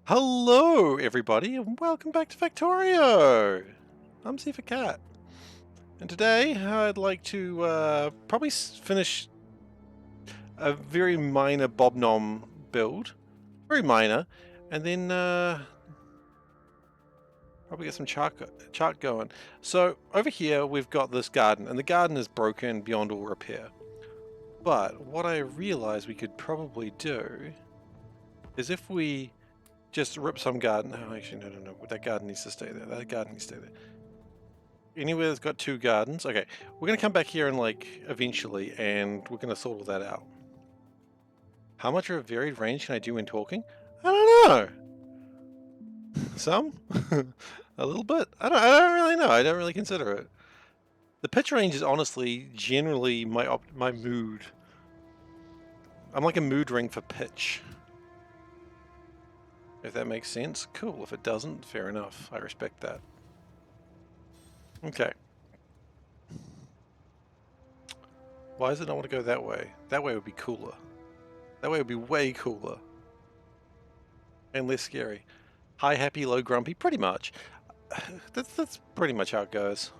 Hello, everybody, and welcome back to Factorio. I'm SeiferKatt, and today I'd like to probably finish a very minor Bobnom build, very minor, and then probably get some chart going. So over here we've got this garden, and the garden is broken beyond all repair. But what I realized we could probably do is if we just rip some garden. Oh, actually, no. That garden needs to stay there. That garden needs to stay there. Anywhere that's got two gardens. Okay, we're gonna come back here and eventually, and we're gonna sort all that out. How much of a varied range can I do when talking? I don't know. Some, a little bit. I don't really know. I don't really consider it. The pitch range is honestly generally my mood. I'm like a mood ring for pitch. If that makes sense, cool. If it doesn't, fair enough. I respect that. Okay. Why does it not want to go that way? That way would be cooler. That way would be way cooler. And less scary. High happy, low grumpy, pretty much. That's pretty much how it goes.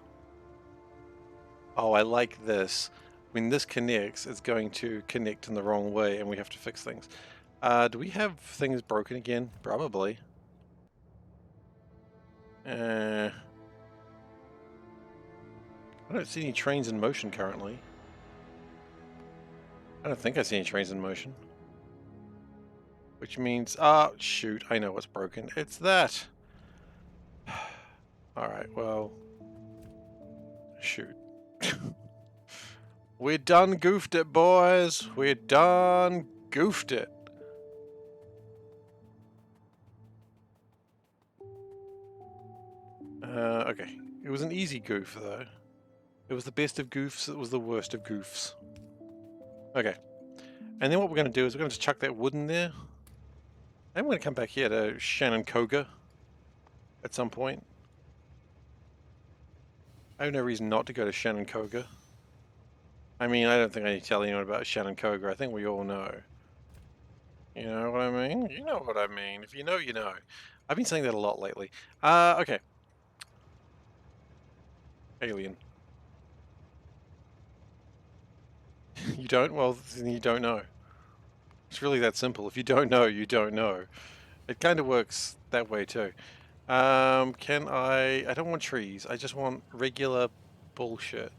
Oh, I like this. When this connects, it's going to connect in the wrong way and we have to fix things. Do we have things broken again? Probably. I don't see any trains in motion currently. I don't think I see any trains in motion. Which means, shoot, I know what's broken. It's that. Alright, well, shoot. We're done goofed it, boys. We're done goofed it. Okay. It was an easy goof, though. It was the best of goofs. It was the worst of goofs. Okay. And then what we're going to do is we're going to just chuck that wood in there. And we're going to come back here to Shannon Koga at some point. I have no reason not to go to Shannon Koga. I mean, I don't think I need to tell anyone about Shannon Koga. I think we all know. You know what I mean? You know what I mean. If you know, you know. I've been saying that a lot lately. Okay. Alien. You don't? Well, then you don't know. It's really that simple. If you don't know, you don't know. It kind of works that way too. Can I don't want trees. I just want regular bullshit.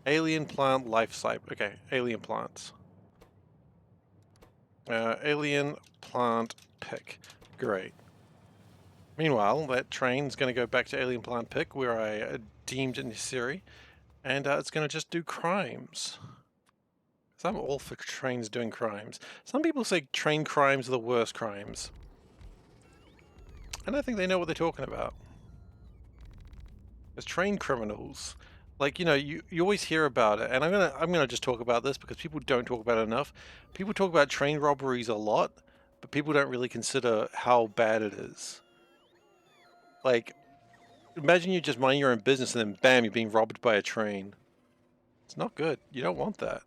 Alien plant life cycle. Okay, alien plants. Alien plant pick. Great. Meanwhile, that train's going to go back to alien plant pick where I deemed it necessary, and it's going to just do crimes. So I'm all for trains doing crimes. Some people say train crimes are the worst crimes. And I think they know what they're talking about. As train criminals, like, you know, you always hear about it, and I'm gonna just talk about this because people don't talk about it enough. People talk about train robberies a lot, but people don't really consider how bad it is. Like, imagine you just mind your own business and then bam, you're being robbed by a train. It's not good. You don't want that.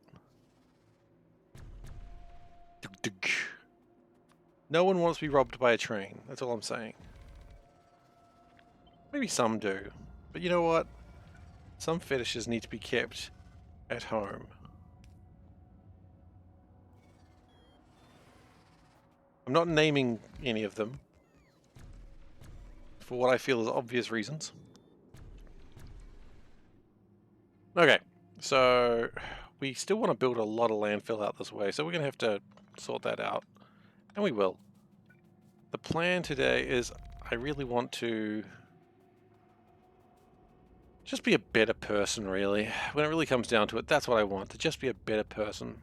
No one wants to be robbed by a train. That's all I'm saying. Maybe some do. But you know what? Some fetishes need to be kept at home. I'm not naming any of them for what I feel is obvious reasons. Okay, so we still want to build a lot of landfill out this way, so we're going to have to sort that out. And we will. The plan today is I really want to just be a better person, really. When it really comes down to it, that's what I want, to just be a better person.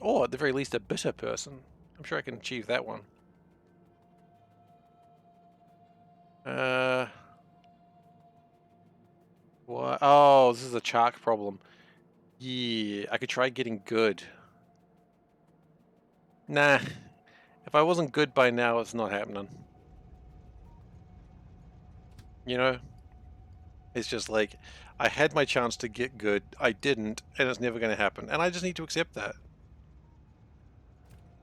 Or at the very least, a bitter person. I'm sure I can achieve that one. What? Oh, this is a chalk problem. Yeah, I could try getting good. Nah. If I wasn't good by now, it's not happening. You know? It's just like, I had my chance to get good, I didn't, and it's never going to happen. And I just need to accept that.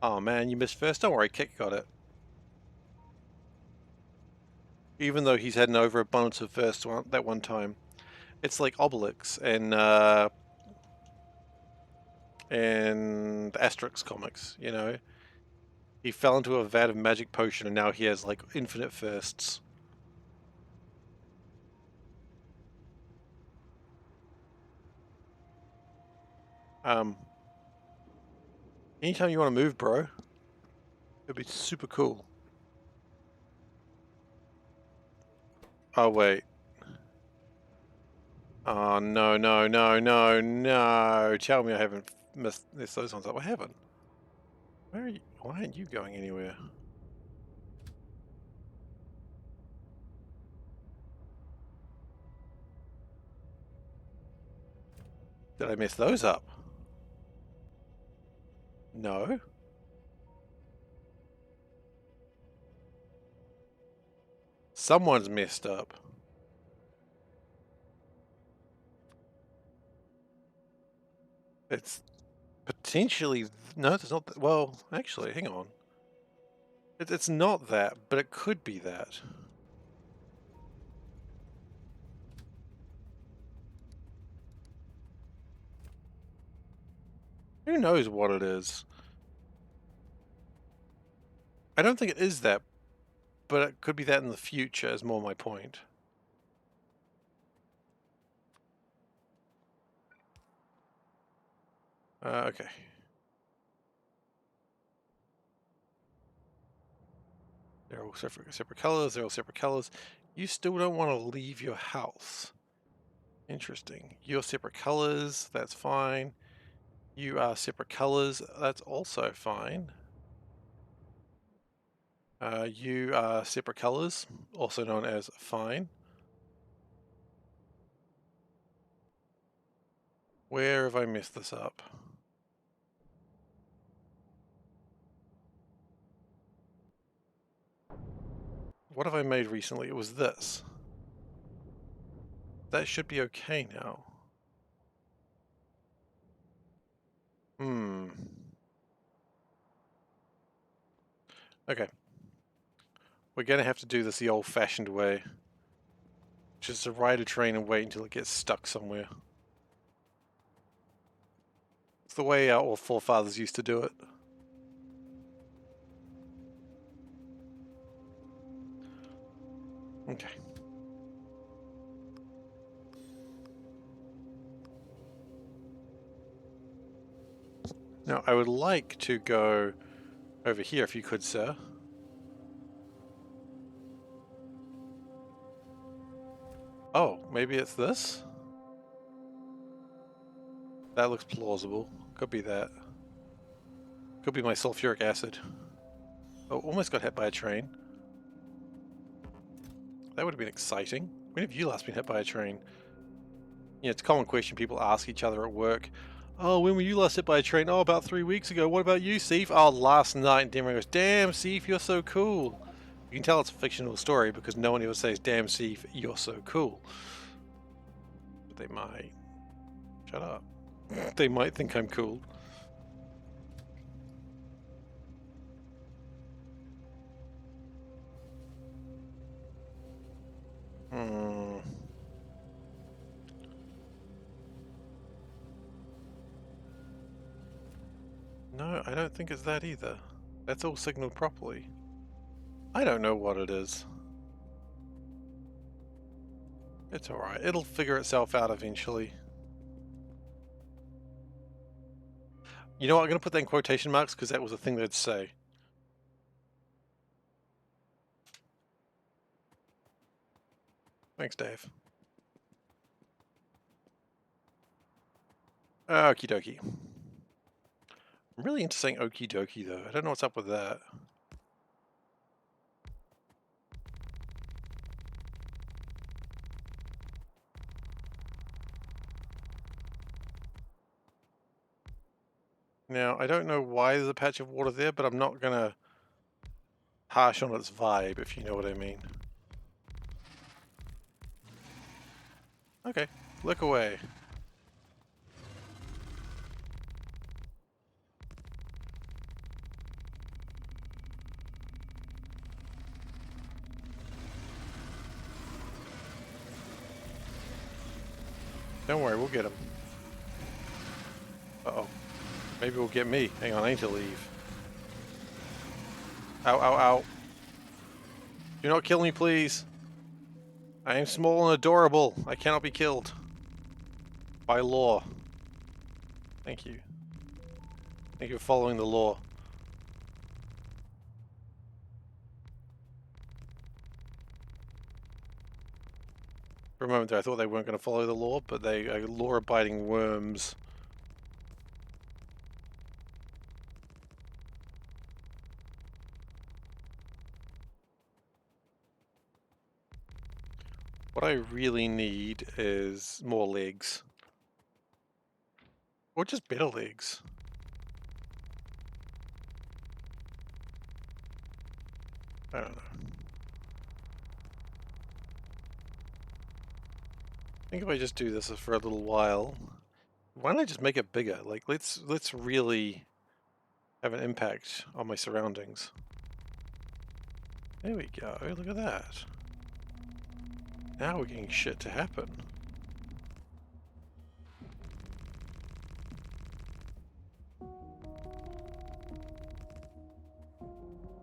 Oh man, you missed first. Don't worry, Kick got it. Even though he's had an overabundance of first that one time. It's like Obelix and Asterix comics, you know? He fell into a vat of magic potion and now he has like infinite firsts. Anytime you want to move, bro, it'd be super cool. Oh, wait. Oh, no, no, no, no, no. Tell me I haven't missed those ones up. I haven't. Where are you? Why aren't you going anywhere? Did I mess those up? No. Someone's messed up. It's potentially... No, it's not... Well, actually, hang on. It's not that, but it could be that. Who knows what it is? I don't think it is that, but it could be that in the future is more my point. Okay. They're all separate colors. They're all separate colors. You still don't want to leave your house. Interesting. You're separate colors. That's fine. You are separate colors. That's also fine. You are separate colors, also known as fine. Where have I messed this up? What have I made recently? It was this. That should be okay now. Okay. We're going to have to do this the old-fashioned way. Which is to ride a train and wait until it gets stuck somewhere. It's the way our forefathers used to do it. Okay. Now, I would like to go over here if you could, sir. Oh, maybe it's this? That looks plausible. Could be that. Could be my sulfuric acid. Oh, almost got hit by a train. That would have been exciting. When have you last been hit by a train? You know, it's a common question people ask each other at work. Oh, when were you last hit by a train? Oh, about 3 weeks ago. What about you, Seif? Oh, last night. And Demon goes, damn, Seif, you're so cool. You can tell it's a fictional story because no one ever says, damn, Seif, you're so cool. But they might. Shut up. They might think I'm cool. No, I don't think it's that either. That's all signaled properly. I don't know what it is. It's alright. It'll figure itself out eventually. You know what? I'm going to put that in quotation marks because that was a thing they'd say. Thanks, Dave. Okie dokie. I'm really into saying okie dokie though. I don't know what's up with that. Now, I don't know why there's a patch of water there, but I'm not going to harsh on its vibe, if you know what I mean. Okay, look away. Don't worry, we'll get him. Uh-oh. Maybe we'll get me. Hang on, I need to leave. Ow, ow, ow. Do not kill me, please. I am small and adorable. I cannot be killed. By law. Thank you. Thank you for following the law. For a moment there, I thought they weren't going to follow the law, but they are law-abiding worms. What I really need is more legs. Or just better legs. I don't know. I think if I just do this for a little while, why don't I just make it bigger? Like, let's really have an impact on my surroundings. There we go, look at that. Now we're getting shit to happen.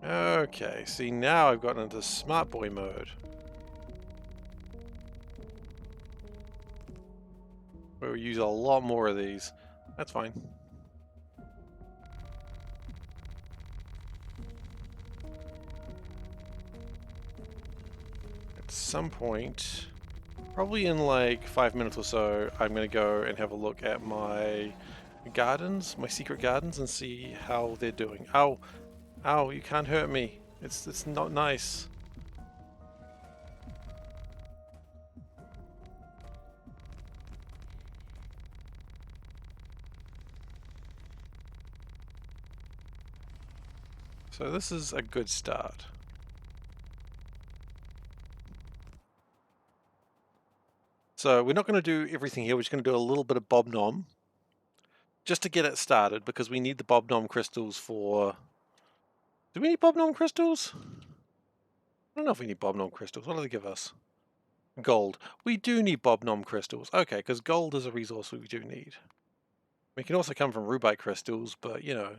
Okay, see now I've gotten into smart boy mode. Where we use a lot more of these. That's fine. At some point, probably in like 5 minutes or so, I'm going to go and have a look at my gardens, my secret gardens, and see how they're doing. Ow! Ow, you can't hurt me. It's not nice. So this is a good start. So we're not going to do everything here, we're just going to do a little bit of Bob Nom. Just to get it started, because we need the Bob Nom crystals for... Do we need Bob Nom crystals? I don't know if we need Bob Nom crystals. What do they give us? Gold. We do need Bob Nom crystals. Okay, because gold is a resource we do need. We can also come from rubite crystals, but, you know...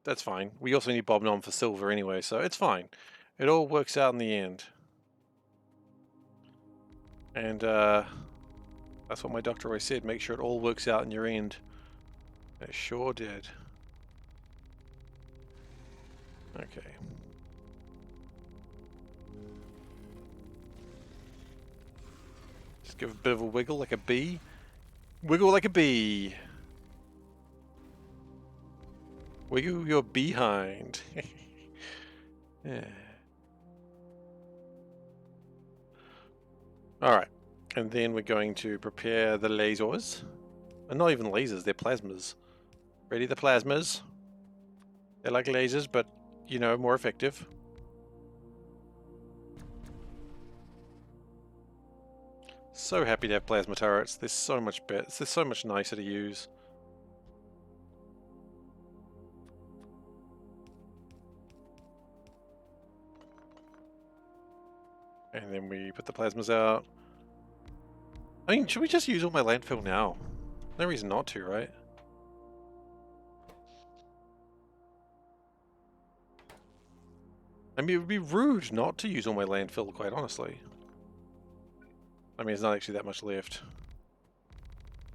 That's fine. We also need Bob Nom for silver anyway, so it's fine. It all works out in the end. And, that's what my doctor always said. Make sure it all works out in your end. It sure did. Okay. Just give a bit of a wiggle like a bee. Wiggle like a bee. Wiggle your behind. Yeah. Alright. And then we're going to prepare the lasers. And not even lasers, they're plasmas. Ready the plasmas. They're like lasers, but, you know, more effective. So happy to have plasma turrets. They're so much better. They're so much nicer to use. And then we put the plasmas out. I mean, should we just use all my landfill now? No reason not to, right? I mean, it would be rude not to use all my landfill, quite honestly. I mean, there's not actually that much left.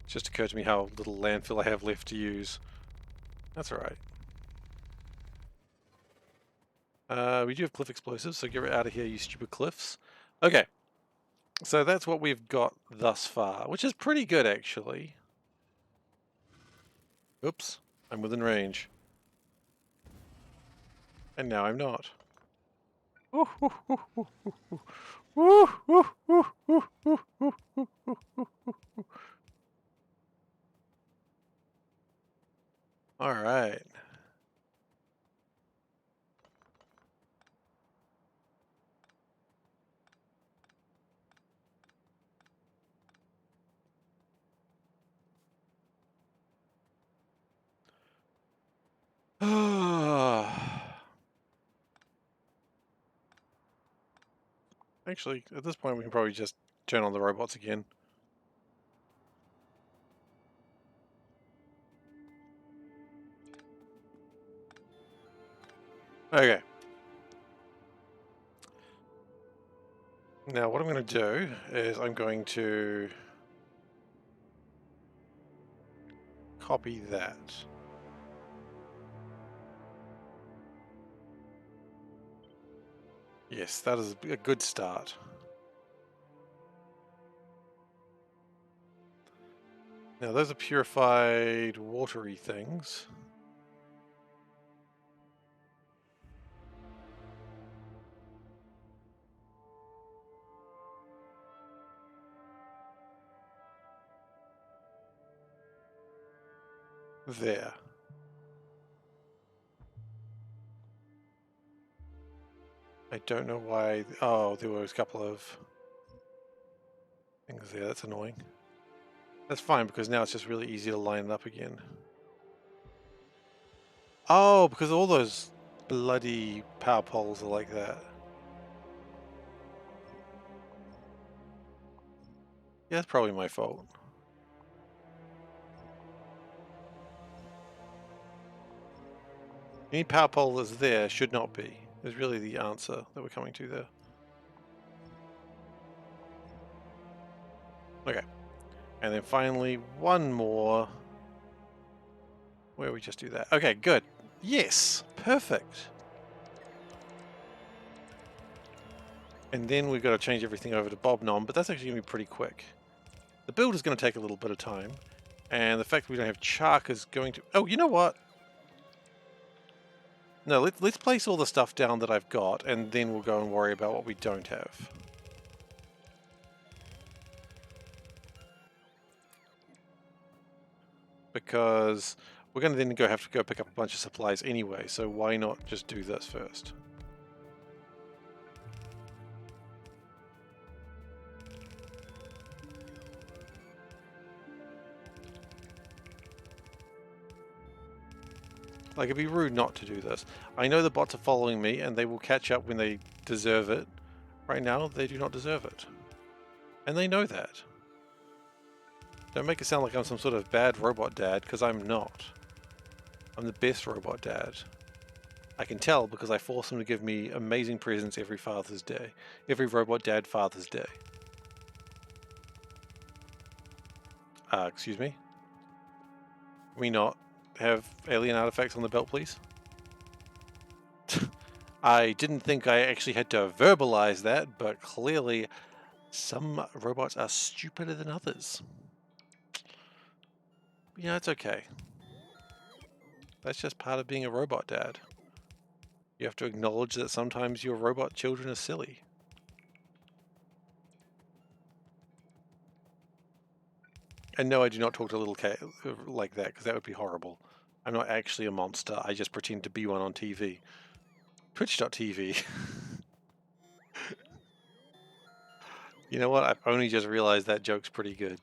It just occurred to me how little landfill I have left to use. That's alright. We do have cliff explosives, so get out of here, you stupid cliffs. Okay. So that's what we've got thus far, which is pretty good, actually. Oops. I'm within range. And now I'm not. Alright. Actually, at this point we can probably just turn on the robots again. Okay. Now what I'm going to do is I'm going to copy that. Yes, that is a good start. Now those are purified watery things. There. I don't know why. Oh, there was a couple of things there. That's annoying. That's fine because now it's just really easy to line it up again. Oh, because all those bloody power poles are like that. Yeah, that's probably my fault. Any power pole that's there should not be. Is really the answer that we're coming to there. Okay. And then finally, one more. Where we just do that. Okay, good. Yes, perfect. And then we've got to change everything over to Bobnom, but that's actually going to be pretty quick. The build is going to take a little bit of time. And the fact that we don't have Chark is going to... Oh, you know what? No, let's place all the stuff down that I've got, and then we'll go and worry about what we don't have. Because we're going to then have to go pick up a bunch of supplies anyway, so why not just do this first? Like, it'd be rude not to do this. I know the bots are following me, and they will catch up when they deserve it. Right now, they do not deserve it. And they know that. Don't make it sound like I'm some sort of bad robot dad, because I'm not. I'm the best robot dad. I can tell because I force them to give me amazing presents every Father's Day. Every robot dad Father's Day. Excuse me? Can we not have alien artifacts on the belt, please? I didn't think I actually had to verbalize that, but clearly some robots are stupider than others. Yeah, it's okay. That's just part of being a robot dad. You have to acknowledge that sometimes your robot children are silly. And no, I do not talk to little cat like that, because that would be horrible. I'm not actually a monster. I just pretend to be one on TV. Twitch.tv. You know what? I've only just realized that joke's pretty good.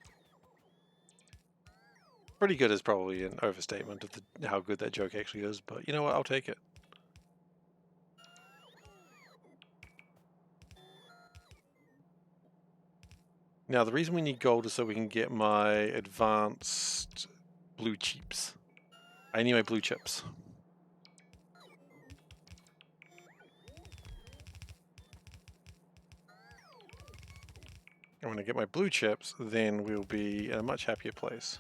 Pretty good is probably an overstatement of how good that joke actually is, but you know what? I'll take it. Now, the reason we need gold is so we can get my advanced blue chips. I need my blue chips. And when I get my blue chips, then we'll be in a much happier place.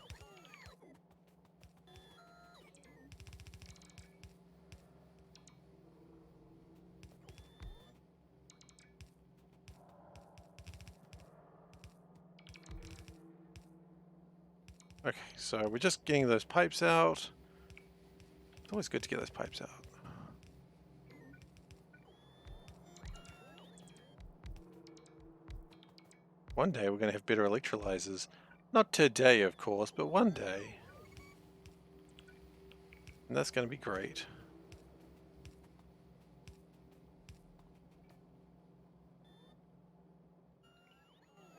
Okay, so we're just getting those pipes out. It's always good to get those pipes out. One day we're going to have better electrolyzers. Not today, of course, but one day. And that's going to be great.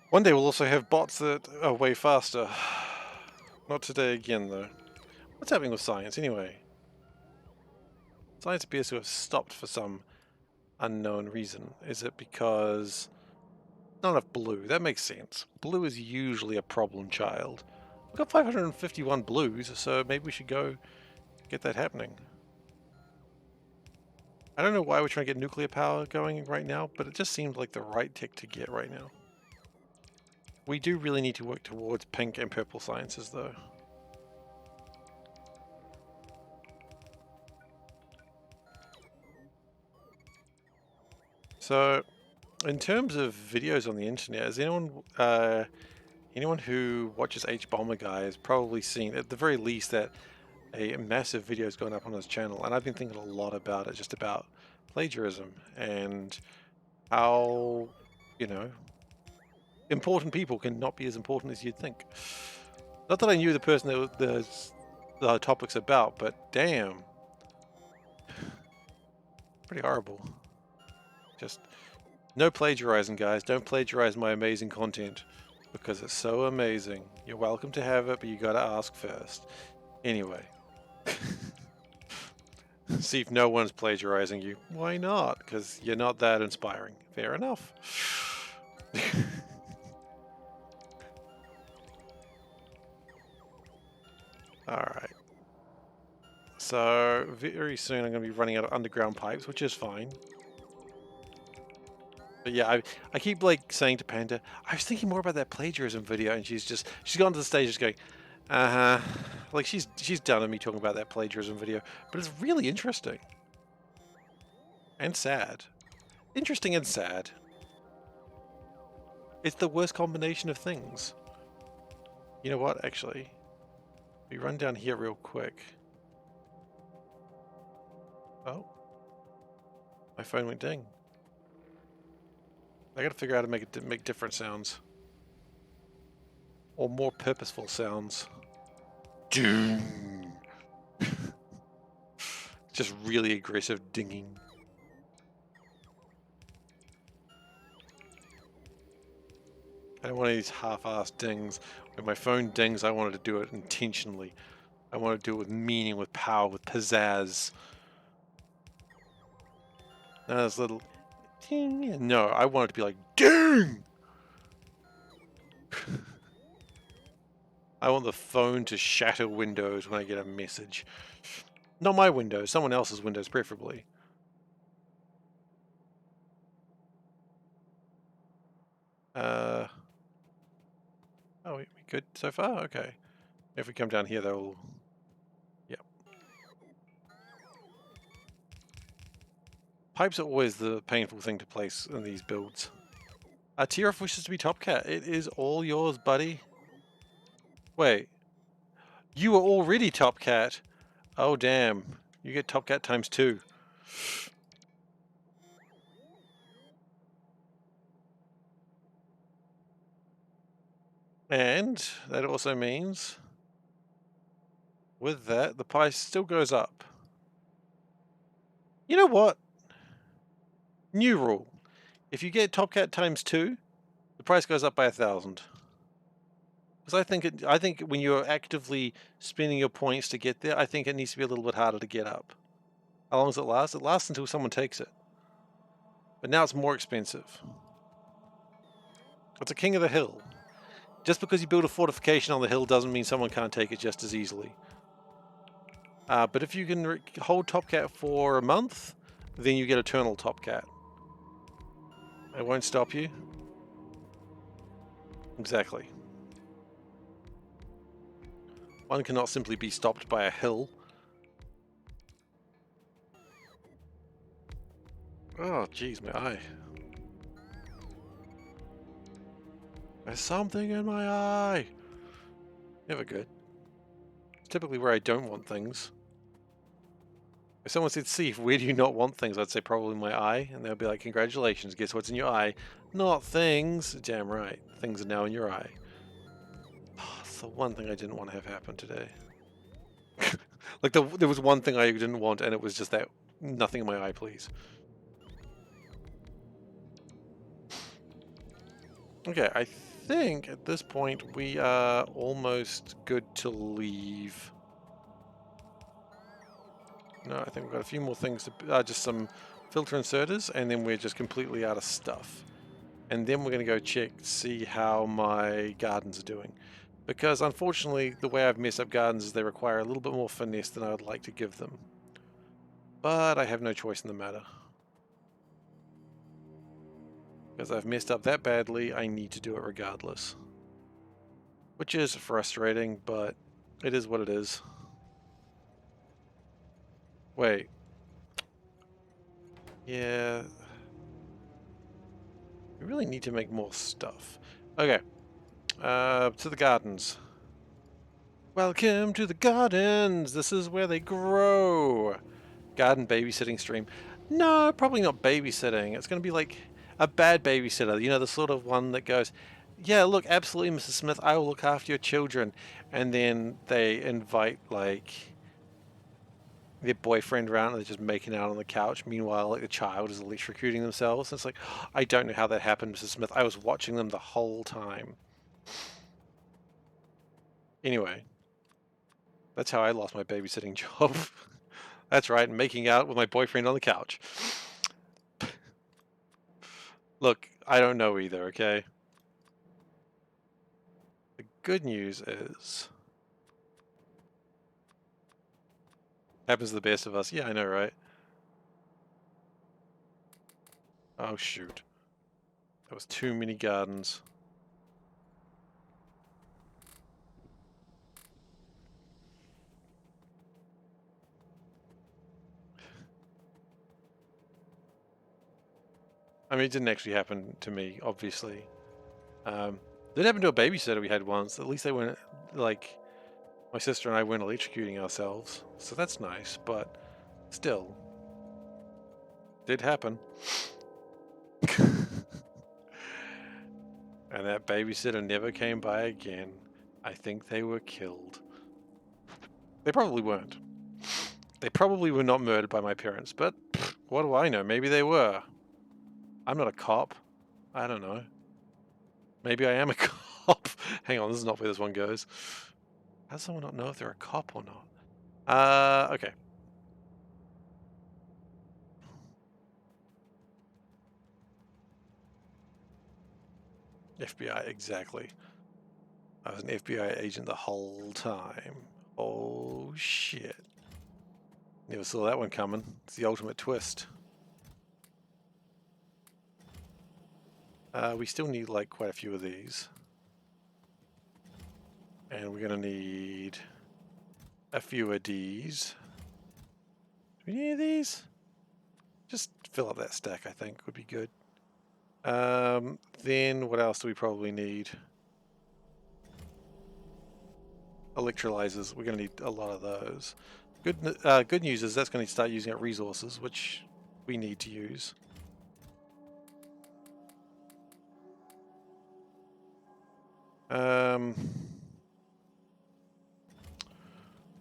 One day we'll also have bots that are way faster. Not today again, though. What's happening with science, anyway? Science appears to have stopped for some unknown reason. Is it because... not enough blue. That makes sense. Blue is usually a problem child. We've got 551 blues, so maybe we should go get that happening. I don't know why we're trying to get nuclear power going right now, but it just seemed like the right tech to get right now. We do really need to work towards pink and purple sciences, though. So, in terms of videos on the internet, has anyone who watches H-Bomber Guy has probably seen, at the very least, that a massive video has gone up on his channel, and I've been thinking a lot about it, just about plagiarism and how, you know, important people can not be as important as you'd think. Not that I knew the person that the topic's about, but damn, pretty horrible. Just no plagiarizing, guys. Don't plagiarize my amazing content because it's so amazing. You're welcome to have it, but you gotta ask first. Anyway. See if no one's plagiarizing you. Why not? Because you're not that inspiring. Fair enough. Alright. So, very soon I'm going to be running out of underground pipes, which is fine. But yeah, I keep like saying to Panda, I was thinking more about that plagiarism video, and she's gone to the stage just going, like she's done with me talking about that plagiarism video, but it's really interesting. And sad. Interesting and sad. It's the worst combination of things. You know what, actually? We run down here real quick. Oh. My phone went ding. I gotta figure out how to make different sounds. Or more purposeful sounds. Doom. Just really aggressive dinging. I don't want these half-assed dings. When my phone dings, I wanted to do it intentionally. I want to do it with meaning, with power, with pizzazz. Now this little ding. No, I want it to be like ding. I want the phone to shatter windows when I get a message. Not my windows, someone else's windows preferably. Oh, we good so far? Okay. If we come down here, they'll... Yep. Pipes are always the painful thing to place in these builds. T-Ruff wishes to be Top Cat. It is all yours, buddy. Wait. You were already Top Cat. Oh, damn. You get Top Cat times 2. And that also means, with that, the price still goes up. You know what? New rule. If you get Top Cat times 2, the price goes up by 1,000. Because I think when you're actively spending your points to get there, I think it needs to be a little bit harder to get up. How long does it last? It lasts until someone takes it. But now it's more expensive. It's a king of the hill. Just because you build a fortification on the hill doesn't mean someone can't take it just as easily. But if you can hold Top Cat for a month, then you get Eternal Top Cat. It won't stop you. Exactly. One cannot simply be stopped by a hill. Oh, jeez, my eye. There's something in my eye. Never good. It's typically where I don't want things. If someone said, Seif, where do you not want things? I'd say probably my eye. And they'll be like, congratulations, guess what's in your eye? Not things. Damn right. Things are now in your eye. Oh, it's the one thing I didn't want to have happen today. Like, there was one thing I didn't want, and it was just that, nothing in my eye, please. Okay, I think at this point we are almost good to leave. No, I think we've got a few more things to, just some filter inserters, and then we're just completely out of stuff. and then we're going to go check, see how my gardens are doing. Because unfortunately, the way I've messed up gardens is they require a little bit more finesse than I would like to give them. But I have no choice in the matter. Because I've messed up that badly, I need to do it regardless. Which is frustrating, but it is what it is. Wait. Yeah. We really need to make more stuff. Okay. To the gardens. Welcome to the gardens! This is where they grow! Garden babysitting stream. No, probably not babysitting. It's going to be like a bad babysitter. You know, the sort of one that goes, yeah, look, absolutely, Mrs. Smith, I will look after your children. And then they invite, like, their boyfriend around and they're just making out on the couch. Meanwhile, like, the child is electrocuting themselves. And it's like, I don't know how that happened, Mrs. Smith. I was watching them the whole time. Anyway, that's how I lost my babysitting job. That's right, making out with my boyfriend on the couch. Look, I don't know either, okay? The good news is... happens to the best of us. Yeah, I know, right? Oh, shoot. That was too many gardens. I mean, it didn't actually happen to me, obviously. Did happen to a babysitter we had once. At least they weren't, like, my sister and I weren't electrocuting ourselves. So that's nice, but still. Did happen. And that babysitter never came by again. I think they were killed. They probably weren't. They probably were not murdered by my parents, but what do I know? Maybe they were. I'm not a cop. I don't know. Maybe I am a cop. Hang on, this is not where this one goes. How does someone not know if they're a cop or not? Okay. FBI, exactly. I was an FBI agent the whole time. Oh, shit. Never saw that one coming. It's the ultimate twist. We still need, like, quite a few of these. And we're going to need a few of these. Do we need any of these? Just fill up that stack, I think, would be good. Then what else do we probably need? Electrolyzers. We're going to need a lot of those. Good news is that's going to start using up resources, which we need to use.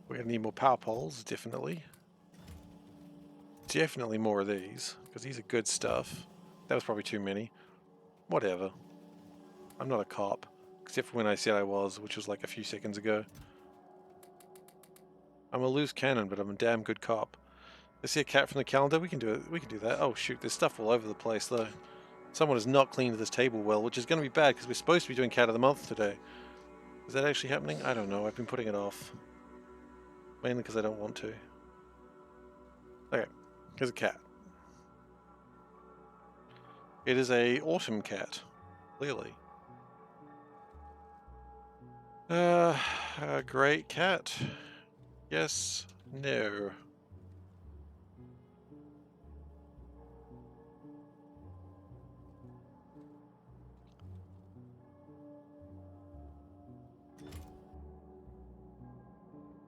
We're going to need more power poles, definitely. Definitely more of these, because these are good stuff. That was probably too many. Whatever. I'm not a cop, except for when I said I was, which was like a few seconds ago. I'm a loose cannon, but I'm a damn good cop. Let's see a cat from the calendar. We can do it. We can do that. Oh shoot, there's stuff all over the place though. Someone has not cleaned this table well, which is going to be bad because we're supposed to be doing cat of the month today. Is that actually happening? I don't know. I've been putting it off. Mainly because I don't want to. Okay, here's a cat. It is a autumn cat, clearly. A great cat. Yes, no.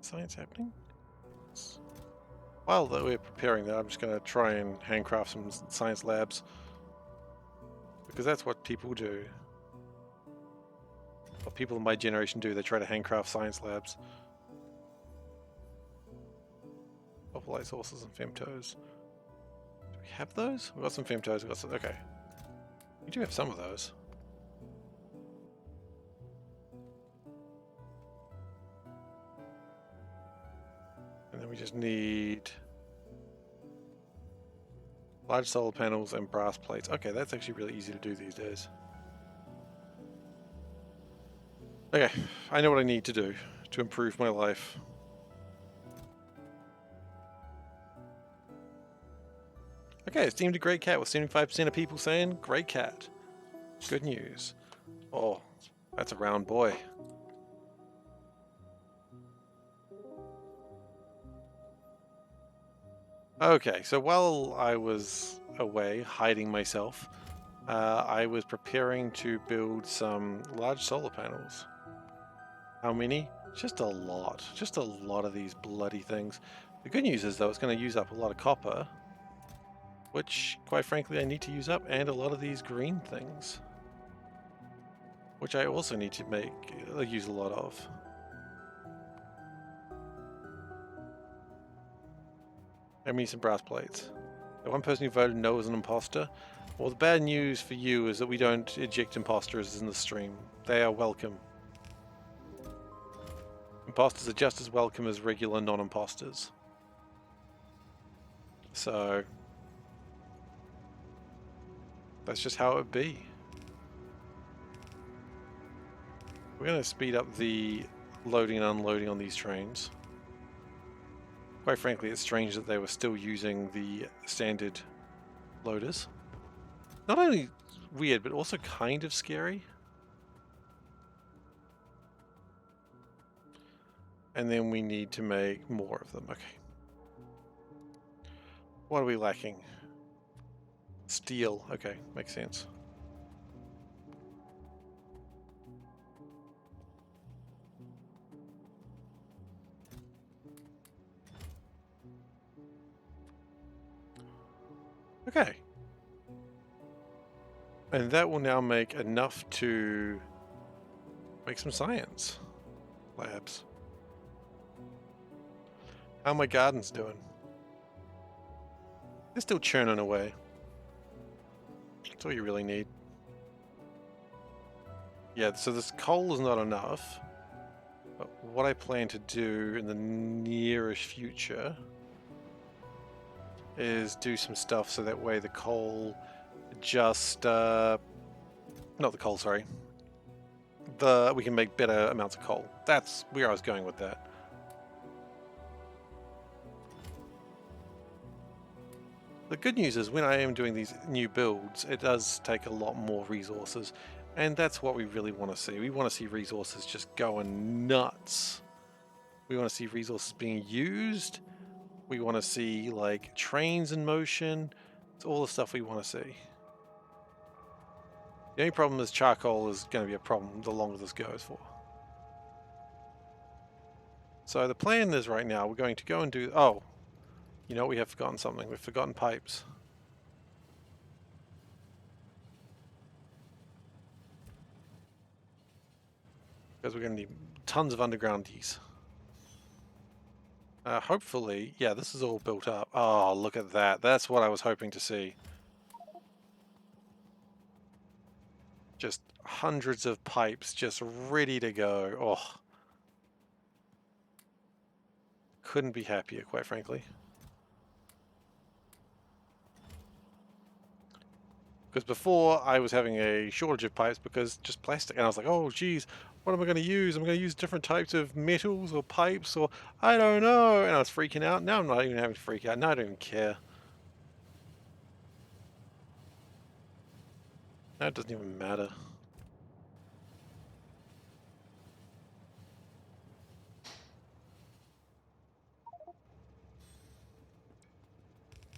Science happening? While we're preparing that, I'm just going to try and handcraft some science labs. Because that's what people do. What people in my generation do, they try to handcraft science labs. Light sources and femtos. Do we have those? We've got some femtos, we've got some... okay. We do have some of those. And then we just need... Large solar panels and brass plates. Okay, that's actually really easy to do these days. Okay, I know what I need to do to improve my life. Okay, it's deemed a great cat with 75% of people saying great cat. Good news. Oh, that's a round boy. Okay, so while I was away hiding myself, I was preparing to build some large solar panels. How many? Just a lot. Just a lot of these bloody things. The good news is, though, it's going to use up a lot of copper, which, quite frankly, I need to use up, and a lot of these green things, which I also need to use a lot of. I mean, some brass plates. The one person who voted no was an imposter. Well, the bad news for you is that we don't eject imposters in the stream. They are welcome. Imposters are just as welcome as regular non-imposters. So that's just how it would be. We're going to speed up the loading and unloading on these trains. Quite frankly, it's strange that they were still using the standard loaders. Not only weird, but also kind of scary. And then we need to make more of them. Okay. What are we lacking? Steel. Okay, makes sense. Okay. And that will now make enough to make some science labs. How are my gardens doing? They're still churning away. That's all you really need. Yeah, so this coal is not enough. But what I plan to do in the nearish future is do some stuff so that way the coal just... not the coal, sorry. We can make better amounts of coal. That's where I was going with that. The good news is when I am doing these new builds, it does take a lot more resources, and that's what we really want to see. We want to see resources just going nuts. We want to see resources being used. We want to see like trains in motion. It's all the stuff we want to see. The only problem is charcoal is going to be a problem the longer this goes for. So the plan is right now we're going to go and do... Oh, you know, we have forgotten something. We've forgotten pipes. Because we're going to need tons of undergroundies. Hopefully, yeah, this is all built up. Oh, look at that. That's what I was hoping to see. Just hundreds of pipes just ready to go. Oh. Couldn't be happier, quite frankly. Because before I was having a shortage of pipes because just plastic, and I was like, oh geez, what am I going to use? I'm going to use different types of metals or pipes, or I don't know, and I was freaking out. Now I'm not even having to freak out. Now I don't even care. Now it doesn't even matter.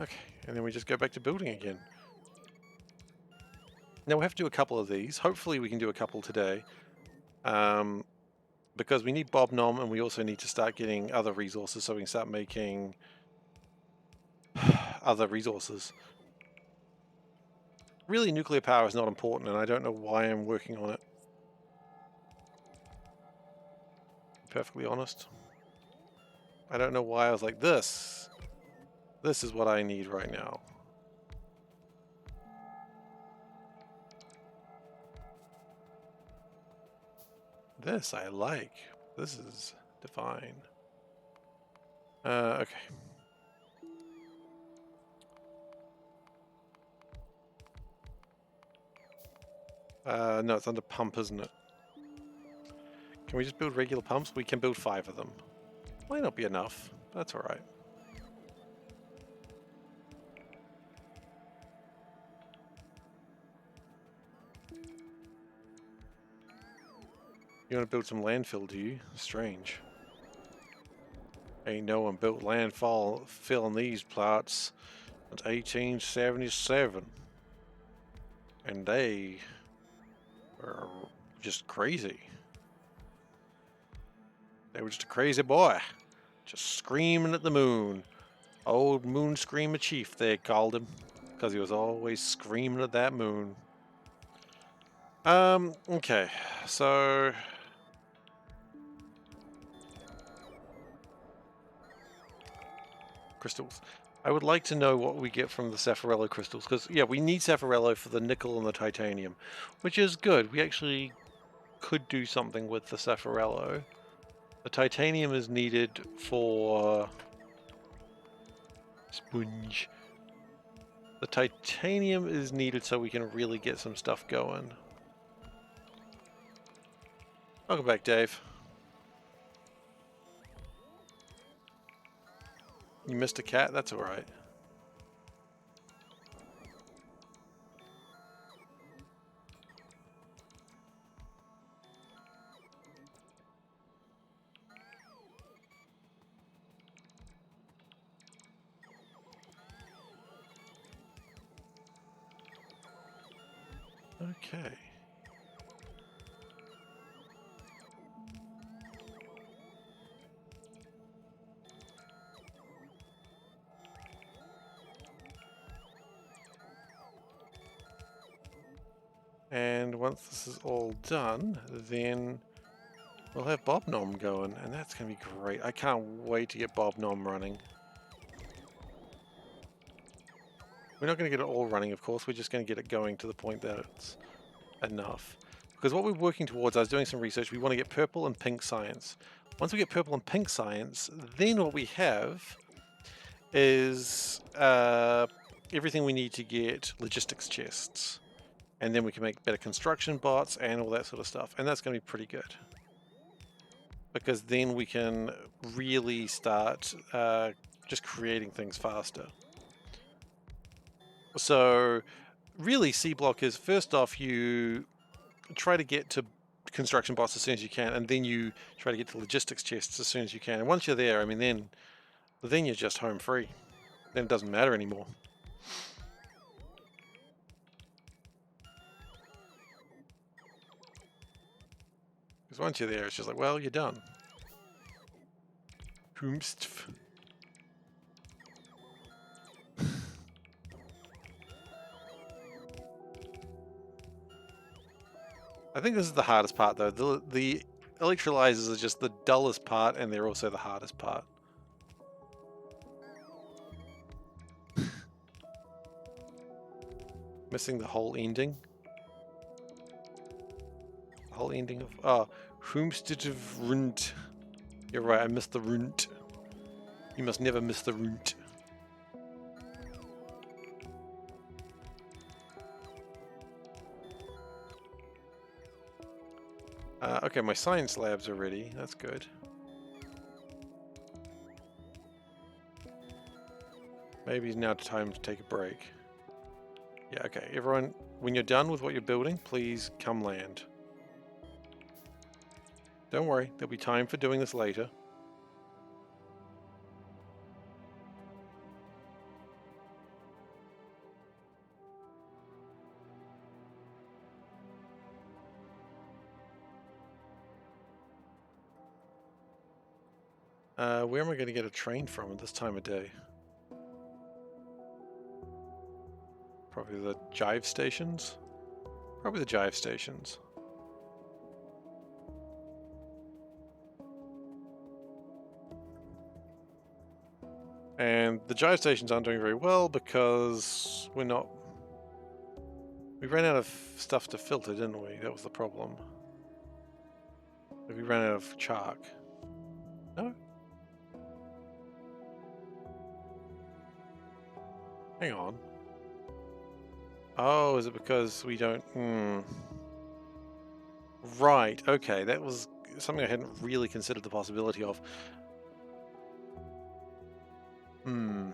Okay, and then we just go back to building again. Now we have to do a couple of these. Hopefully we can do a couple today. Because we need Bob Nom, and we also need to start getting other resources so we can start making other resources. Really, nuclear power is not important, and I don't know why I'm working on it. Perfectly honest. I don't know why I was like, this is what I need right now. This I like. This is divine. Okay. No, it's under pump, isn't it? Can we just build regular pumps? We can build 5 of them. Might not be enough. That's alright. You want to build some landfill, do you? Strange. Ain't no one built landfill in these plots since 1877. And they were just crazy. They were just a crazy boy. Just screaming at the moon. Old Moon Screamer Chief, they called him. Because he was always screaming at that moon. Okay. So... crystals. I would like to know what we get from the Saffarello crystals. Because, yeah, we need Saffarello for the nickel and the titanium. Which is good. We actually could do something with the Saffarello. The titanium is needed for... sponge. The titanium is needed so we can really get some stuff going. Welcome back, Dave. You missed a cat? That's alright. Okay. And once this is all done, then we'll have Bob Nom going, and that's going to be great. I can't wait to get Bob Nom running. We're not going to get it all running, of course. We're just going to get it going to the point that it's enough. Because what we're working towards, I was doing some research, we want to get purple and pink science. Once we get purple and pink science, then what we have is everything we need to get logistics chests. And then we can make better construction bots and all that sort of stuff. And that's going to be pretty good. Because then we can really start just creating things faster. So really Seablock is, first off, you try to get to construction bots as soon as you can, and then you try to get to logistics chests as soon as you can. And once you're there, I mean, then you're just home free. Then it doesn't matter anymore. Because once you're there, it's just like, well, you're done. I think this is the hardest part, though. The electrolyzers are just the dullest part, and they're also the hardest part. Missing the whole ending. The whole ending of... oh, Rund. You're right, I missed the Rund. You must never miss the Rund. Okay, my science labs are ready. That's good. Maybe now time to take a break. Yeah, okay. Everyone, when you're done with what you're building, please come land. Don't worry, there'll be time for doing this later. Where am I going to get a train from at this time of day? Probably the Jive stations? Probably the Jive stations. And the Jive stations aren't doing very well because we ran out of stuff to filter, didn't we? That was the problem. We ran out of chalk. No? Hang on. Oh, is it because we don't... Right, okay, that was something I hadn't really considered the possibility of. Hmm.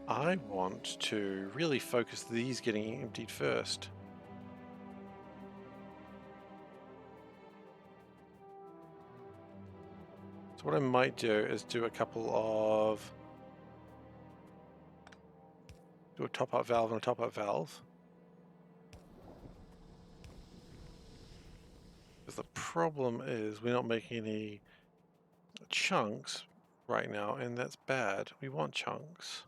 I want to really focus these getting emptied first. So what I might do is do a couple of... do a top-up valve and a top-up valve. Because the problem is we're not making any chunks right now, and that's bad. We want chunks.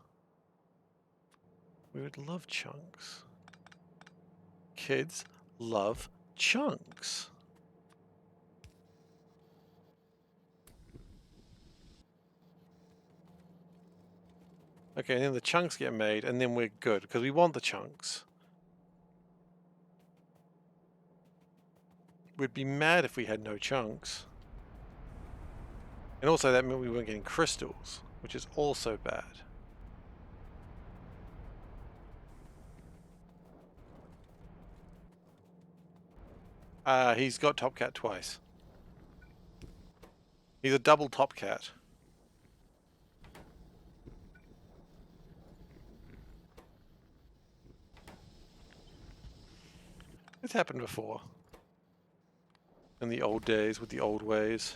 We would love chunks. Kids love chunks. Okay, and then the chunks get made, and then we're good, because we want the chunks. We'd be mad if we had no chunks. And also that meant we weren't getting crystals, which is also bad. He's got Top Cat twice. He's a double Top Cat. It's happened before. In the old days, with the old ways.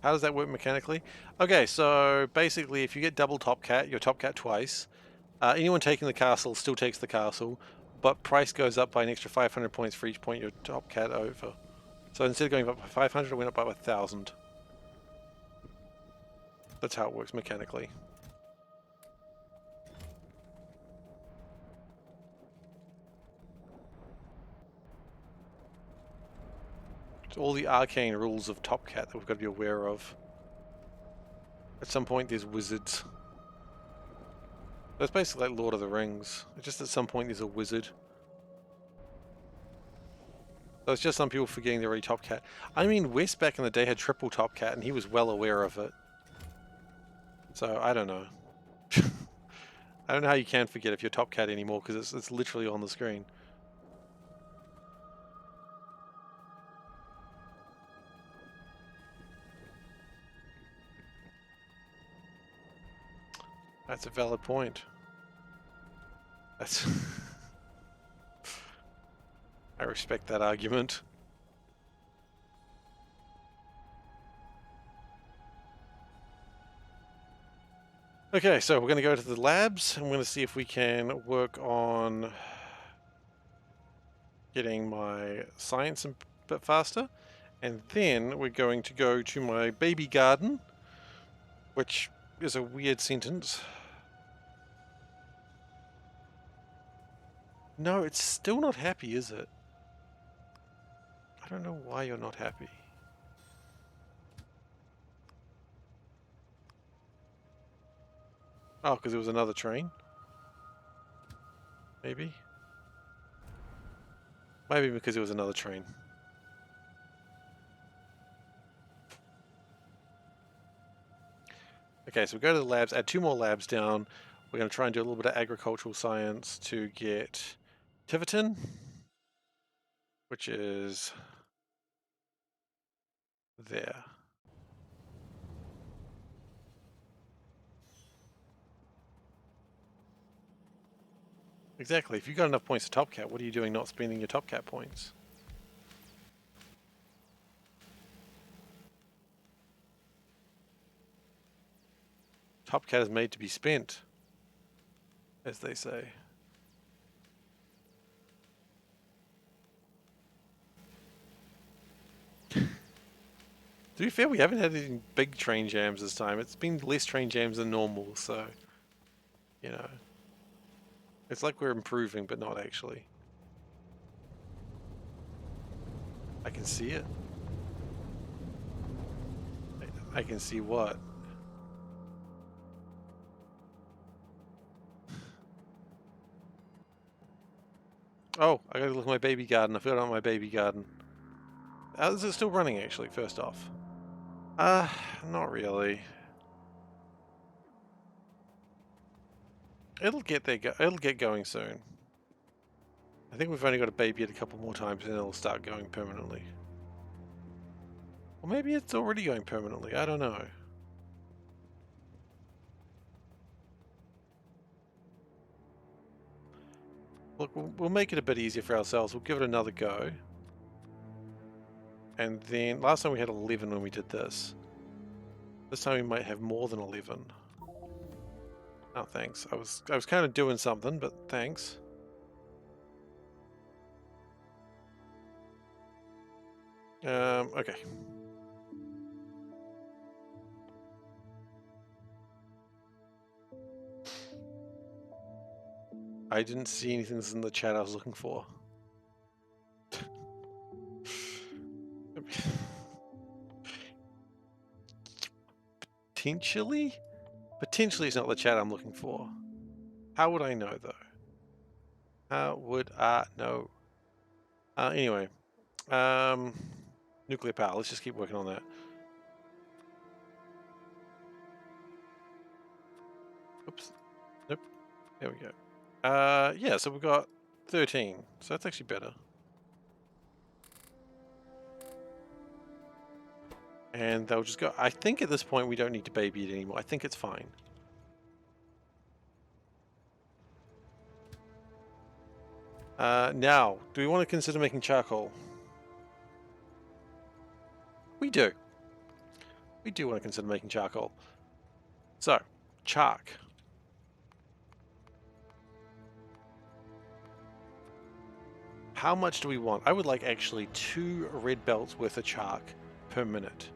How does that work mechanically? Okay, so basically if you get double Top Cat, you're Top Cat twice. Anyone taking the castle still takes the castle, but price goes up by an extra 500 points for each point you're Top Cat over. So instead of going up by 500, it went up by 1,000. That's how it works mechanically. It's all the arcane rules of Top Cat that we've got to be aware of. At some point there's wizards. That's basically like Lord of the Rings. It's just at some point there's a wizard. So it's just some people forgetting they're already Top Cat. I mean, West back in the day had triple Top Cat and he was well aware of it. So I don't know. I don't know how you can forget if you're Top Cat anymore because it's literally on the screen. That's a valid point. That's... I respect that argument. Okay, so we're going to go to the labs. I'm going to see if we can work on getting my science a bit faster. And then we're going to go to my baby garden, which is a weird sentence. No, it's still not happy, is it? I don't know why you're not happy. Oh, because it was another train? Maybe? Maybe because it was another train. Okay, so we go to the labs, add 2 more labs down. We're going to try and do a little bit of agricultural science to get Tiverton, which is there. Exactly. If you've got enough points to Top Cat, what are you doing not spending your Top Cat points? Top Cat is made to be spent, as they say. To be fair, we haven't had any big train jams this time. It's been less train jams than normal, so, you know. It's like we're improving, but not actually. I can see it. I can see what? Oh, I gotta look at my baby garden. I forgot about my baby garden. Is it still running, actually, first off? Not really. It'll get there. It'll get going soon. I think we've only got to baby it a couple more times and it'll start going permanently. Or maybe it's already going permanently. I don't know. Look, we'll make it a bit easier for ourselves. We'll give it another go. And then last time we had 11 when we did this. This time we might have more than 11. Oh, thanks. I was kind of doing something, but thanks. Okay. I didn't see anything that's in the chat I was looking for. Potentially? Potentially it's not the chat I'm looking for. How would I know, though? How would I know? Anyway. Nuclear power. Let's just keep working on that. Oops. Nope. There we go. Yeah, so we've got 13. So that's actually better. And they'll just go. I think at this point we don't need to baby it anymore. I think it's fine. Now, do we want to consider making charcoal? We do. We do want to consider making charcoal. So, chark. How much do we want? I would like actually 2 red belts worth of chark per minute.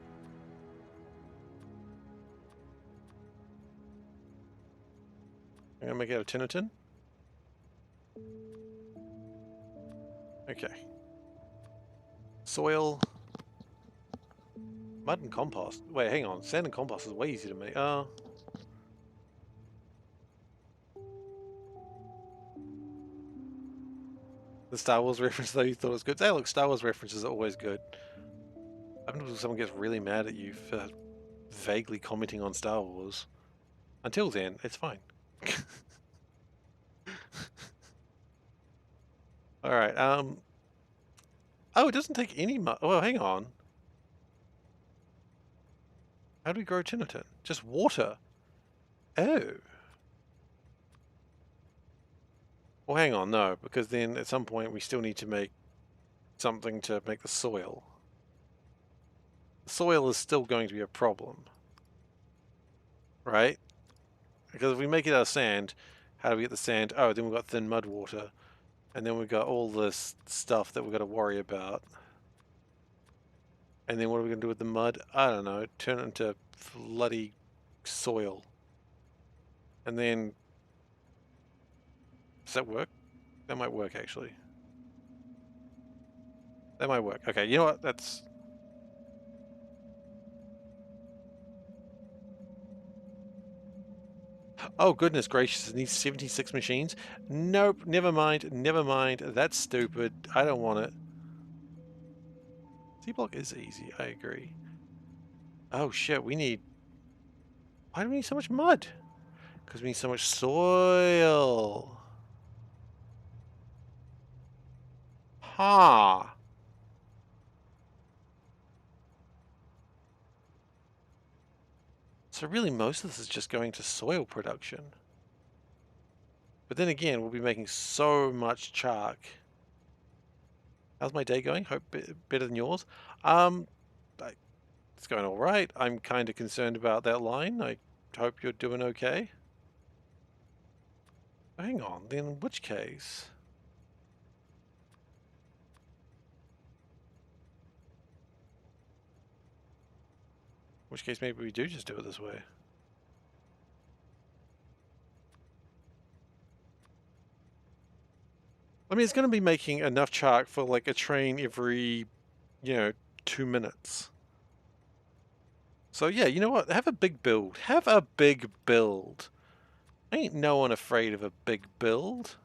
I'm gonna make it out of tinnitin. Okay. Soil. Mud and compost. Wait, hang on. Sand and compost is way easier to make. The Star Wars reference, though, you thought was good. Hey, look, Star Wars references are always good. I don't know if someone gets really mad at you for vaguely commenting on Star Wars. Until then, it's fine. Alright, oh, it doesn't take any mud. Well, hang on. How do we grow tinnitin? Just water. Oh. Well, hang on, no, because then at some point we still need to make something to make the soil. The soil is still going to be a problem. Right? Because if we make it out of sand, how do we get the sand? Oh, then we've got thin mud water. And then we've got all this stuff that we've got to worry about. And then what are we going to do with the mud? I don't know. Turn it into bloody soil. And then... Does that work? That might work, actually. That might work. Okay, you know what? That's... Oh, goodness gracious. It needs 76 machines? Nope. Never mind. Never mind. That's stupid. I don't want it. Seablock is easy. I agree. Oh, shit. We need... Why do we need so much mud? Because we need so much soil. Ha! So really most of this is just going to soil production. But then again, we'll be making so much chark. How's my day going? Hope better than yours. It's going all right. I'm kind of concerned about that line. I hope you're doing okay. Hang on, then in which case... In which case maybe we do just do it this way. I mean, it's going to be making enough chark for like a train every, 2 minutes. So yeah, you know what? Have a big build. Have a big build. Ain't no one afraid of a big build.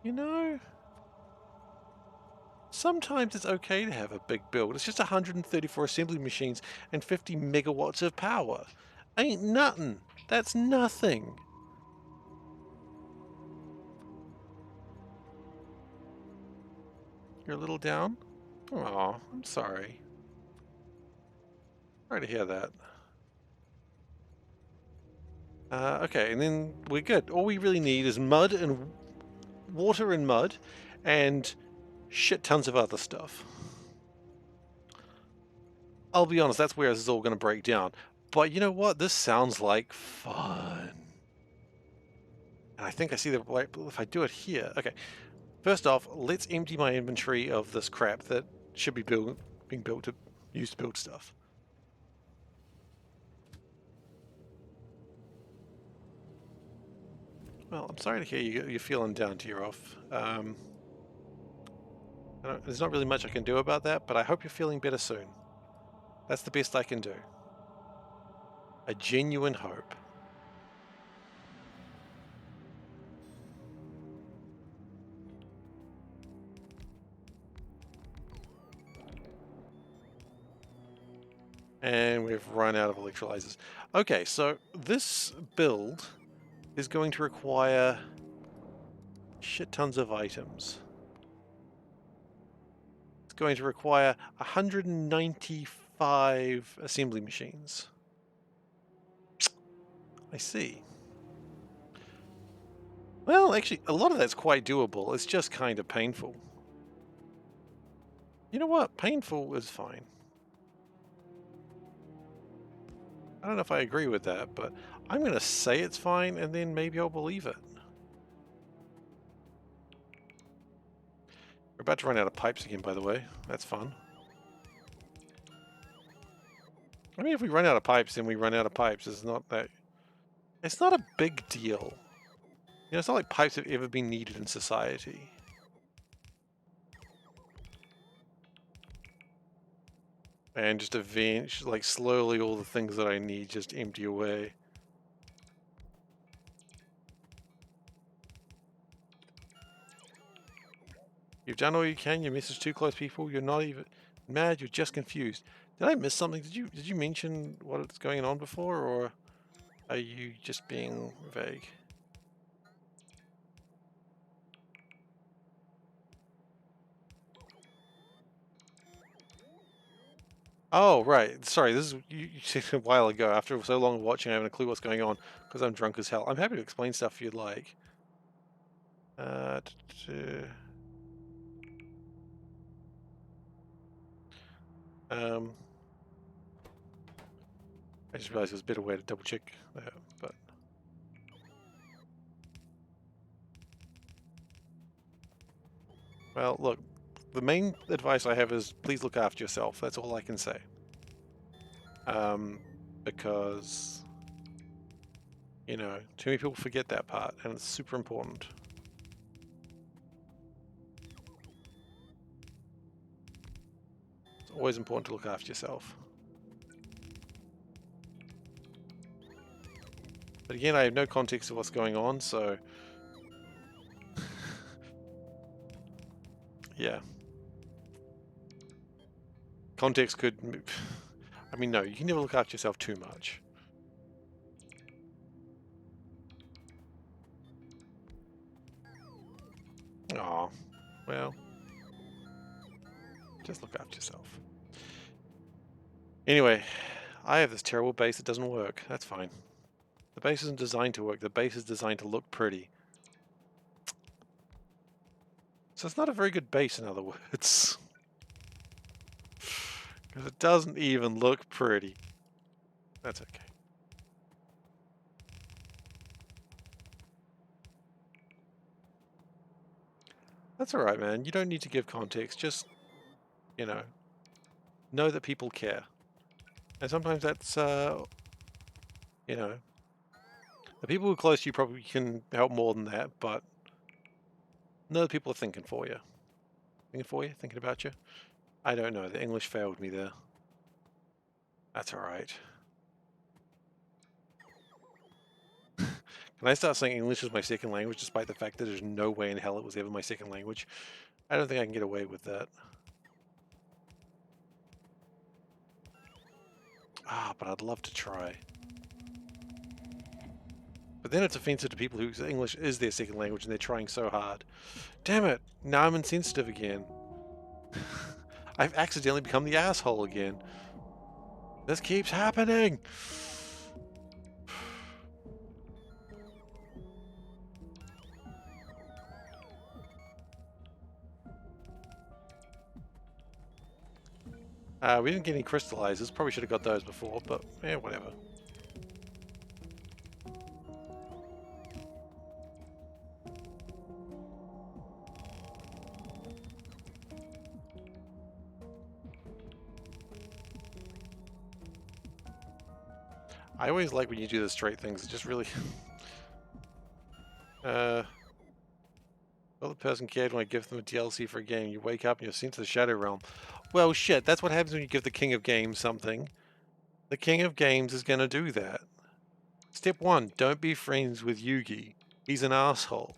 You know? Sometimes it's okay to have a big build. It's just 134 assembly machines and 50 megawatts of power. Ain't nothing. That's nothing. You're a little down? Oh, I'm sorry. Sorry to hear that. Okay, and then we're good. All we really need is mud and water and mud and shit tons of other stuff. I'll be honest, that's where this is all going to break down. But you know what? This sounds like fun. And I think I see the right, if I do it here. Okay, first off, let's empty my inventory of this crap that should be being built to use to build stuff. Well, I'm sorry to hear you're feeling down to your off. There's not really much I can do about that, but I hope you're feeling better soon. That's the best I can do. A genuine hope. And we've run out of electrolyzers. Okay, so this build is going to require shit tons of items. It's going to require 195 assembly machines. I see. Well, actually, a lot of that's quite doable. It's just kind of painful. You know what? Painful is fine. I don't know if I agree with that, but I'm going to say it's fine, and then maybe I'll believe it. We're about to run out of pipes again, by the way. That's fun. I mean, if we run out of pipes, then we run out of pipes. It's not that... It's not a big deal. You know, it's not like pipes have ever been needed in society. And just eventually, like, slowly all the things that I need just empty away. You've done all you can. Your message too close, people. You're not even mad. You're just confused. Did I miss something? Did you mention what's going on before, or are you just being vague? Oh, right. Sorry, this is you said a while ago. After so long of watching, I haven't a clue what's going on because I'm drunk as hell. I'm happy to explain stuff if you'd like. Uh, um, I just realized there's a better way to double check that, but well, look, the main advice I have is please look after yourself. That's all I can say. Because you know, too many people forget that part, and it's super important. It's always important to look after yourself. But again, I have no context of what's going on, so yeah. Context could... I mean, no, you can never look after yourself too much. Aw, well, just look after yourself. Anyway, I have this terrible base that doesn't work. That's fine. The base isn't designed to work. The base is designed to look pretty. So it's not a very good base, in other words. Because it doesn't even look pretty. That's okay. That's alright, man. You don't need to give context. Just, you know that people care. And sometimes that's, you know, the people who are close to you probably can help more than that, but no, the people are thinking for you. Thinking for you? Thinking about you? I don't know. The English failed me there. That's alright. Can I start saying English as my second language, despite the fact that there's no way in hell it was ever my second language? I don't think I can get away with that. Ah, but I'd love to try. But then it's offensive to people whose English is their second language and they're trying so hard. Damn it! Now I'm insensitive again. I've accidentally become the asshole again. This keeps happening! We didn't get any crystallizers. Probably should have got those before, but whatever. I always like when you do the straight things. It just really... well, the person cared when I give them a DLC for a game. You wake up and you're sent to the Shadow Realm. Well, shit, that's what happens when you give the King of Games something. The King of Games is going to do that. Step 1, don't be friends with Yugi. He's an asshole.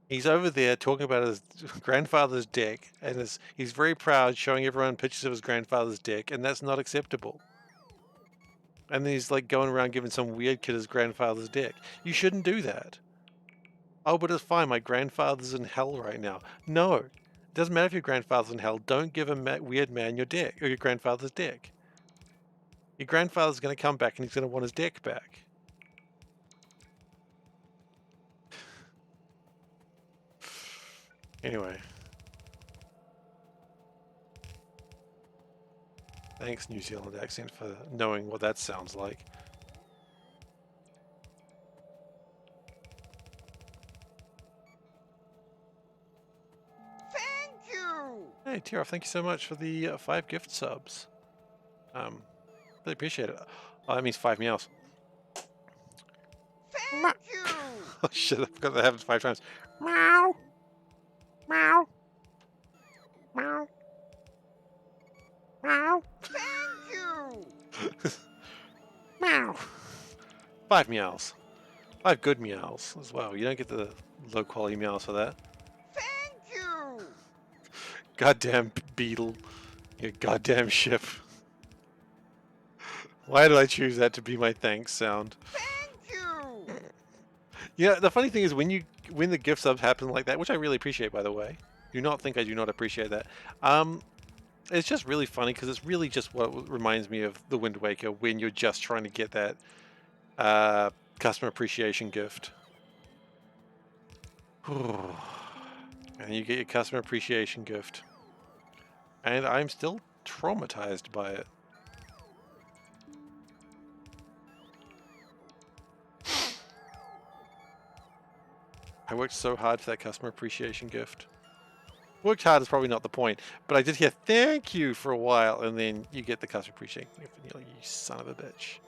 He's over there talking about his grandfather's deck, and he's very proud, showing everyone pictures of his grandfather's deck, and that's not acceptable. And then he's like going around giving some weird kid his grandfather's deck. You shouldn't do that. Oh, but it's fine, my grandfather's in hell right now. No, it doesn't matter if your grandfather's in hell. Don't give a weird man your deck, or your grandfather's deck. Your grandfather's going to come back and he's going to want his deck back. Anyway. Thanks, New Zealand accent, for knowing what that sounds like. Thank you! Hey, Tira, thank you so much for the 5 gift subs. Really appreciate it. Oh, that means 5 meows. Thank you! Oh shit, I forgot that happens 5 times. Meow! Meow! Meow! Meow! Thank you! Meow! 5 meows. 5 good meows as well. You don't get the low quality meows for that. Thank you! Goddamn beetle. You goddamn ship. Why did I choose that to be my thanks sound? Thank you! Yeah, the funny thing is when the gift subs happen like that, which I really appreciate, by the way. Do not think I do not appreciate that. It's just really funny because it's really just what reminds me of the Wind Waker when you're just trying to get that customer appreciation gift. And you get your customer appreciation gift. And I'm still traumatized by it. I worked so hard for that customer appreciation gift. Worked hard is probably not the point, but I did hear thank you for a while, and then you get the customer appreciation gift, and you're like, you son of a bitch.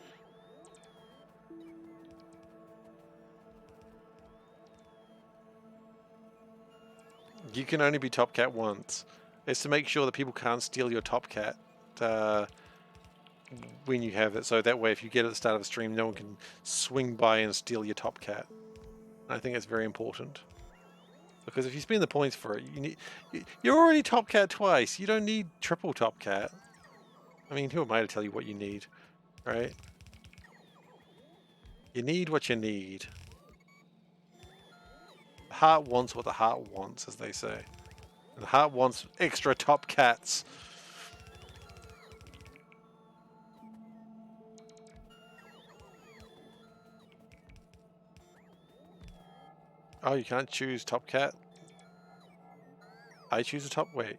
You can only be Top Cat once. It's to make sure that people can't steal your Top Cat when you have it, so that way if you get it at the start of a stream, no one can swing by and steal your Top Cat. I think it's very important. Because if you spend the points for it, you're already Top Cat twice. You don't need triple Top Cat. I mean, who am I to tell you what you need, right? You need what you need. The heart wants what the heart wants, as they say. And the heart wants extra Top Cats. Oh, you can't choose Top Cat? I choose a Top... Wait.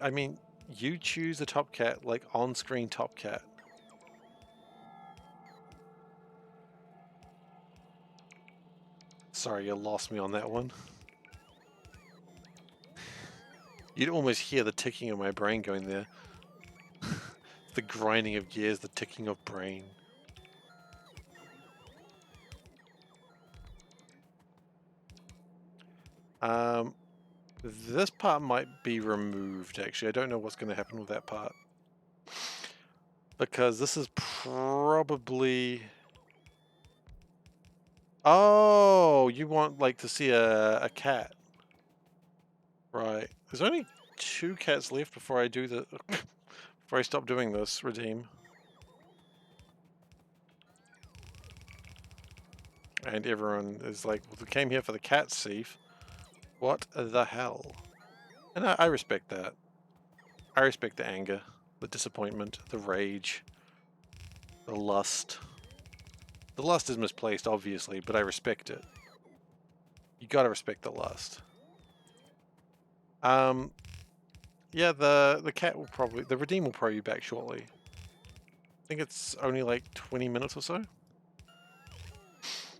I mean, you choose a Top Cat, like on-screen Top Cat. Sorry, you lost me on that one. You'd almost hear the ticking of my brain going there. The grinding of gears, the ticking of brain. This part might be removed, actually. I don't know what's going to happen with that part. Because this is probably... Oh, you want like to see a cat. Right. There's only 2 cats left before I do the before I stop doing this redeem. And everyone is like, well, we came here for the cat thief. What the hell? And I respect that. I respect the anger, the disappointment, the rage, the lust. The lust is misplaced, obviously, but I respect it. You gotta respect the lust. Yeah, the cat will probably, the redeem will probably be back shortly. I think it's only like 20 minutes or so.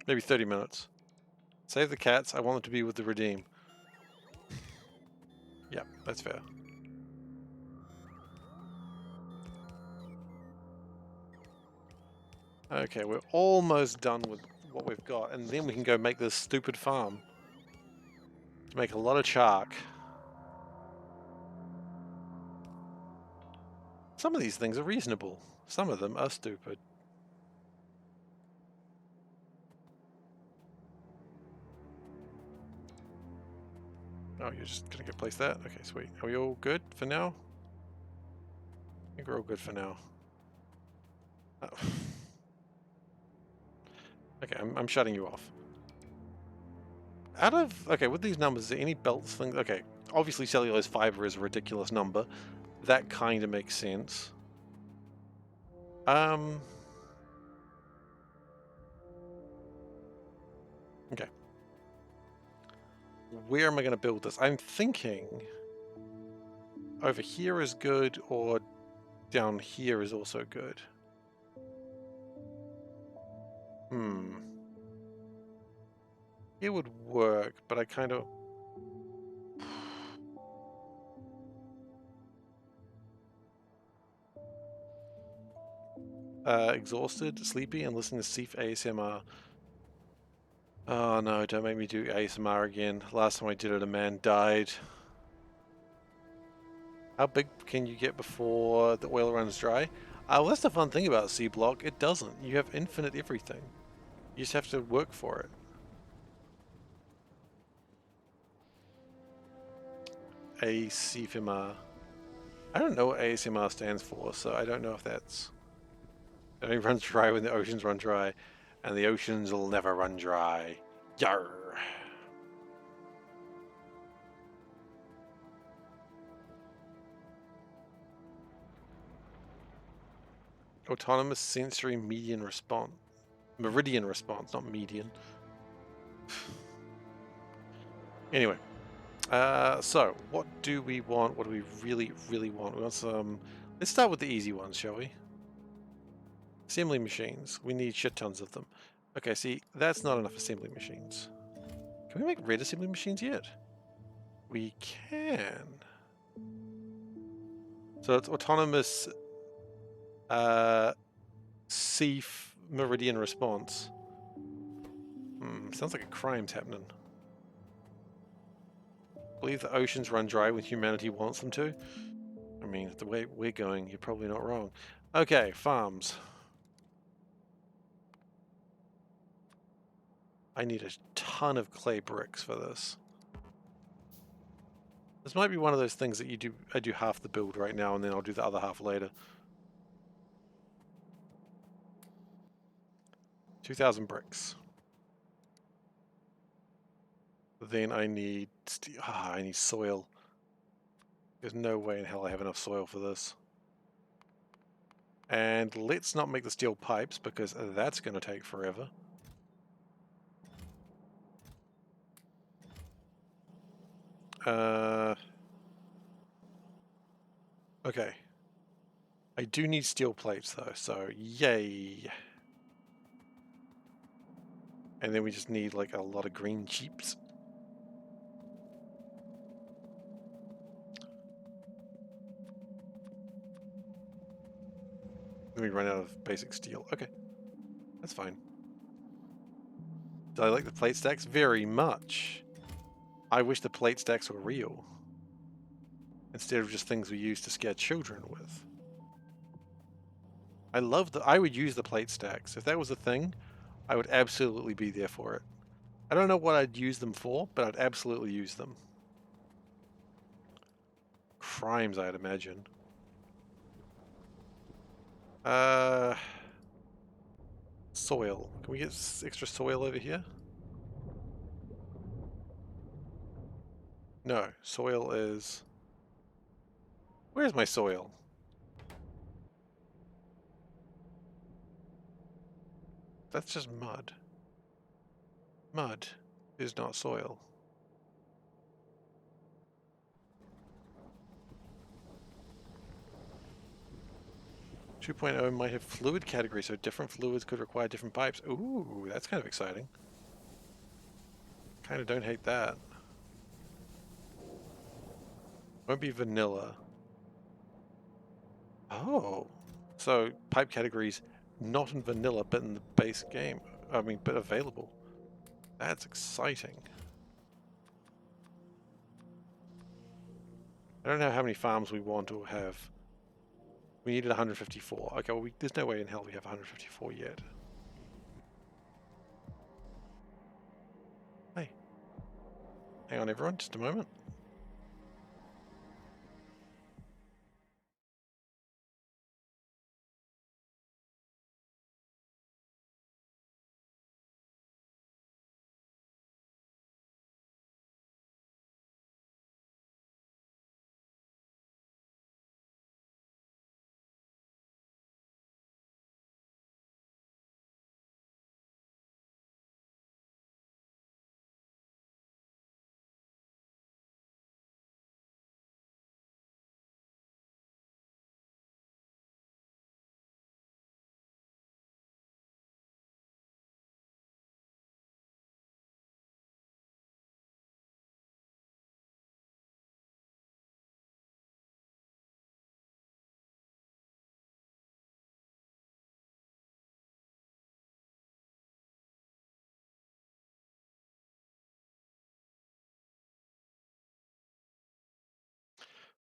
Maybe 30 minutes. Save the cats. I want them to be with the redeem. Yeah, that's fair. Okay, we're almost done with what we've got, and then we can go make this stupid farm to make a lot of chalk. Some of these things are reasonable. Some of them are stupid. Oh, you're just gonna go place that? Okay, sweet. Are we all good for now? I think we're all good for now. Oh. Okay, I'm shutting you off. Okay, with these numbers, is there any belts things? Okay, obviously cellulose fiber is a ridiculous number. That kind of makes sense. Okay. Where am I going to build this? I'm thinking over here is good, or down here is also good. It would work, but I kind of... exhausted, sleepy, and listening to Seif ASMR. Oh no, don't make me do ASMR again. Last time I did it, a man died. How big can you get before the oil runs dry? Well, that's the fun thing about Seablock. It doesn't. You have infinite everything. You just have to work for it. ASMR. I don't know what ASMR stands for, so I don't know if that's... It only runs dry when the oceans run dry, and the oceans will never run dry. Yarr! Autonomous sensory median response. Meridian response, not median. Anyway. So, what do we want? What do we really, really want? We want some... Let's start with the easy ones, shall we? Assembly machines. We need shit tons of them. Okay, see, that's not enough assembly machines. Can we make red assembly machines yet? We can. So it's autonomous Seif meridian response. Sounds like a crime's happening. Believe the oceans run dry when humanity wants them to. I mean, the way we're going, you're probably not wrong. Okay, farms. I need a ton of clay bricks for this. This might be one of those things that I do half the build right now and then I'll do the other half later. 2,000 bricks. Then I need I need soil. There's no way in hell I have enough soil for this. And let's not make the steel pipes because that's going to take forever. Okay. I do need steel plates though, so yay. And then we just need like a lot of green sheeps. Then we run out of basic steel. Okay. That's fine. Do I like the plate stacks? Very much. I wish the plate stacks were real. Instead of just things we use to scare children with. I would use the plate stacks. If that was a thing, I would absolutely be there for it. I don't know what I'd use them for, but I'd absolutely use them. Crimes, I'd imagine. Soil. Can we get extra soil over here? No, soil is... Where's my soil? That's just mud. Mud is not soil. Two point oh might have fluid category, so different fluids could require different pipes. Ooh, that's kind of exciting. Kind of don't hate that. Won't be vanilla. Oh, so pipe categories not in vanilla, but in the base game. I mean, but available. That's exciting. I don't know how many farms we want or have. We needed 154. Okay, well, there's no way in hell we have 154 yet. Hey. Hang on, everyone, just a moment.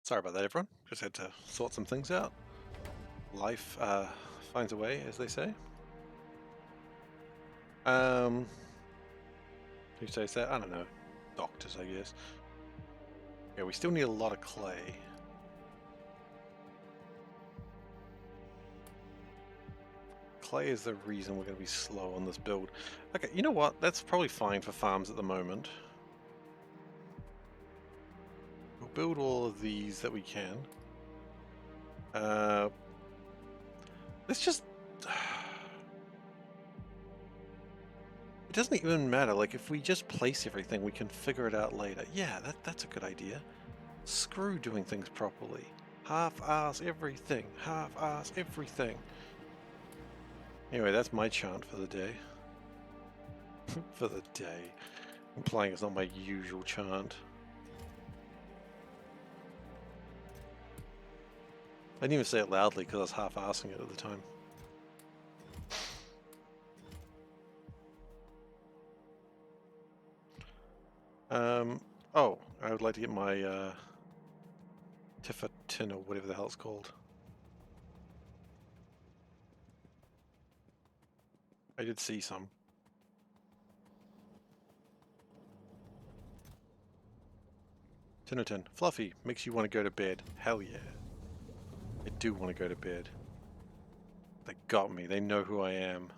Sorry about that, everyone. Just had to sort some things out. Life finds a way, as they say. Who says that? I don't know. Doctors, I guess. Yeah, we still need a lot of clay. Clay is the reason we're going to be slow on this build. Okay, you know what? That's probably fine for farms at the moment. We'll build all of these that we can. Let's just... It doesn't even matter. Like, if we just place everything, we can figure it out later. Yeah, that's a good idea. Screw doing things properly. Half-ass everything. Half-ass everything. Anyway, that's my chant for the day. For the day. Implying it's not my usual chant. I didn't even say it loudly because I was half-assing it at the time. Oh, I would like to get my Tifatin or whatever the hell it's called. I did see some. Tinotin. Fluffy. Makes you want to go to bed. Hell yeah. I do want to go to bed. They got me. They know who I am.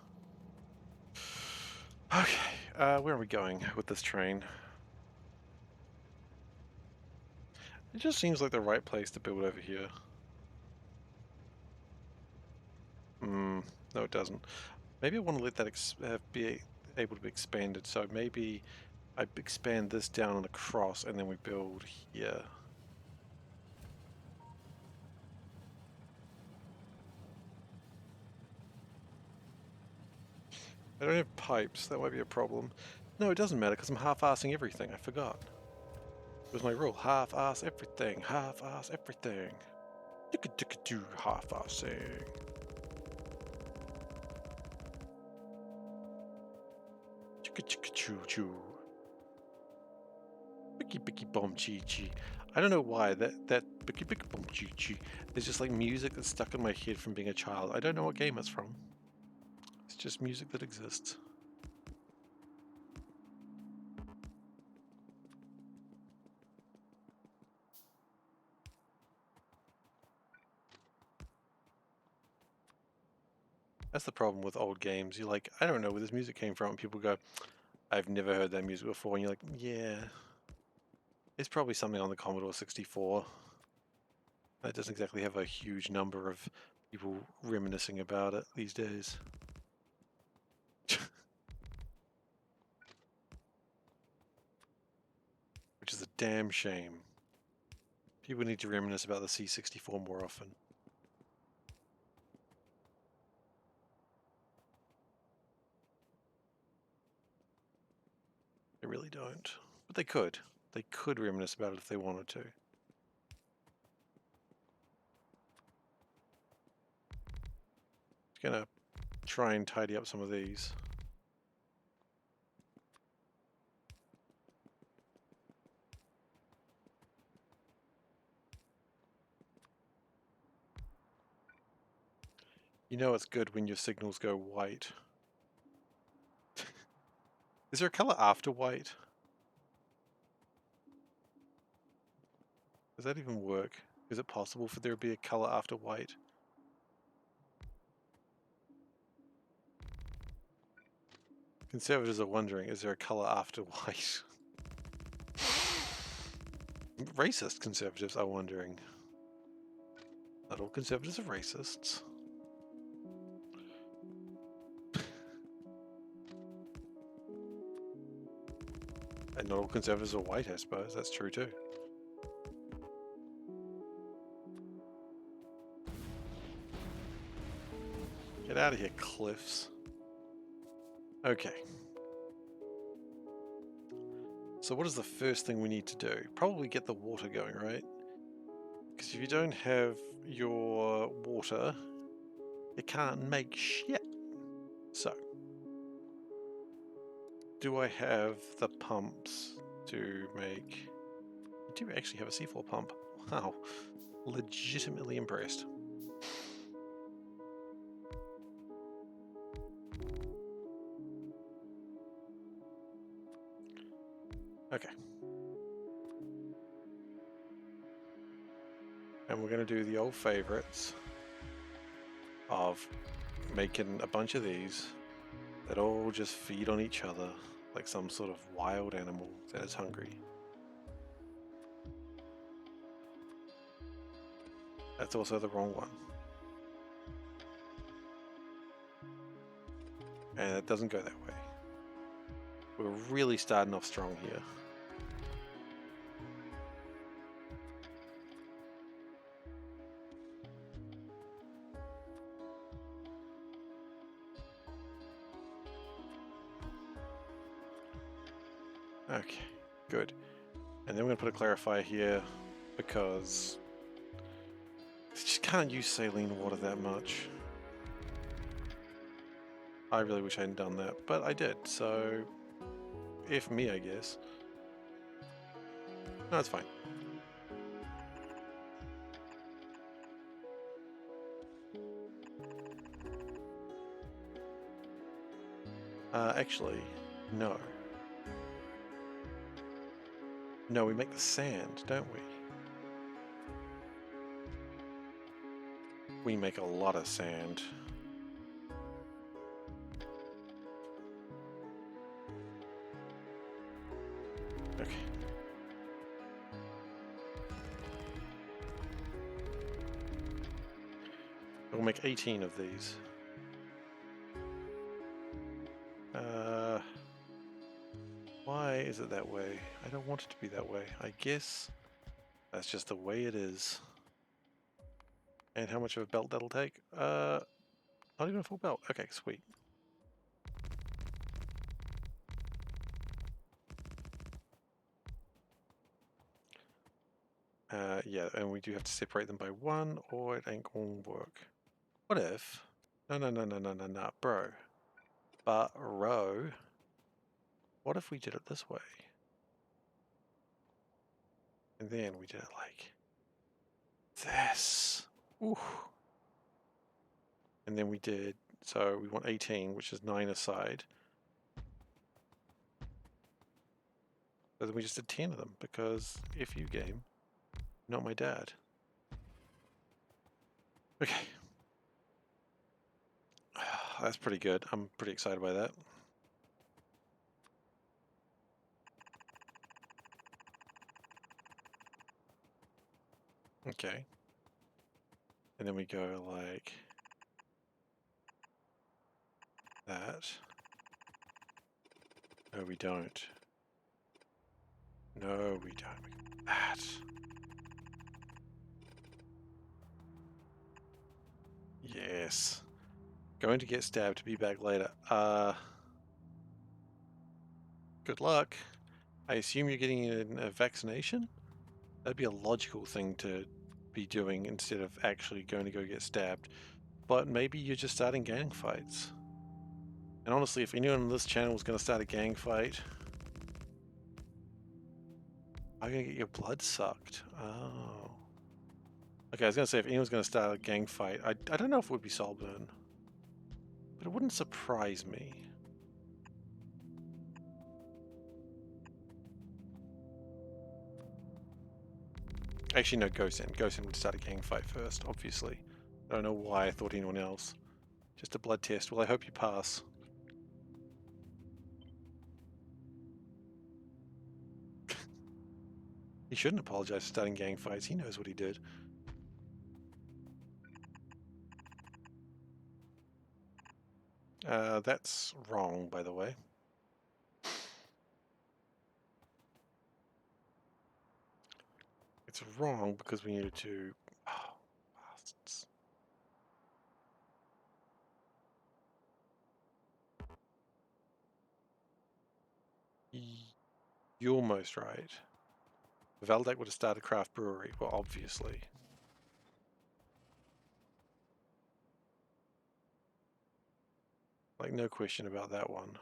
Okay. Where are we going with this train? It just seems like the right place to build over here. No it doesn't. Maybe I want to let that be able to be expanded, so maybe I expand this down and across and then we build here. I don't have pipes, that might be a problem. No, it doesn't matter because I'm half-assing everything, I forgot. It was my rule, half-ass everything, half-ass everything. Ticka-ticka-doo, half-assing. Chicka-chicka-choo-choo. Bicky-bicky-bom-chee-chee. I don't know why, that bicky-bicky-bom-chee-chee is just like music that's stuck in my head from being a child. I don't know what game it's from. It's just music that exists. That's the problem with old games. You're like, I don't know where this music came from. And people go, I've never heard that music before. And you're like, yeah, it's probably something on the Commodore 64. That doesn't exactly have a huge number of people reminiscing about it these days. Which is a damn shame. People need to reminisce about the C64 more often. They really don't. But they could. They could reminisce about it if they wanted to. Just gonna try and tidy up some of these. You know it's good when your signals go white. Is there a color after white? Does that even work? Is it possible for there to be a color after white? Conservatives are wondering, is there a color after white? Racist conservatives are wondering. Not all conservatives are racists. And not all conservatives are white, I suppose. That's true too. Get out of here, cliffs. Okay. So what is the first thing we need to do? Probably get the water going, right? Because if you don't have your water, you can't make shit. So, do I have the pumps to make... I do actually have a C4 pump. Wow. Legitimately impressed. Okay. And we're going to do the old favorites of making a bunch of these that all just feed on each other like some sort of wild animal that is hungry. That's also the wrong one. And it doesn't go that way. We're really starting off strong here. Okay, good. And then we're going to put a clarifier here because I just can't use saline water that much. I really wish I hadn't done that, but I did, so F me, I guess. No, it's fine. Actually, no. No, we make the sand, don't we? We make a lot of sand. Okay. We'll make 18 of these. Why is it that way? I don't want it to be that way. I guess that's just the way it is. And how much of a belt that'll take? Not even a full belt. Okay, sweet. Yeah, and we do have to separate them by one, or it ain't gonna work. What if? No, bro. But, row. What if we did it this way? And then we did it like this. Ooh. And then we did, so we want 18, which is 9 aside. So then we just did 10 of them, because if you game, not my dad. Okay. That's pretty good. I'm pretty excited by that. Okay. And then we go like that. No, we don't. No, we don't. We go that. Yes. Going to get stabbed to be back later. Good luck. I assume you're getting a vaccination? That'd be a logical thing to be doing instead of actually going to go get stabbed. But maybe you're just starting gang fights. And honestly, if anyone on this channel is going to start a gang fight, I'm going to get your blood sucked. Oh. Okay, I was going to say, if anyone's going to start a gang fight, I don't know if it would be Solburn. But it wouldn't surprise me. Actually, no, Gosen. Gosen would start a gang fight first, obviously. I don't know why I thought anyone else. Just a blood test. Well, I hope you pass. He shouldn't apologize for starting gang fights. He knows what he did. That's wrong, by the way. It's wrong because we needed to... Oh, bastards. You're almost right. Valdec would have started a craft brewery. Well, obviously. Like, no question about that one.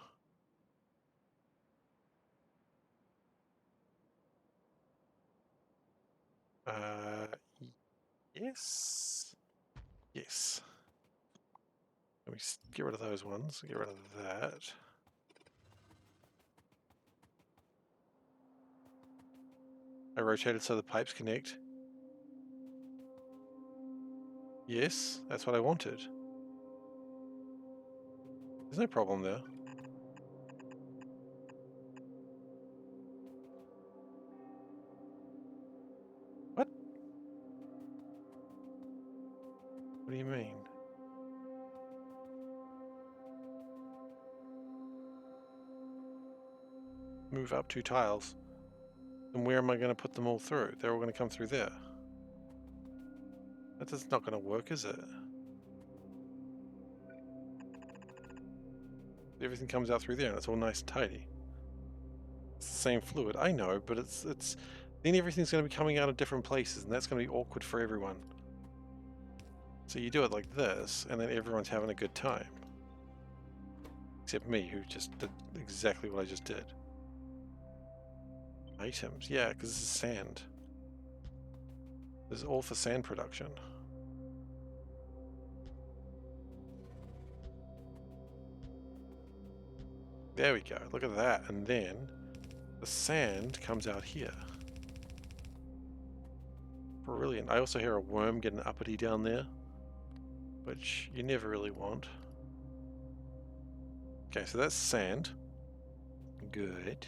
Yes. Yes. Let me get rid of those ones. Get rid of that. I rotated so the pipes connect. Yes, that's what I wanted. There's no problem there. What? What do you mean? Move up 2 tiles. Then where am I going to put them all through? They're all going to come through there. That's not going to work, is it? Everything comes out through there and it's all nice and tidy. It's the same fluid, I know, but it's then everything's going to be coming out of different places and that's going to be awkward for everyone. So you do it like this and then everyone's having a good time. Except me, who just did exactly what I just did. Items, yeah, because this is sand. This is all for sand production. There we go, look at that, and then the sand comes out here. Brilliant. I also hear a worm getting uppity down there, which you never really want. Okay, so that's sand. Good.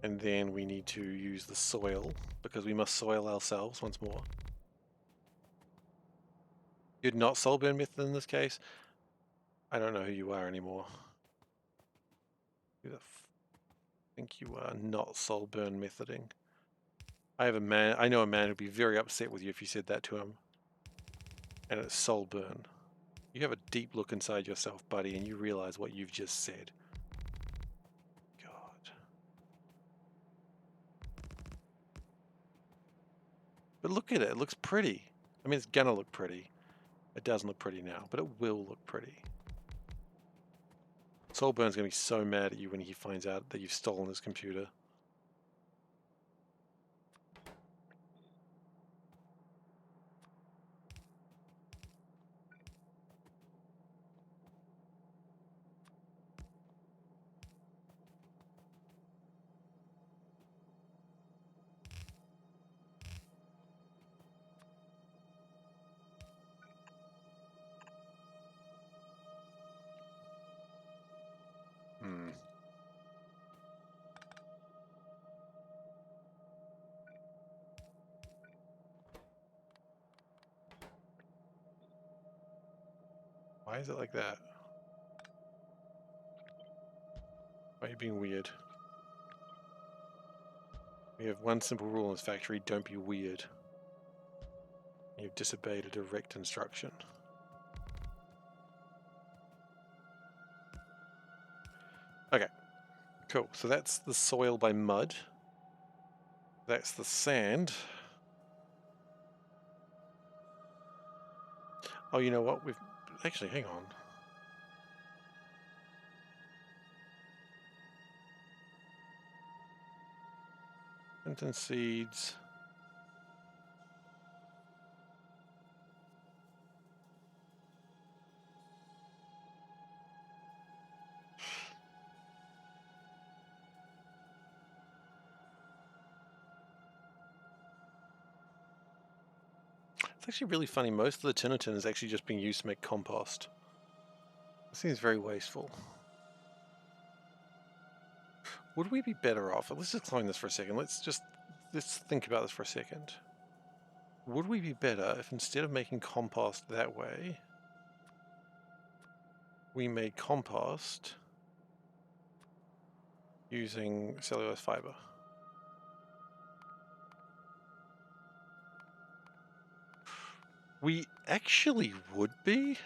And then we need to use the soil, because we must soil ourselves once more. You're not Solburn method in this case? I don't know who you are anymore. Who the think you are not Solburn methoding? I know a man who'd be very upset with you if you said that to him. And it's Solburn. You have a deep look inside yourself, buddy, and you realize what you've just said. God. But look at it, it looks pretty. I mean, it's gonna look pretty. It doesn't look pretty now, but it will look pretty. Solburn's gonna be so mad at you when he finds out that you've stolen his computer. Why is it like that? Why are you being weird? We have one simple rule in this factory, don't be weird. You've disobeyed a direct instruction. Okay, cool. So that's the soil by mud. That's the sand. Oh, you know what? We've... Actually, hang on. Clinton seeds. It's actually really funny. Most of the Tinnitin is actually just being used to make compost. It seems very wasteful. Would we be better off? Let's just explain this for a second. Let's think about this for a second. Would we be better if instead of making compost that way, we made compost using cellulose fiber? We actually would be.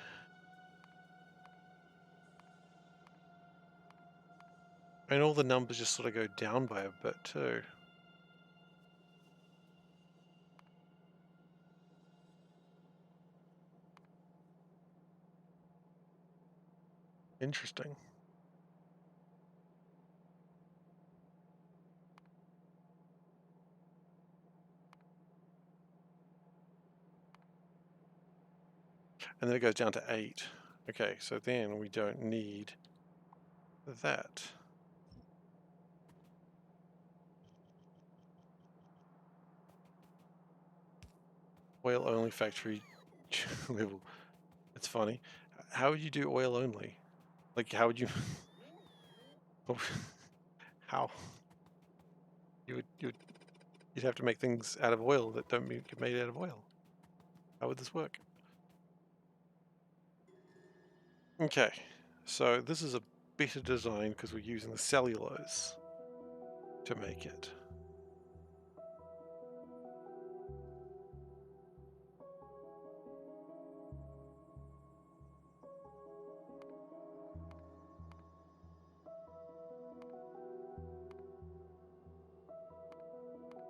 And all the numbers just sort of go down by a bit too. Interesting. And then it goes down to 8. Okay, so then we don't need that. Oil only factory level. It's funny. How would you do oil only? Like, how would you... How? You'd have to make things out of oil that don't get made out of oil. How would this work? Okay, so this is a better design because we're using the cellulose to make it.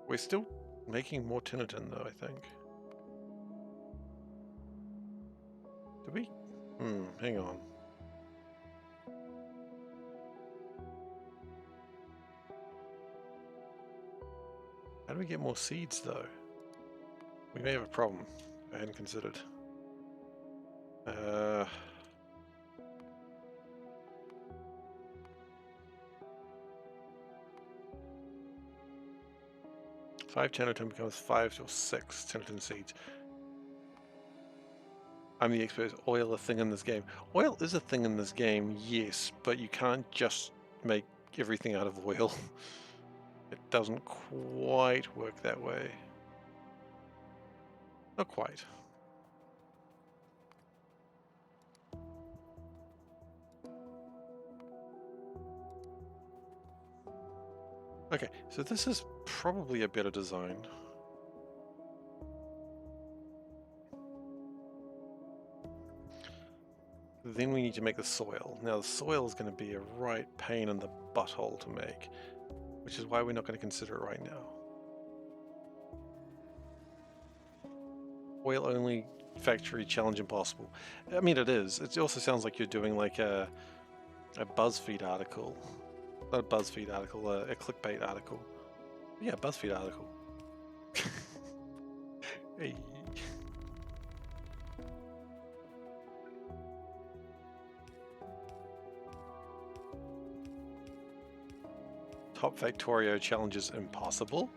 We're still making more Tinnitin though, I think. Did we? Hang on. How do we get more seeds though? We may have a problem I hadn't considered. 5 Tinnitin becomes 5 or 6 Tinnitin seeds. I'm the expert. Is oil a thing in this game? Oil is a thing in this game, yes, but you can't just make everything out of oil. It doesn't quite work that way. Not quite. Okay, so this is probably a better design. Then we need to make the soil. Now the soil is going to be a right pain in the butthole to make, which is why we're not going to consider it right now. Oil only factory challenge impossible. I mean, it is. It also sounds like you're doing like a BuzzFeed article. Not a BuzzFeed article, a clickbait article. Yeah, BuzzFeed article. Hey. Top Factorio challenges impossible.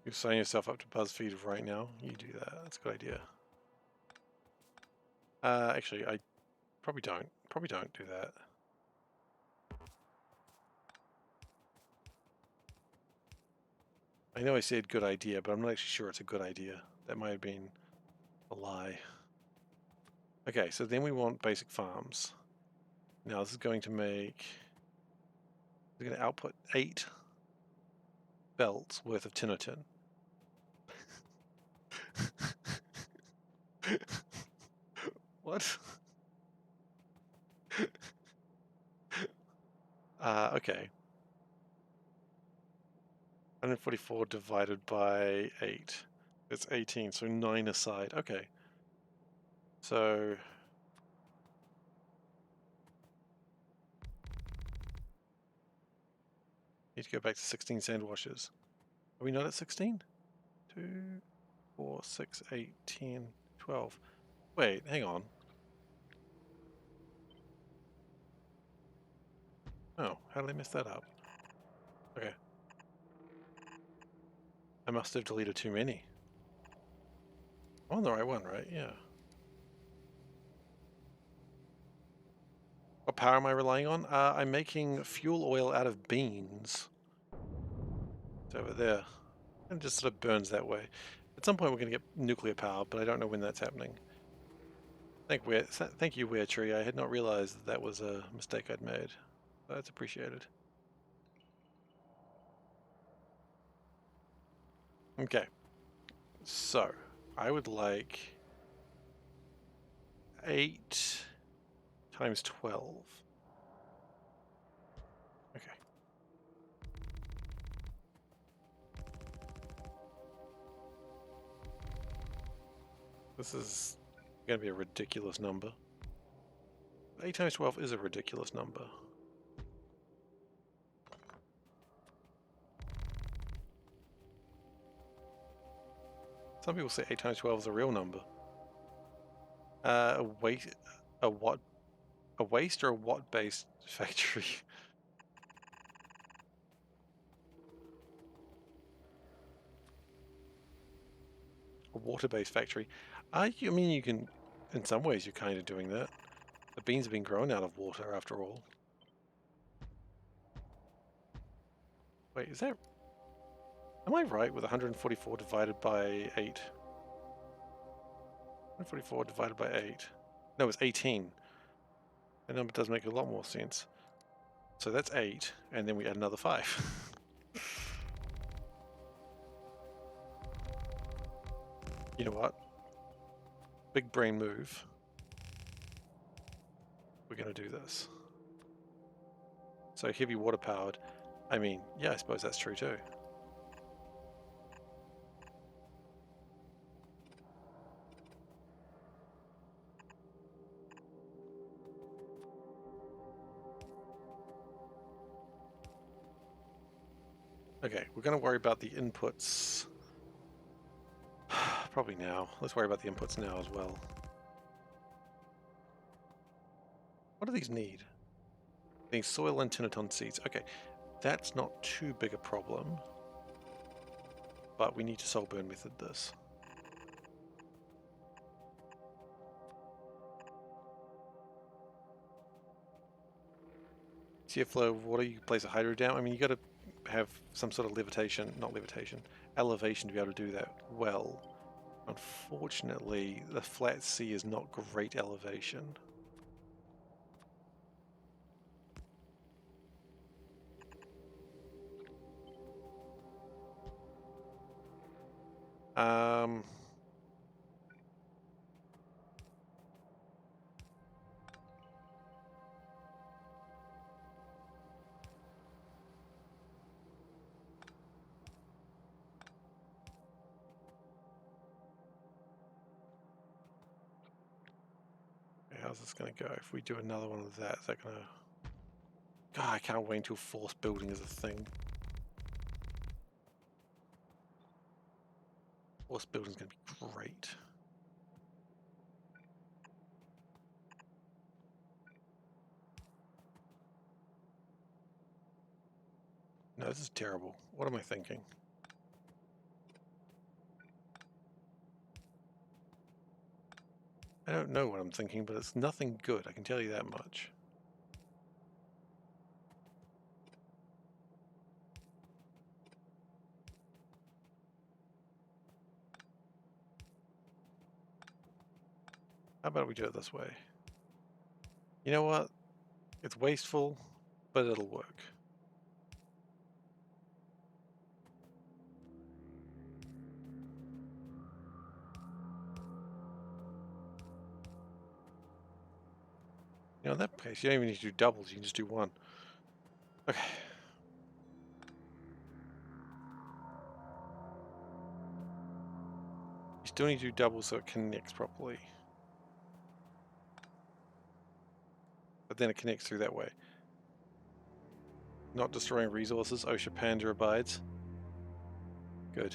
You're signing yourself up to BuzzFeed right now. You do that. That's a good idea. Actually, I probably don't. Probably don't do that. I know I said good idea, but I'm not actually sure it's a good idea. That might have been a lie. Okay, so then we want basic farms. Now this is going to make... We're going to output 8 belts worth of tinotin. What? Okay. 144 divided by 8. It's 18, so 9 aside. Okay. So... Need to go back to 16 sand washers. Are we not at 16? 2, 4, 6, 8, 10, 12. Wait, hang on. Oh, how did I mess that up? Okay. I must have deleted too many. I'm on the right one, right? Yeah. What power am I relying on? I'm making fuel oil out of beans. It's over there. And it just sort of burns that way. At some point we're going to get nuclear power, but I don't know when that's happening. Thank you, Weir Tree. I had not realized that was a mistake I'd made. That's appreciated. Okay. So, I would like 8 times 12. Okay. This is going to be a ridiculous number. 8 times 12 is a ridiculous number. Some people say 8 times 12 is a real number. A waste or a watt-based factory? A water-based factory. I mean, you can, in some ways, you're kind of doing that. The beans have been grown out of water, after all. Wait, is that... Am I right with 144 divided by 8? 144 divided by 8. No, it's 18. That number does make a lot more sense. So that's 8, and then we add another 5. You know what? Big brain move. We're going to do this. So heavy water powered. I mean, yeah, I suppose that's true too. Okay, we're going to worry about the inputs. Probably now. Let's worry about the inputs now as well. What do these need? They need soil and tinaton seeds. Okay, that's not too big a problem. But we need to soul burn method this. Flow water, you can place a hydro down. I mean, you got to have some sort of elevation to be able to do that well. Unfortunately, the flat sea is not great elevation. How's this going to go? If we do another one of that, is that going to... God, I can't wait until force building is a thing. Force building is going to be great. No, this is terrible. What am I thinking? I don't know what I'm thinking, but it's nothing good, I can tell you that much. How about we do it this way? You know what? It's wasteful, but it'll work. You know, in that case, you don't even need to do doubles, you can just do one. Okay. You still need to do doubles so it connects properly. But then it connects through that way. Not destroying resources, OSHA Panda abides. Good.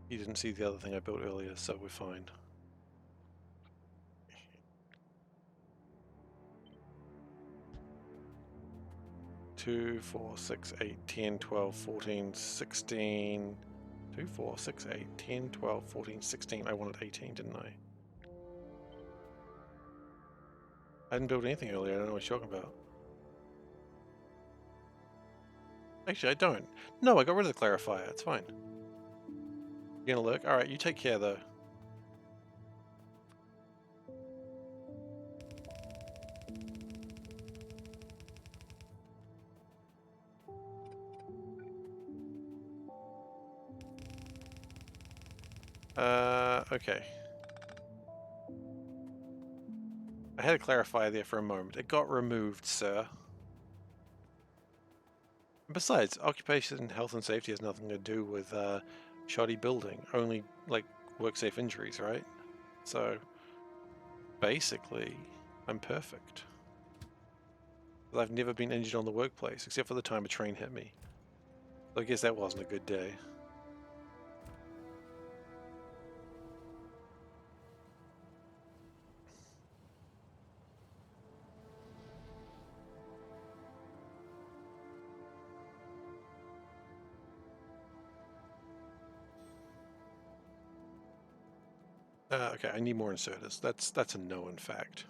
You didn't see the other thing I built earlier, so we're fine. Two, 4, 6, 8, 10, 12, 14, 16. 2, 4, 6, 8, 10, 12, 14, 16. I wanted 18, didn't I? I didn't build anything earlier, I don't know what you're talking about. Actually, I don't. No, I got rid of the clarifier, it's fine. You gonna look? Alright, you take care though. Okay. I had a clarifier there for a moment. It got removed, sir. And besides, occupation, health and safety has nothing to do with shoddy building. Only, like, work-safe injuries, right? So, basically, I'm perfect. I've never been injured on the workplace, except for the time a train hit me. So I guess that wasn't a good day. Okay, I need more inserters. That's a known fact.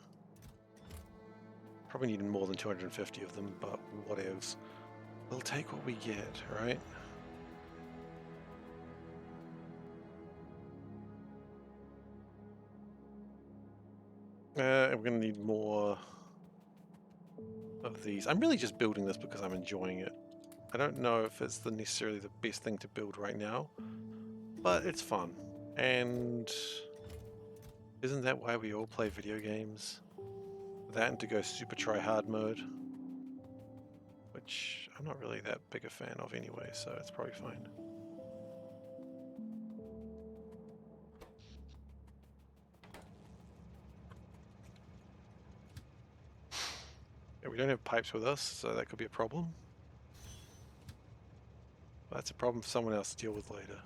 Probably need more than 250 of them, but whatevs. We'll take what we get, right? We're gonna need more of these. I'm really just building this because I'm enjoying it. I don't know if it's necessarily the best thing to build right now, but it's fun. And isn't that why we all play video games? That and to go super try hard mode, which I'm not really that big a fan of anyway, so it's probably fine. Yeah, we don't have pipes with us, so that could be a problem. But that's a problem for someone else to deal with later.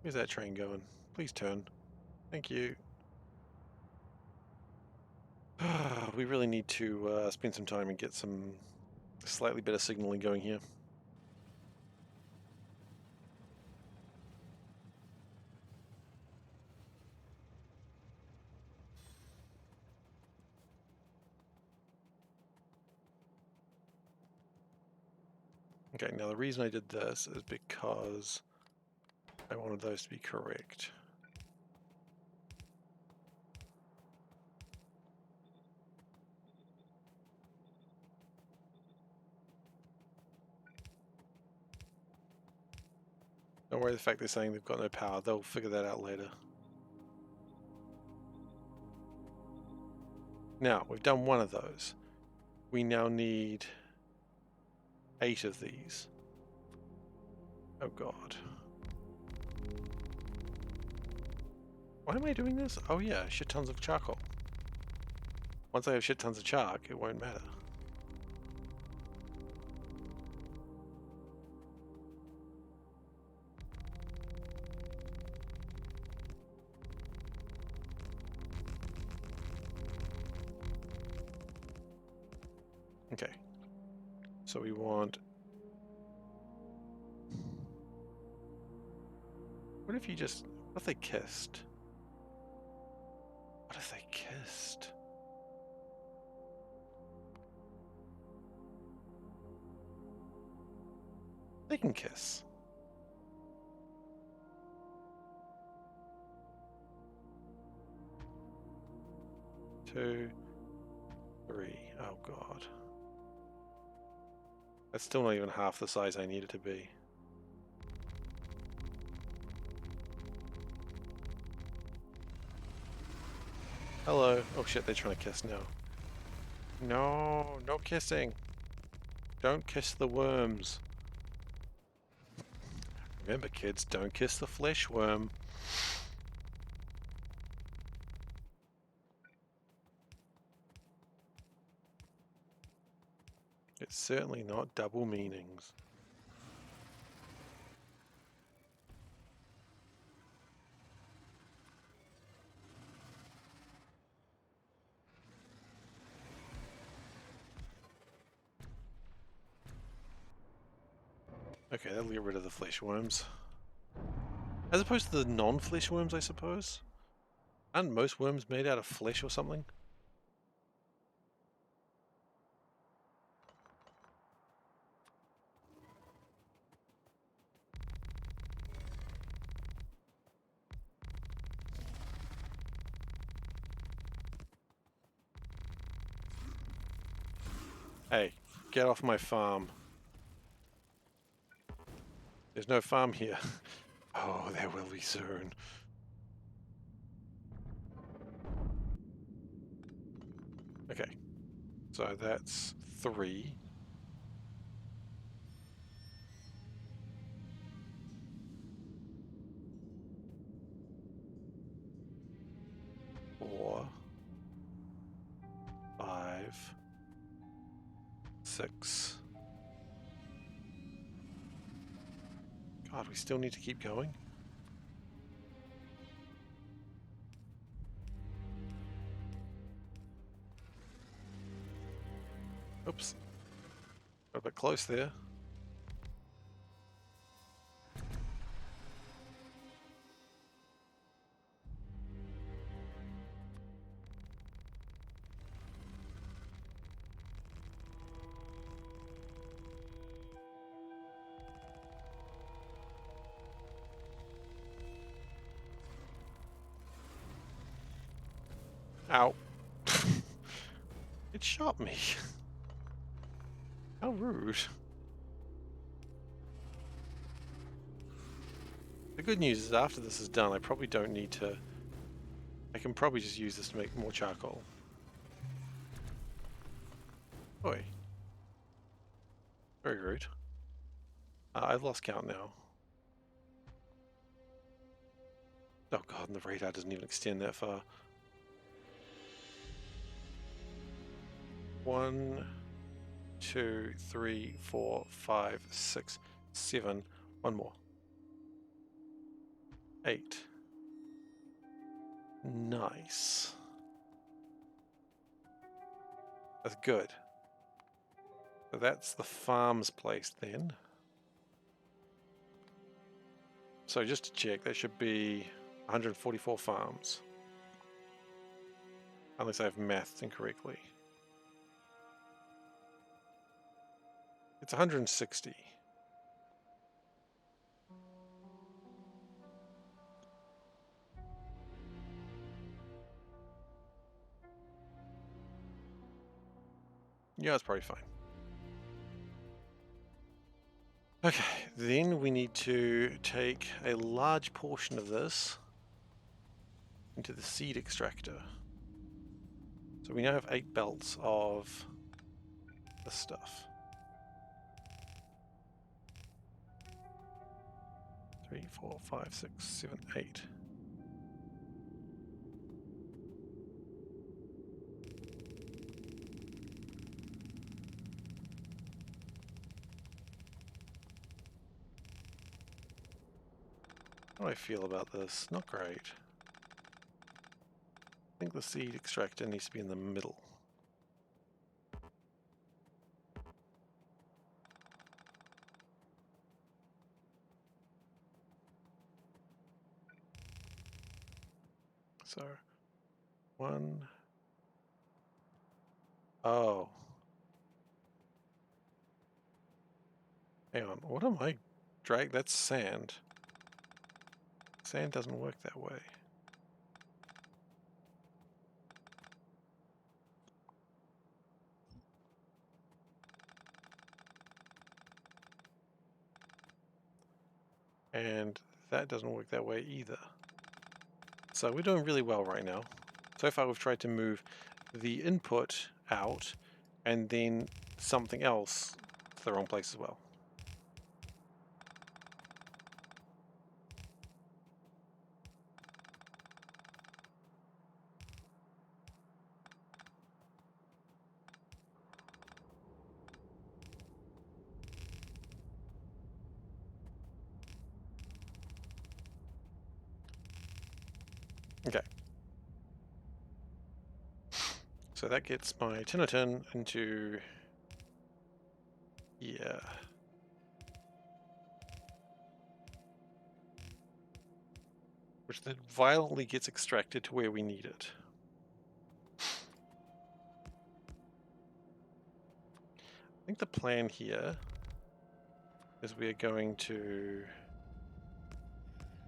Where's that train going? Please turn. Thank you. We really need to spend some time and get some slightly better signaling going here. Okay, now the reason I did this is because I wanted those to be correct. Don't worry the fact they're saying they've got no power, they'll figure that out later. Now, we've done one of those. We now need 8 of these. Oh god. Why am I doing this? Oh yeah, shit tons of charcoal. Once I have shit tons of charc, it won't matter. Okay. So we want What if you just... What if they kissed? What if they kissed? They can kiss. Two, three. Oh god. That's still not even half the size I need it to be. Hello. Oh shit, they're trying to kiss now. No, no kissing. Don't kiss the worms. Remember kids, don't kiss the flesh worm. It's certainly not double meanings. Okay, that'll get rid of the flesh worms. As opposed to the non-flesh worms, I suppose? Aren't most worms made out of flesh or something? Hey, get off my farm. There's no farm here. Oh, there will be soon. Okay, so that's 3. Four, 5, 6. God, we still need to keep going? Oops. Got a bit close there. Ow. It shot me. How rude. The good news is after this is done, I probably don't need to... I can probably just use this to make more charcoal. Oi. Very rude. I've lost count now. Oh god, and the radar doesn't even extend that far. 1, 2, 3, 4, 5, 6, 7. One more. 8. Nice. That's good. So that's the farm's place then. So just to check, that should be 144 farms. Unless I've mathed incorrectly. It's 160. Yeah, it's probably fine. Okay, then we need to take a large portion of this into the seed extractor. So we now have 8 belts of this stuff. 3, 4, 5, 6, 7, 8. How do I feel about this? Not great. I think the seed extractor needs to be in the middle. So, one. Oh. Hang on, what am I drag? That's sand. Sand doesn't work that way. And that doesn't work that way either. So we're doing really well right now. So far we've tried to move the input out and then something else to the wrong place as well. Okay. So that gets my tin into here. Which then violently gets extracted to where we need it. I think the plan here is we are going to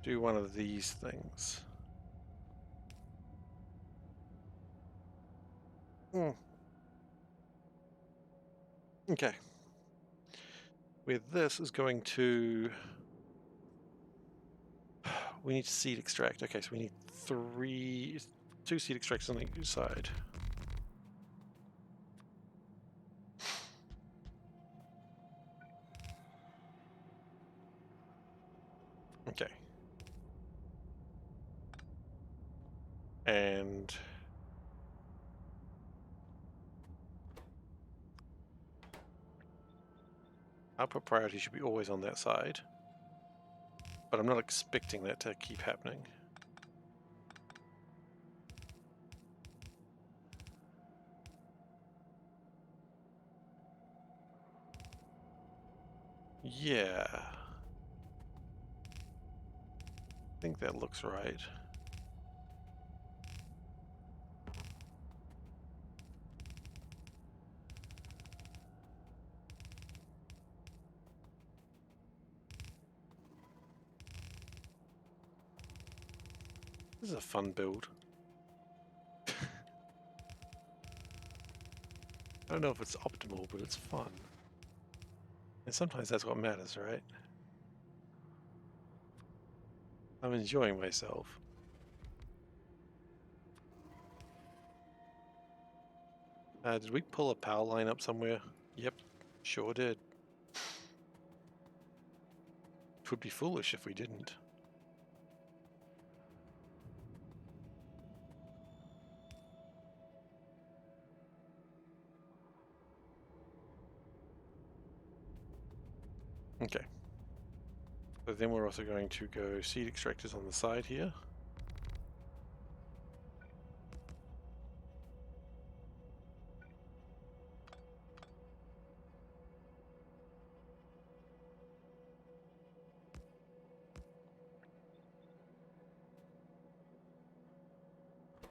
do one of these things. Okay. Where this is going to... We need seed extract. Okay, so we need 2 seed extracts on each side. Okay. And output priority should be always on that side. But I'm not expecting that to keep happening. Yeah. I think that looks right. This is a fun build. I don't know if it's optimal, but it's fun. And sometimes that's what matters, right? I'm enjoying myself. Did we pull a power line up somewhere? Yep, sure did. It would be foolish if we didn't. Okay. So then we're also going to go seed extractors on the side here.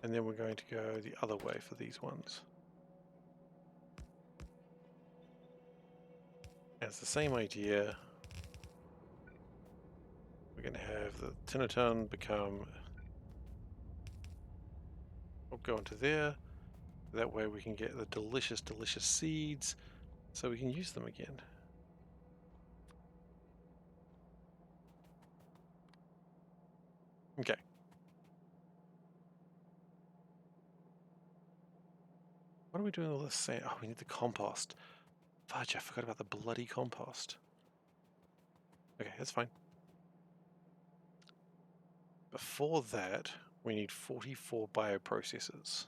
And then we're going to go the other way for these ones. And it's the same idea. We're going to have the tin become... We'll go into there. That way we can get the delicious, delicious seeds, so we can use them again. Okay. What are we doing with all this sand? Oh, we need the compost. Fudge, I forgot about the bloody compost. Okay, that's fine. Before that, we need 44 bioprocessors.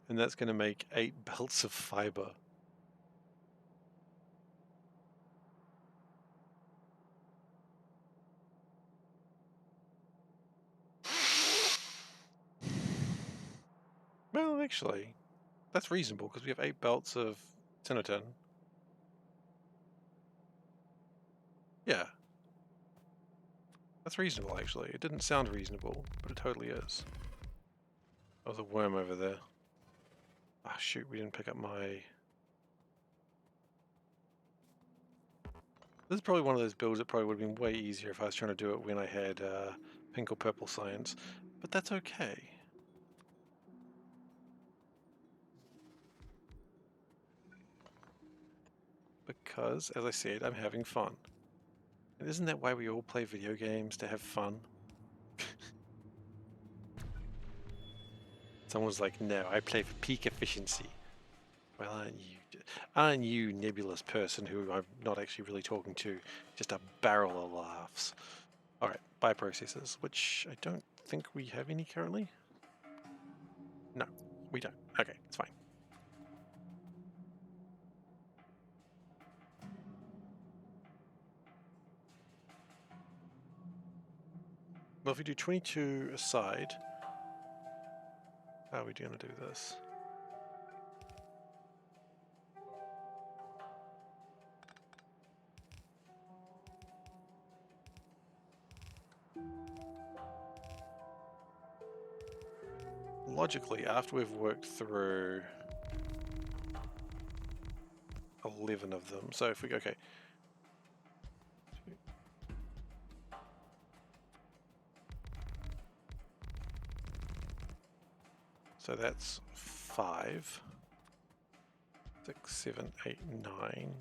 And that's going to make 8 belts of fiber. Well, actually, that's reasonable because we have 8 belts of tin. Yeah, That's reasonable, actually. It didn't sound reasonable, but it totally is. Oh, there's a worm over there. Ah, shoot, we didn't pick up my... This is probably one of those builds that probably would have been way easier if I was trying to do it when I had pink or purple science, but that's okay. Because, as I said, I'm having fun. And isn't that why we all play video games, to have fun? Someone's like, no, I play for peak efficiency. Well, aren't you, nebulous person who I'm not actually really talking to, just a barrel of laughs? Alright, bioprocessors, which I don't think we have any currently. No, we don't. Okay, it's fine. Well, if we do 22 aside, how are we going to do this? Logically, after we've worked through 11 of them, so if we go, okay. So that's 5, 6, 7, 8, 9.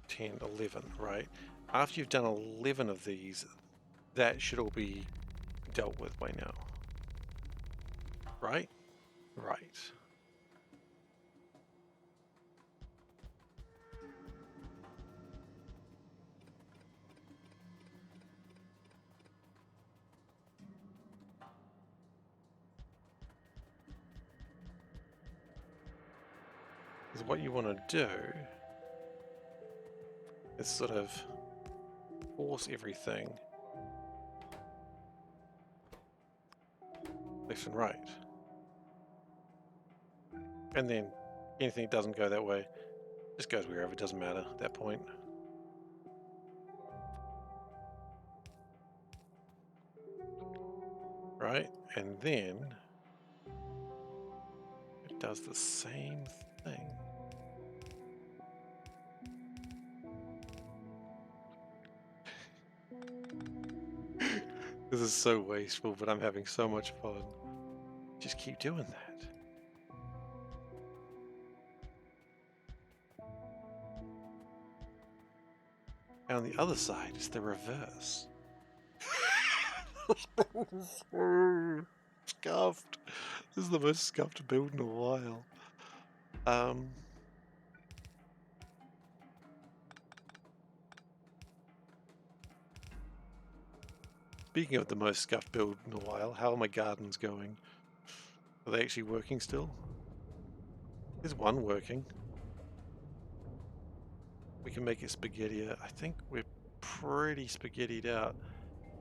10, 11, right? After you've done 11 of these, that should all be dealt with by now. Right? Right. Because what you want to do is sort of force everything left and right. And then anything that doesn't go that way just goes wherever, it doesn't matter at that point. Right? And then it does the same thing. This is so wasteful, but I'm having so much fun. Just keep doing that. And on the other side is the reverse. Scuffed. This is the most scuffed build in a while. Speaking of the most scuffed build in a while, how are my gardens going? Are they actually working still? There's one working. We can make it spaghetti. I think we're pretty spaghettied out.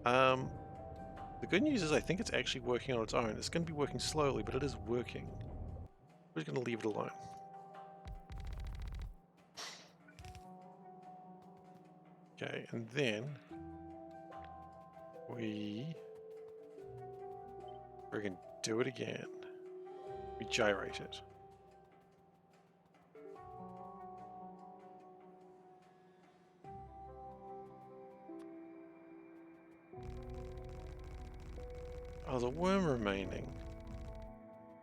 The good news is I think it's actually working on its own. It's going to be working slowly, but it is working. We're just going to leave it alone. Okay, and then we're going to do it again. We gyrate it. Oh, there's a worm remaining.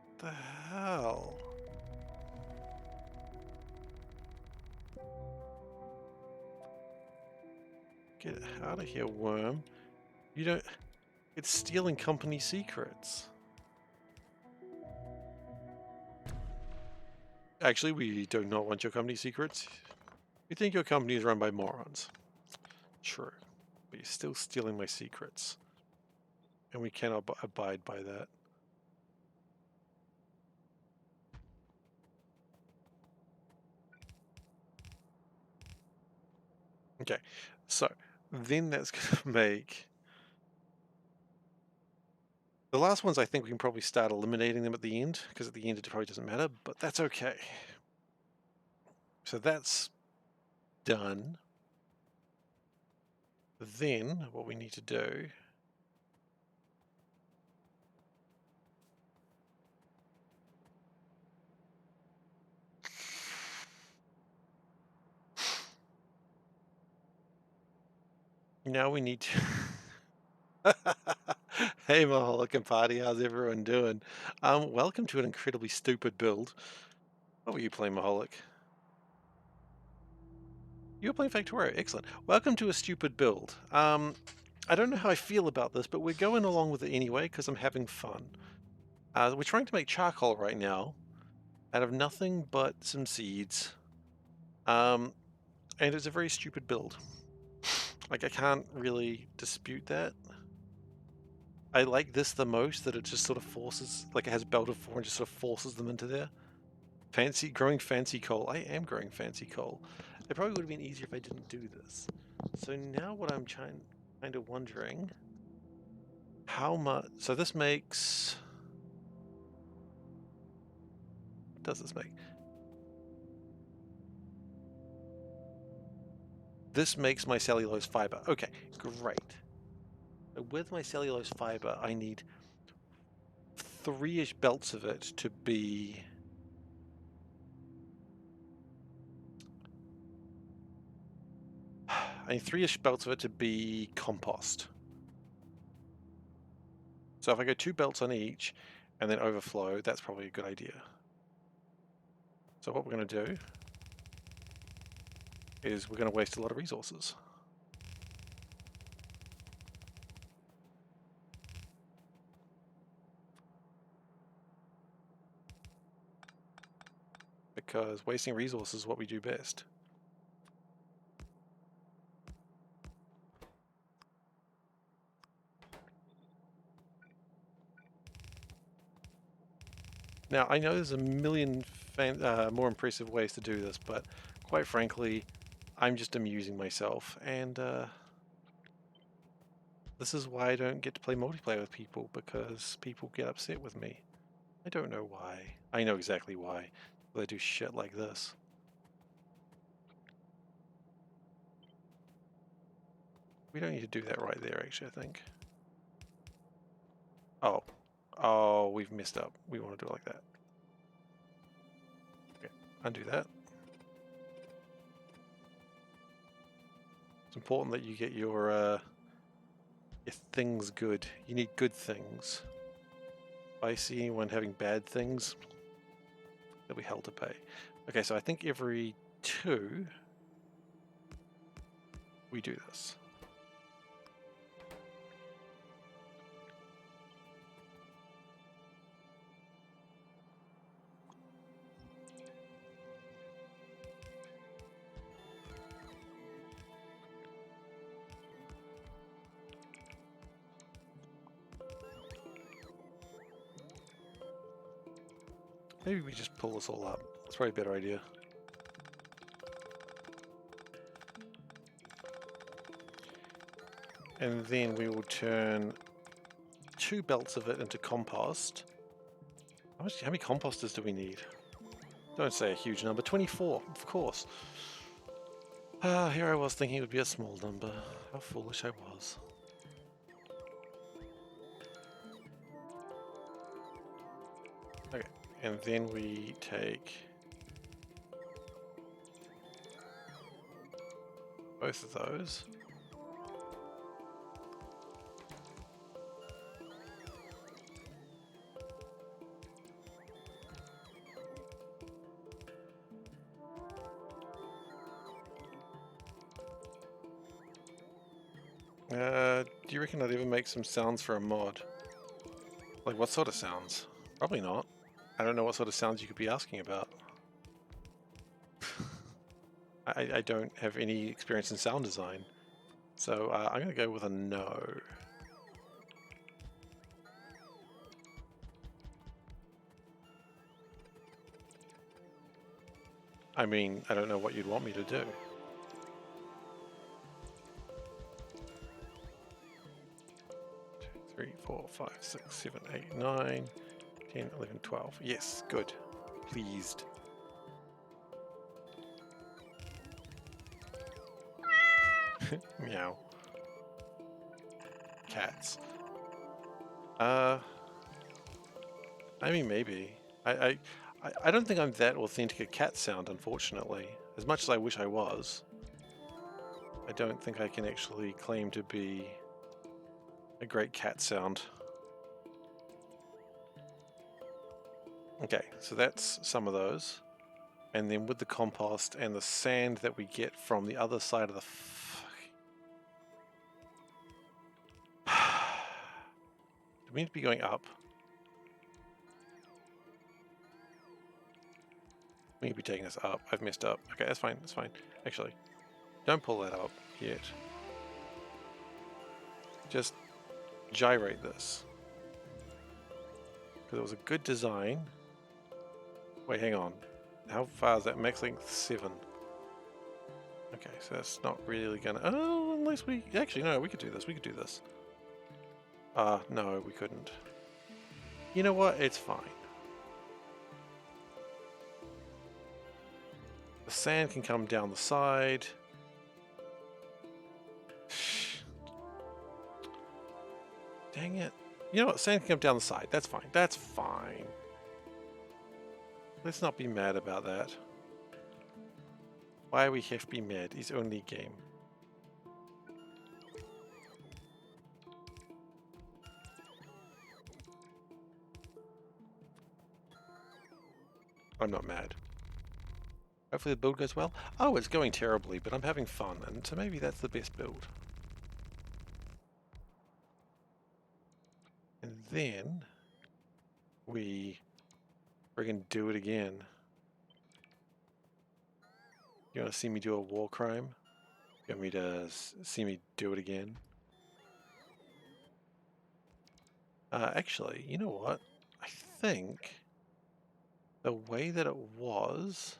What the hell? Get out of here, worm. You don't... It's stealing company secrets. Actually, we do not want your company secrets. We think your company is run by morons. True. But you're still stealing my secrets. And we cannot abide by that. Okay, so then that's going to make... The last ones, I think we can probably start eliminating them at the end, because at the end it probably doesn't matter, but that's okay. so that's done. Then what we need to do now we need to Hey Maholic and Party, how's everyone doing? Welcome to an incredibly stupid build. What were you playing, Maholic? You were playing Factorio, excellent. Welcome to a stupid build. I don't know how I feel about this, but we're going along with it anyway because I'm having fun. We're trying to make charcoal right now out of nothing but some seeds. And it's a very stupid build. Like, I can't really dispute that. I like this the most, that it just sort of forces, like it has belt of 4 and just sort of forces them into there. Growing fancy coal. I am growing fancy coal. It probably would have been easier if I didn't do this. So now what I'm kind of wondering, how much, so this makes, what does this make? This makes my cellulose fiber. Okay, great. With my cellulose fiber, I need 3-ish belts of it to be... I need 3-ish belts of it to be compost. So if I go 2 belts on each and then overflow, that's probably a good idea. So what we're going to do is we're going to waste a lot of resources. Because wasting resources is what we do best. Now, I know there's a million more impressive ways to do this, but quite frankly, I'm just amusing myself, and this is why I don't get to play multiplayer with people, because people get upset with me. I don't know why. I know exactly why. They do shit like this. We don't need to do that right there, actually, I think. Oh. Oh, we've messed up. We want to do it like that. Okay, undo that. It's important that you get your things good. You need good things. If I see anyone having bad things, they'll be hell to pay. Okay, so I think every 2 we do this. Maybe we just pull this all up. That's probably a better idea. And then we will turn 2 belts of it into compost. How many composters do we need? Don't say a huge number. 24, of course. Here I was thinking it would be a small number. How foolish I was. Okay, and then we take both of those. Do you reckon I'd ever make some sounds for a mod? Like what sort of sounds? Probably not. I don't know what sort of sounds you could be asking about. I don't have any experience in sound design. So I'm going to go with a no. I mean, I don't know what you'd want me to do. 3, 4, 5, 6, 7, 8, 9, 10, 11, 12. Yes, good. Pleased. Meow. Cats. I mean, maybe. I don't think I'm that authentic a cat sound, unfortunately. As much as I wish I was. I don't think I can actually claim to be a great cat sound. Okay, so that's some of those. And then with the compost and the sand that we get from the other side of the... Do we need to be going up? We need to be taking this up. I've messed up. Okay, that's fine, that's fine. Actually, don't pull that up yet. Just gyrate this. Because it was a good design. Wait, hang on. How far is that? Max length 7. Okay, so that's not really gonna... Oh, unless we... Actually, no, we could do this. We could do this. No, we couldn't. You know what? It's fine. The sand can come down the side. Dang it. You know what? Sand can come down the side. That's fine. That's fine. Let's not be mad about that. Why we have to be mad? It's only a game. I'm not mad. Hopefully the build goes well. Oh, it's going terribly, but I'm having fun, and so maybe that's the best build. And then we friggin' do it again. You want to see me do a war crime? You want me to see me do it again? Actually, you know what? I think the way that it was,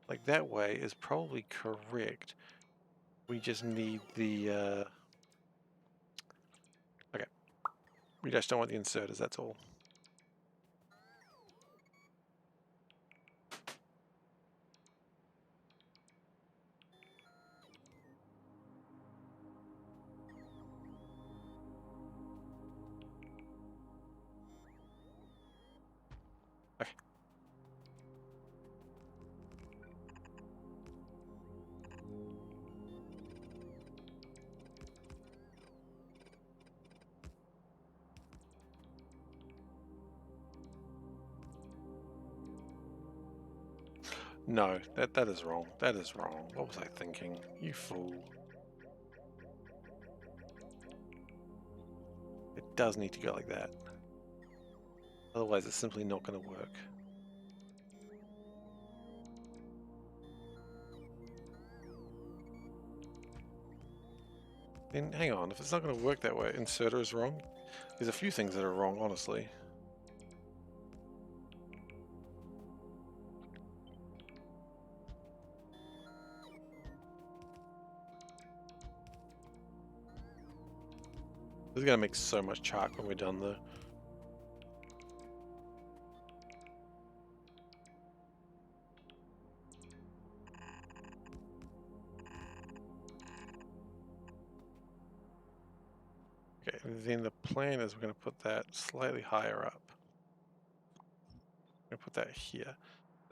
like that way, is probably correct. We just need the, okay. We just don't want the inserters, that's all. Okay. No, that is wrong. That is wrong. What was I thinking? You fool. It does need to go like that. Otherwise it's simply not going to work. Then hang on, if it's not going to work that way, inserter is wrong. There's a few things that are wrong, honestly. This is going to make so much chalk when we're done though. Okay, then the plan is we're going to put that slightly higher up. I'm going to put that here.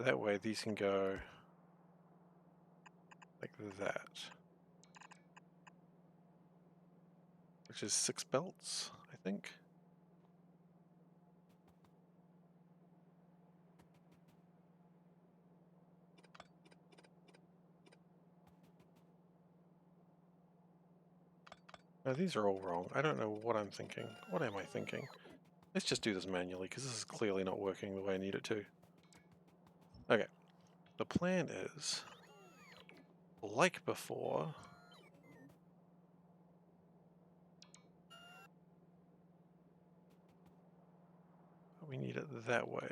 That way these can go like that. Which is 6 belts, I think. No, these are all wrong. I don't know what I'm thinking. What am I thinking? Let's just do this manually, because this is clearly not working the way I need it to. Okay. The plan is, like before, we need it that way.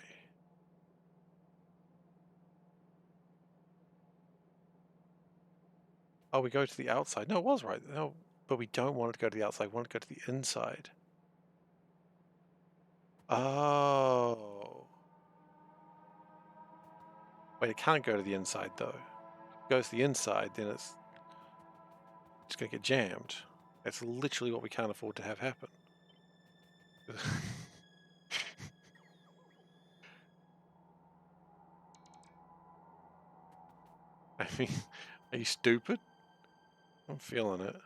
Oh, we go to the outside. No, it was right. No, but we don't want it to go to the outside. We want it to go to the inside. Oh. Wait, it can't go to the inside, though. goes to the inside, then it's going to get jammed. That's literally what we can't afford to have happen. I mean, are you stupid? I'm feeling it.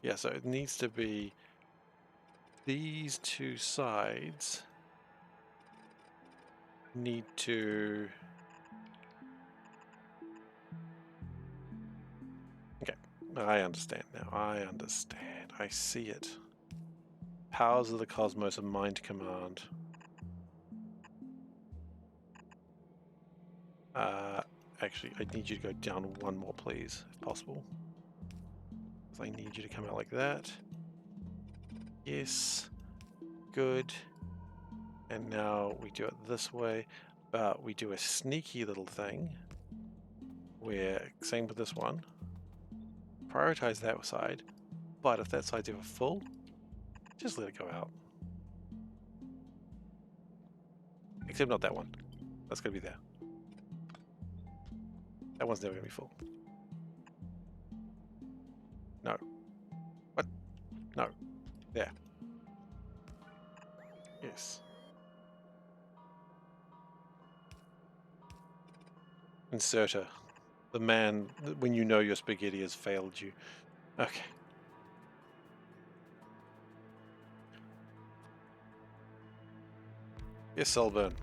Yeah, so it needs to be these two sides need to... Okay, I understand now. I understand. I see it. Powers of the cosmos are mine to command. Actually, I need you to go down one more, please, if possible. I need you to come out like that. Yes. Good. And now we do it this way, but we do a sneaky little thing where, same with this one, prioritize that side, but if that side's ever full, just let it go out. Except not that one. That's going to be there. That one's never going to be full. No. What? No. There. Yes. Inserter. The man, when you know your spaghetti has failed you. Okay. Yes, Selburn.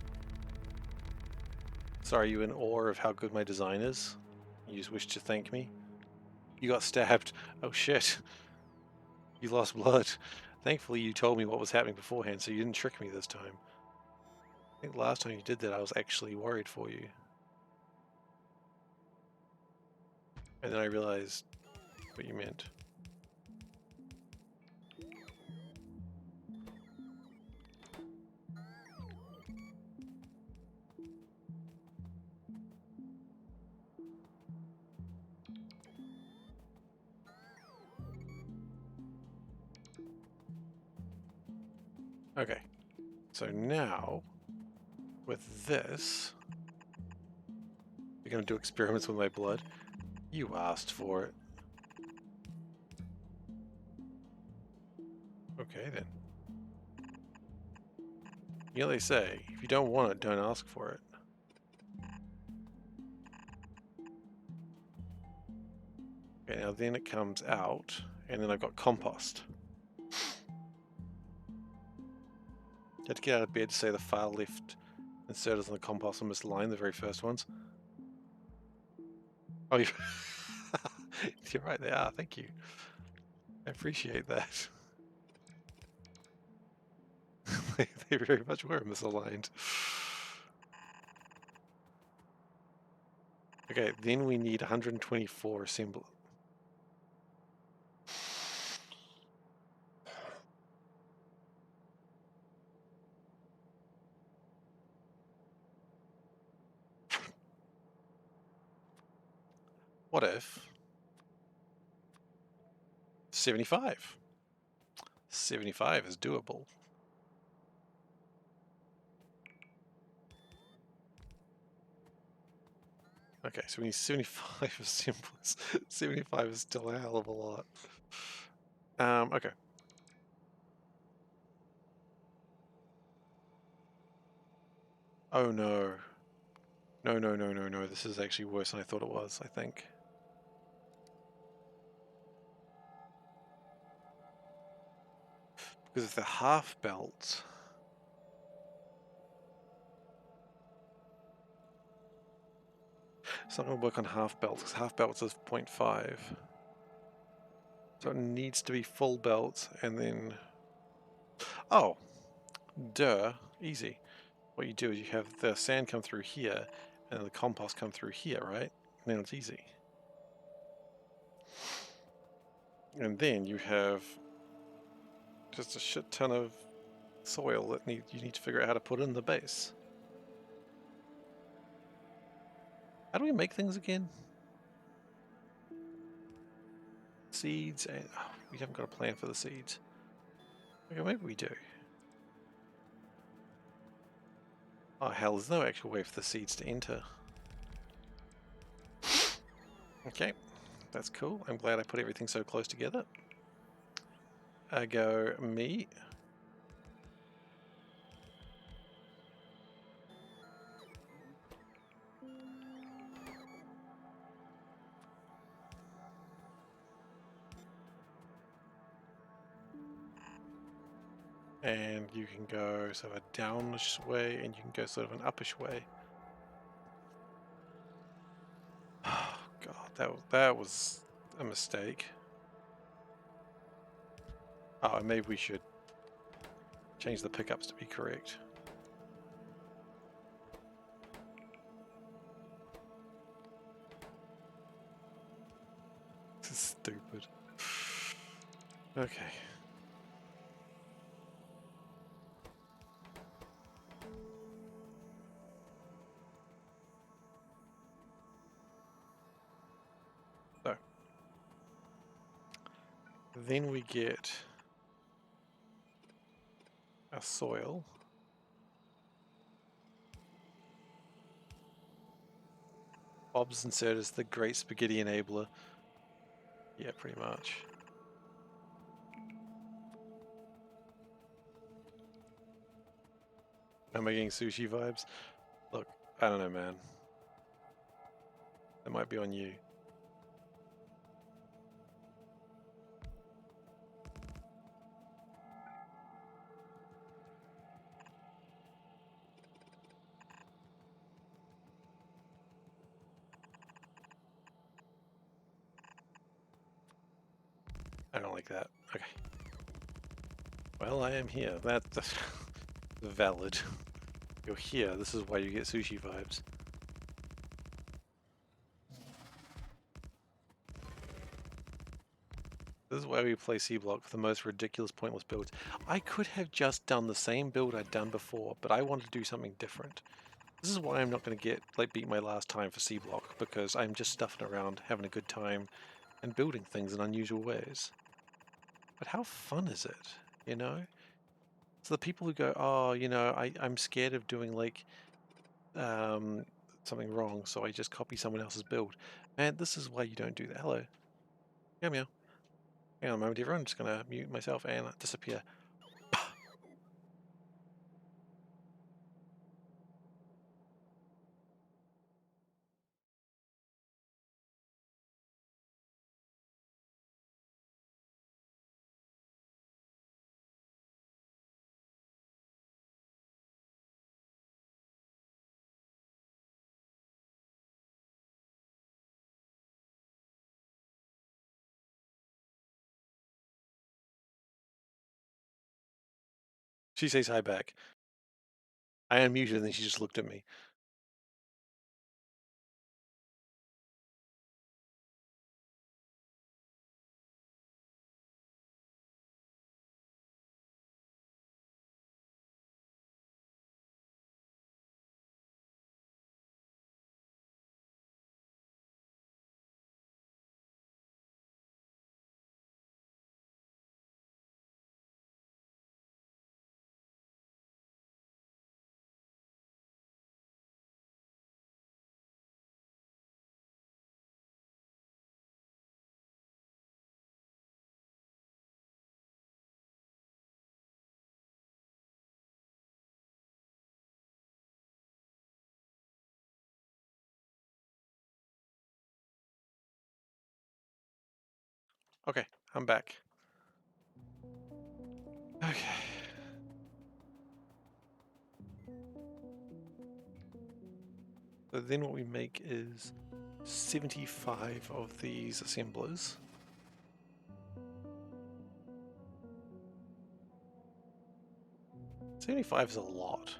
Sorry, you in awe of how good my design is? You just wish to thank me? You got stabbed. Oh shit. You lost blood. Thankfully you told me what was happening beforehand, so you didn't trick me this time. I think the last time you did that I was actually worried for you. And then I realized what you meant. Okay, so now with this, you're going to do experiments with my blood. You asked for it. Okay then. You know they say, if you don't want it, don't ask for it. Okay, now then it comes out, and then I've got compost. You had to get out of bed to say the far left inserters on the compost are misaligned, the very first ones. Oh, you're right, they are, thank you. I appreciate that. They very much were misaligned. Okay, then we need 124 assemble. What if 75? 75 is doable. Okay, so we need 75 assemblers. 75 is still a hell of a lot. Okay. Oh no. No, no, no, no, no. This is actually worse than I thought it was, I think. Because if they're half belts... It's not going to work on half belts, because half belts is 0.5. So it needs to be full belt, and then... Oh! Duh. Easy. What you do is you have the sand come through here, and the compost come through here, right? And then it's easy. And then you have just a shit ton of soil that you need to figure out how to put in the base. How do we make things again? Seeds, and oh, we haven't got a plan for the seeds. Okay, maybe we do. Oh hell, there's no actual way for the seeds to enter. Okay, that's cool. I'm glad I put everything so close together. I go meat. And you can go sort of a downish way, and you can go sort of an uppish way. Oh god, that was a mistake. Oh, maybe we should change the pickups to be correct. This is stupid. Okay. So then we get our soil. Bob's insert is the great spaghetti enabler. Yeah, pretty much. Am I getting sushi vibes? Look, I don't know, man. That might be on you. I don't like that. Okay. Well, I am here. That's valid. You're here. This is why you get sushi vibes. This is why we play Seablock for the most ridiculous, pointless builds. I could have just done the same build I'd done before, but I wanted to do something different. This is why I'm not going to get beat my last time for Seablock, because I'm just stuffing around, having a good time, and building things in unusual ways. But how fun is it, you know? So the people who go, oh, you know, I'm scared of doing something wrong, so I just copy someone else's build. Man, this is why you don't do that. Hello. Meow meow. Hang on a moment, everyone. I'm just gonna mute myself and disappear. She says hi back. I unmuted and then she just looked at me. Okay, I'm back. Okay. So then what we make is 75 of these assemblers. $75 is a lot.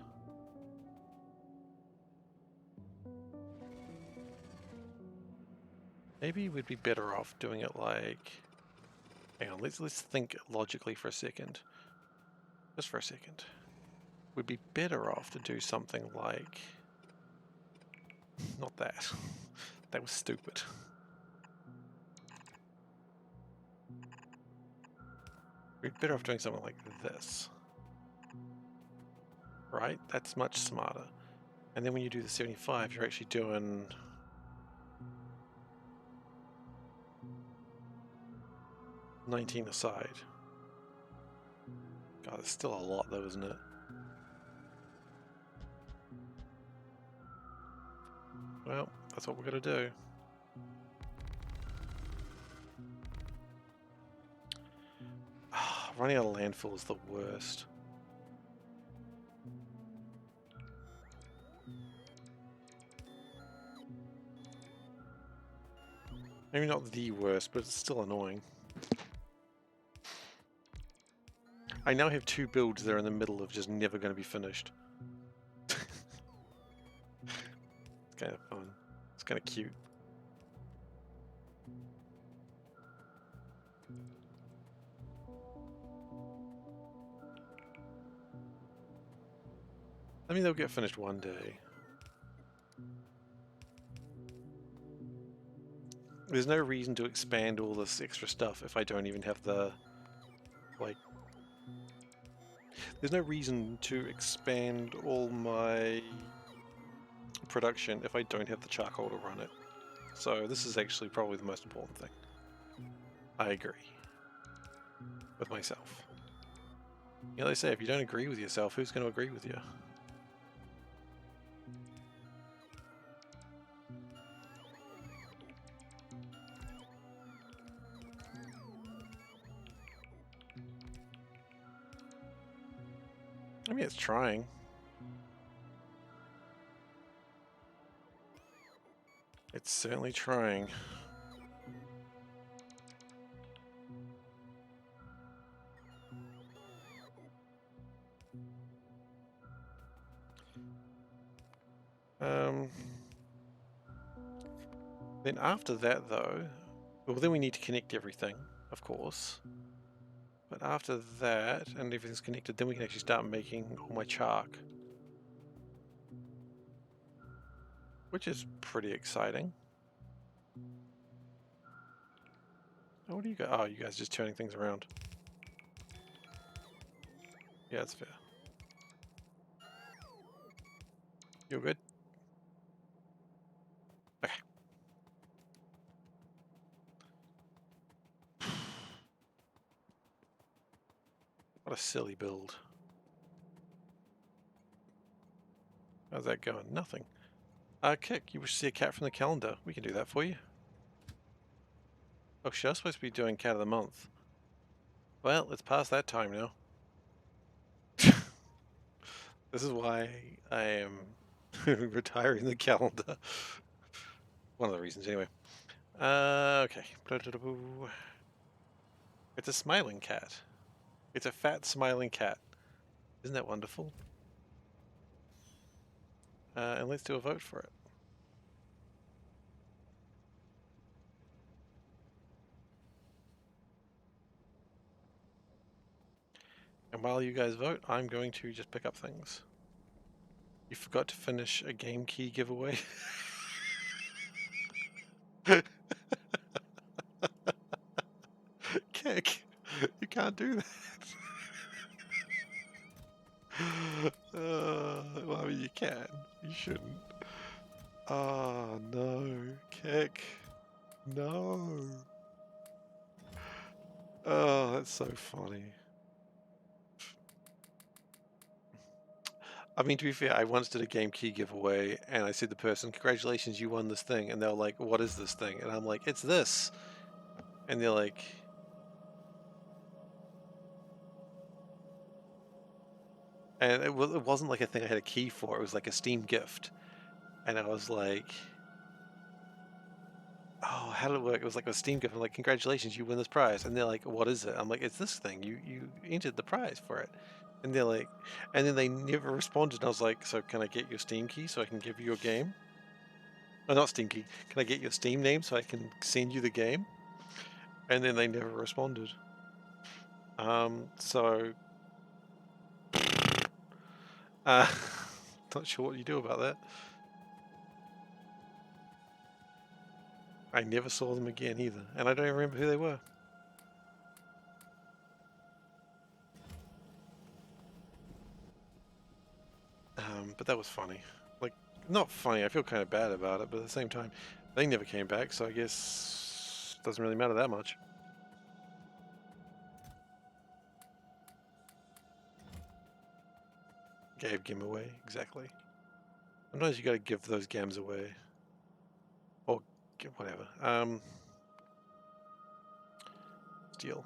Maybe we'd be better off doing it like... Hang on, let's think logically for a second. Just for a second. We'd be better off to do something like... Not that. That was stupid. We'd be better off doing something like this. Right? That's much smarter. And then when you do the 75, you're actually doing... $19 aside. God, it's still a lot though, isn't it? Well, that's what we're gonna do. Running out of landfill is the worst. Maybe not the worst, but it's still annoying. I now have 2 builds that are in the middle of just never going to be finished. It's kind of fun. It's kind of cute. I mean, they'll get finished one day. There's no reason to expand all this extra stuff if I don't even have the, like... There's no reason to expand all my production if I don't have the charcoal to run it. So this is actually probably the most important thing. I agree. With myself. You know, they say if you don't agree with yourself, who's going to agree with you? I mean, it's trying. It's certainly trying. Then after that, though, well, then we need to connect everything, of course. But after that, and everything's connected, then we can actually start making all my chalk. Which is pretty exciting. Oh, what do you got? Oh, you guys are just turning things around. Yeah, that's fair. You're good? Okay. What a silly build. How's that going? Nothing. Kick, you wish to see a cat from the calendar. We can do that for you. Oh, she's supposed to be doing cat of the month. Well, it's past that time now. This is why I am retiring the calendar. One of the reasons, anyway. Okay. It's a smiling cat. It's a fat, smiling cat. Isn't that wonderful? And let's do a vote for it. And while you guys vote, I'm going to just pick up things. You forgot to finish a game key giveaway. Kick! You can't do that. Well, I mean, you can. You shouldn't. Oh, no. Kick. No. Oh, that's so funny. I mean, to be fair, I once did a game key giveaway, and I said to the person, congratulations, you won this thing. And they're like, what is this thing? And I'm like, it's this. And they're like... And it wasn't like a thing I had a key for, it was like a Steam gift. And I was like... Oh, how did it work? It was like a Steam gift. I'm like, congratulations, you win this prize. And they're like, what is it? I'm like, it's this thing. You entered the prize for it. And they're like... And then they never responded. And I was like, so can I get your Steam key so I can give you a game? Oh, not Steam key. Can I get your Steam name so I can send you the game? And then they never responded. So... not sure what you do about that. I never saw them again either, and I don't even remember who they were. But that was funny. Like, not funny. I feel kind of bad about it, but at the same time, they never came back, so I guess it doesn't really matter that much. Gave game away, exactly. Sometimes you gotta give those games away. Or whatever. Steal.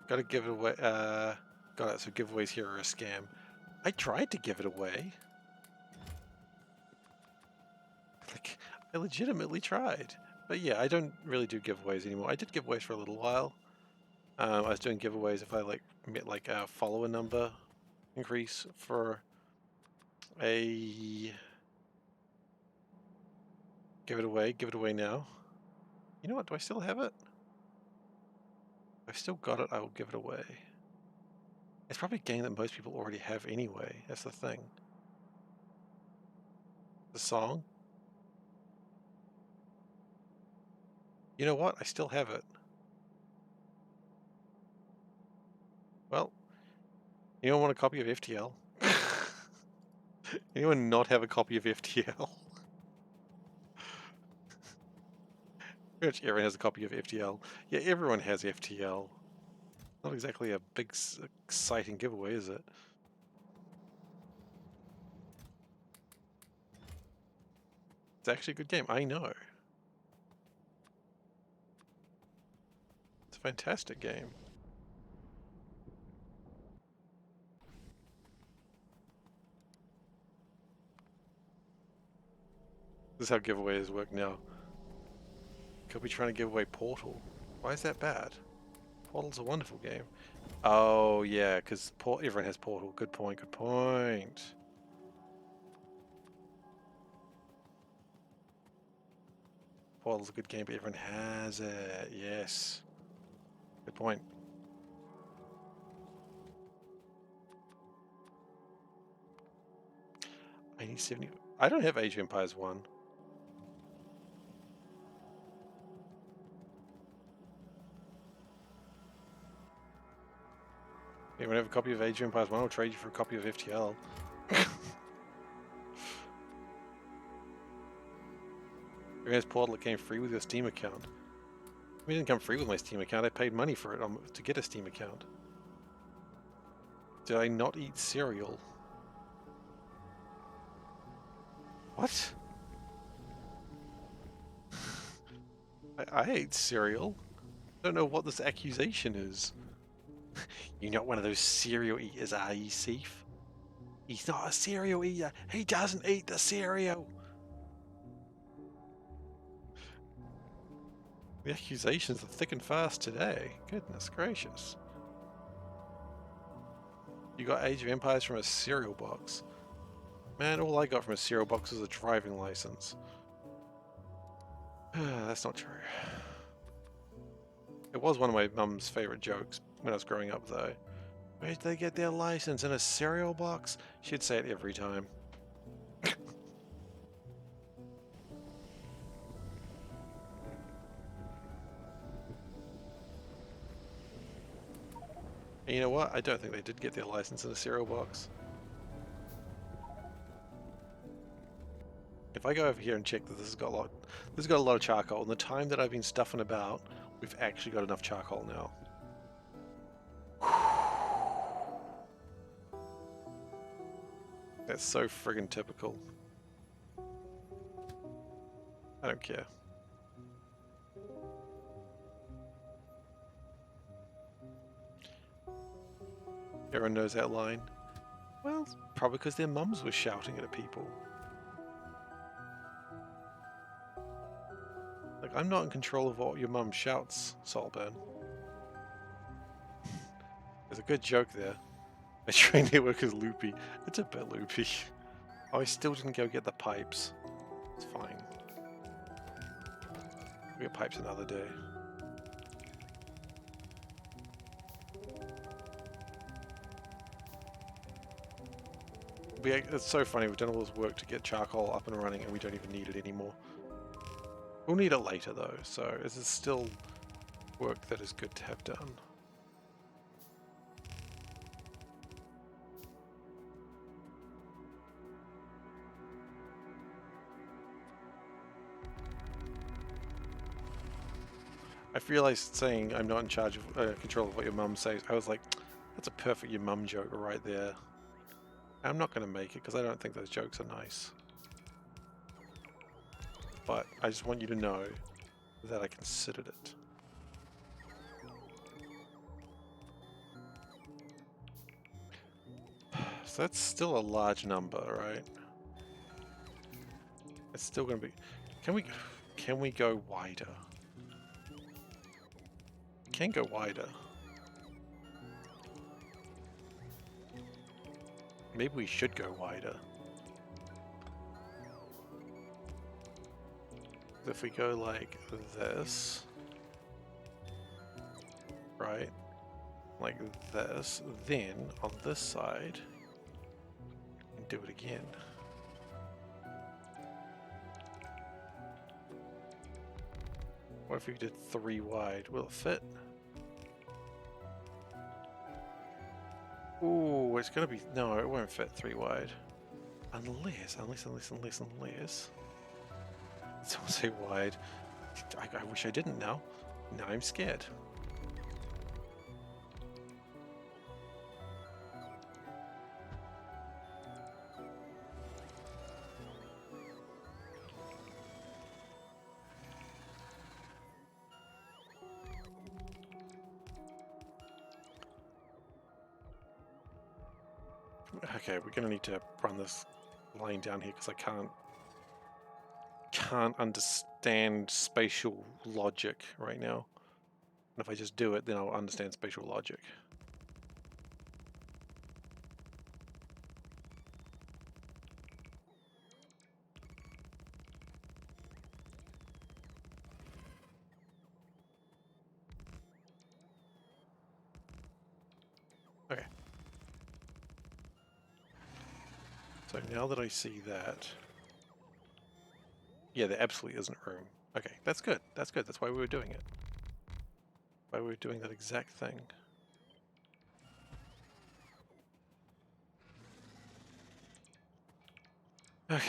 Gotta give it away. Got it, so giveaways here are a scam. I tried to give it away. Like, I legitimately tried. But yeah, I don't really do giveaways anymore. I did giveaways for a little while. I was doing giveaways if I met a follower number increase for a give it away now. You know what? Do I still have it? If I've still got it, I will give it away. It's probably a game that most people already have anyway. That's the thing. The song. You know what? I still have it. Well, anyone want a copy of FTL? Anyone not have a copy of FTL? Pretty much everyone has a copy of FTL. Yeah, everyone has FTL. Not exactly a big, exciting giveaway, is it? It's actually a good game. I know. It's a fantastic game. This is how giveaways work now. Could be trying to give away Portal. Why is that bad? Portal's a wonderful game. Oh, yeah, because everyone has Portal. Good point, good point. Portal's a good game, but everyone has it. Yes. Good point. I need 70. I don't have Age of Empires 1. Anyone have a copy of Age of Empires 1? I'll trade you for a copy of FTL. Everyone has Portal, it came free with your Steam account. It didn't come free with my Steam account. I paid money for it to get a Steam account. Did I not eat cereal? What? I ate cereal. I don't know what this accusation is. You're not one of those cereal eaters, are you, Seif? He's not a cereal eater. He doesn't eat the cereal. The accusations are thick and fast today. Goodness gracious. You got Age of Empires from a cereal box. Man, all I got from a cereal box was a driving license. That's not true. It was one of my mum's favorite jokes when I was growing up, though. Where did they get their license? In a cereal box? She'd say it every time. And you know what? I don't think they did get their license in a cereal box. If I go over here and check that this has got a lot of charcoal, and the time that I've been stuffing about, we've actually got enough charcoal now. That's so friggin' typical. I don't care. Everyone knows that line. Well, probably because their mums were shouting it at people. Like, I'm not in control of what your mum shouts, Salburn. There's a good joke there. My train network is loopy. It's a bit loopy. Oh, I still didn't go get the pipes. It's fine. We'll get pipes another day. It's so funny, we've done all this work to get charcoal up and running and we don't even need it anymore. We'll need it later though, so this is still work that is good to have done. I've realized saying I'm not in charge of control of what your mum says. I was like, that's a perfect your mum joke right there. I'm not going to make it because I don't think those jokes are nice. But I just want you to know that I considered it. So that's still a large number, right? It's still going to be... Can we go wider? Can go wider. Maybe we should go wider. If we go like this, right? Like this, then on this side, and do it again. What if we did 3 wide? Will it fit? Ooh, it's gonna be... No, it won't fit 3 wide. Unless... Someone say wide. I wish I didn't now. Now I'm scared. Okay, we're gonna need to run this line down here because I can't understand spatial logic right now. And if I just do it, then I'll understand spatial logic. Okay. So now that I see that, yeah, there absolutely isn't room. Okay, that's good. That's good. That's why we were doing it. Why we were doing that exact thing. Okay.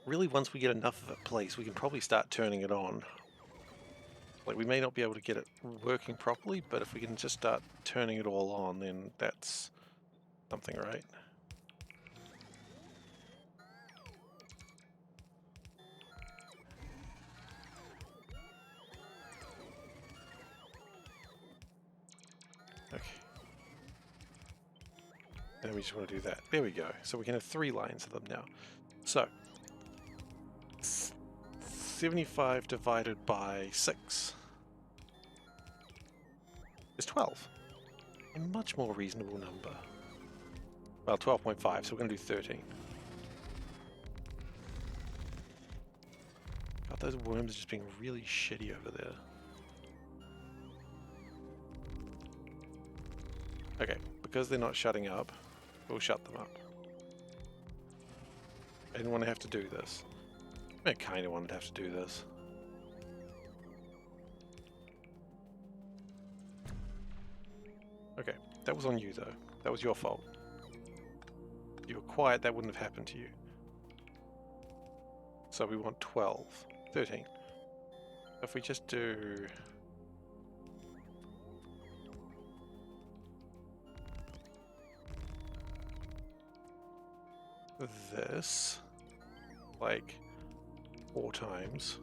Really, once we get enough of a place, we can probably start turning it on. Like, we may not be able to get it working properly, but if we can just start turning it all on, then that's something, right? Okay. And we just want to do that. There we go. So we can have 3 lines of them now. So, 75 divided by 6 is 12. A much more reasonable number. Well, 12.5, so we're going to do 13. God, those worms are just being really shitty over there. Okay, because they're not shutting up, we'll shut them up. I didn't want to have to do this. I kind of wanted to have to do this. Okay, that was on you though. That was your fault. If you were quiet, that wouldn't have happened to you. So we want 12. 13. If we just do... this, like 4 times,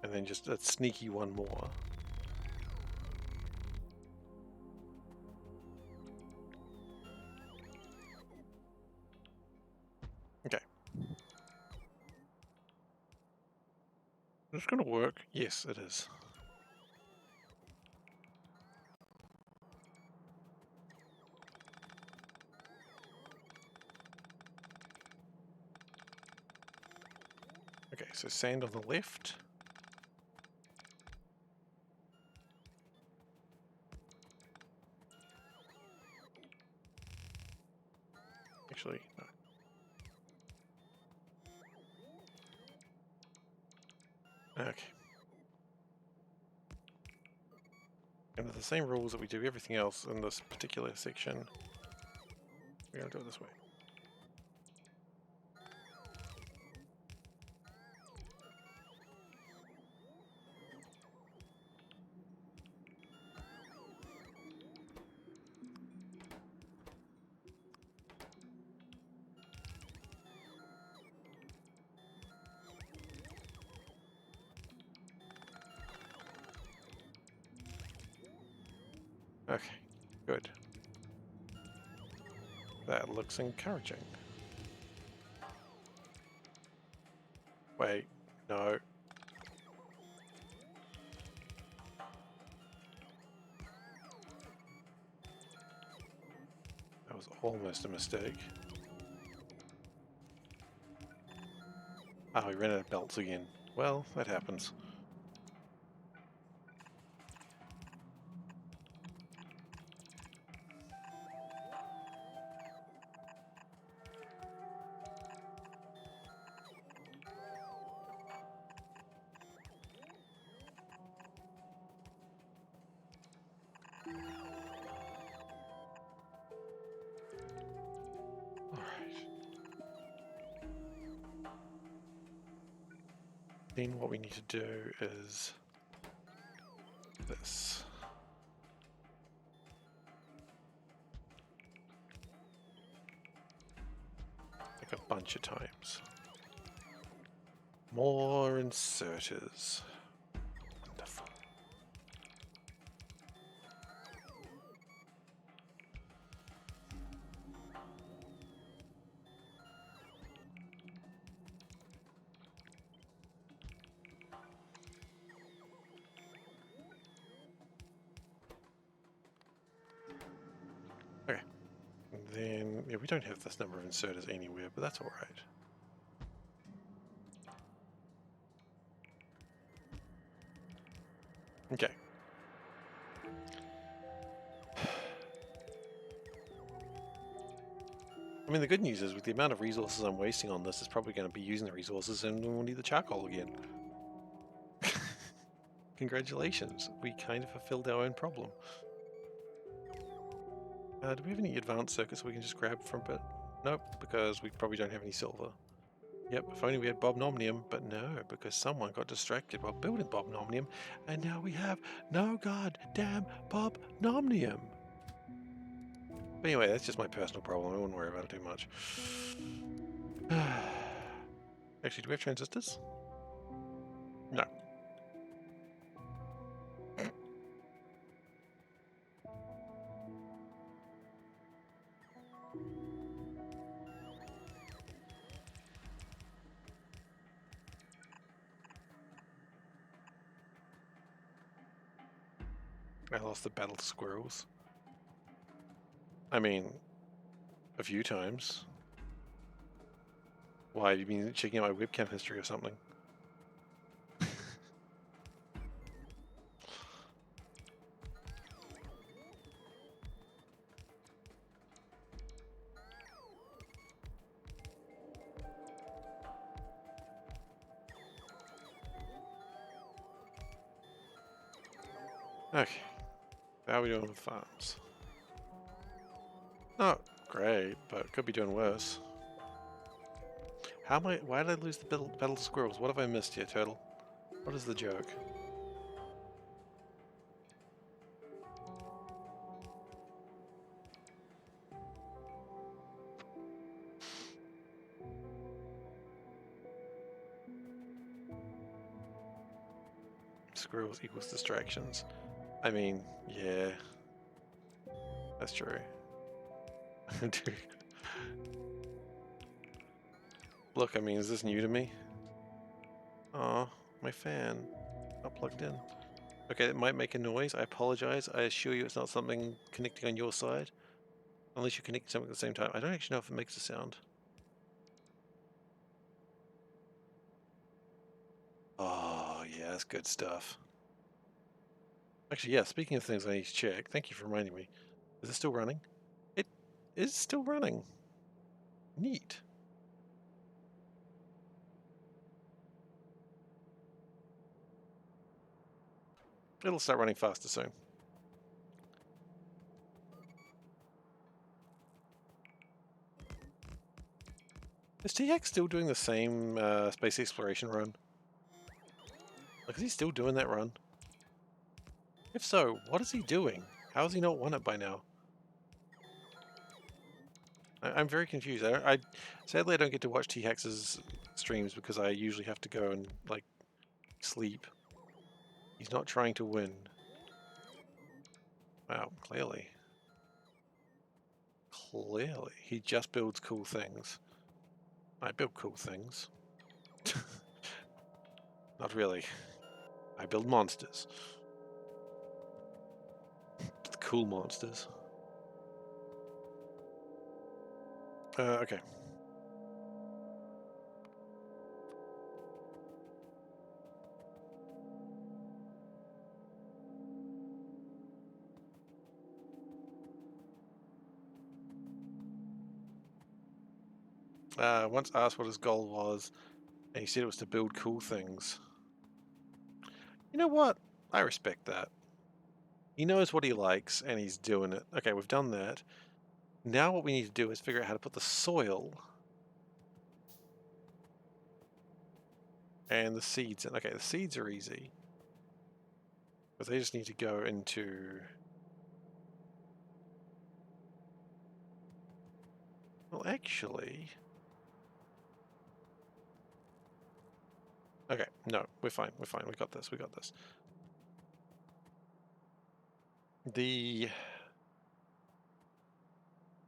and then just a sneaky one more. Okay. Is this gonna work? Yes, it is. Okay, so sand on the left. Actually, no. Okay. And with the same rules that we do everything else in this particular section, we're going to do it this way. Okay, good. That looks encouraging. Wait, no. That was almost a mistake. Ah, we ran out of belts again. Well, that happens. Then what we need to do is this. Like a bunch of times. More inserters. Wonderful. Okay. And then, yeah, we don't have this number of inserters anywhere, but that's alright. Okay. I mean, the good news is with the amount of resources I'm wasting on this, it's probably going to be using the resources and we'll need the charcoal again. Congratulations, we kind of fulfilled our own problem. Do we have any advanced circuits we can just grab from it? Nope, because we probably don't have any silver. Yep, if only we had bobnomnium, but no, because someone got distracted while building bobnomnium, and now we have no goddamn bobnomnium. But anyway, that's just my personal problem. I wouldn't worry about it too much. Actually, do we have transistors? No. I lost the battle squirrels. I mean, a few times. Why, have you been checking out my webcam history or something? Okay, how are we doing with farms? Not great, but could be doing worse. How am I? Why did I lose the battle of squirrels? What have I missed here, Turtle? What is the joke? Squirrels equals distractions. I mean, yeah, that's true. Dude. Look, I mean, is this new to me? Aw, my fan. Not plugged in. Okay, it might make a noise. I apologize. I assure you it's not something connecting on your side. Unless you're connecting something at the same time. I don't actually know if it makes a sound. Oh, yeah, that's good stuff. Actually, yeah, speaking of things I need to check, thank you for reminding me. Is it still running? It is still running. Neat. It'll start running faster soon. Is T-Hack still doing the same space exploration run? Like, is he still doing that run? If so, what is he doing? How has he not won it by now? I'm very confused. Sadly, I don't get to watch T-Hex's streams because I usually have to go and, like, sleep. He's not trying to win. Wow, clearly. Clearly. He just builds cool things. I build cool things. Not really. I build monsters. Cool monsters. Okay. Once asked what his goal was, and he said it was to build cool things. You know what? I respect that. He knows what he likes, and he's doing it. Okay, we've done that. Now what we need to do is figure out how to put the soil and the seeds in. Okay, the seeds are easy. But they just need to go into... Well, actually... Okay, no, we're fine, we got this, we got this. The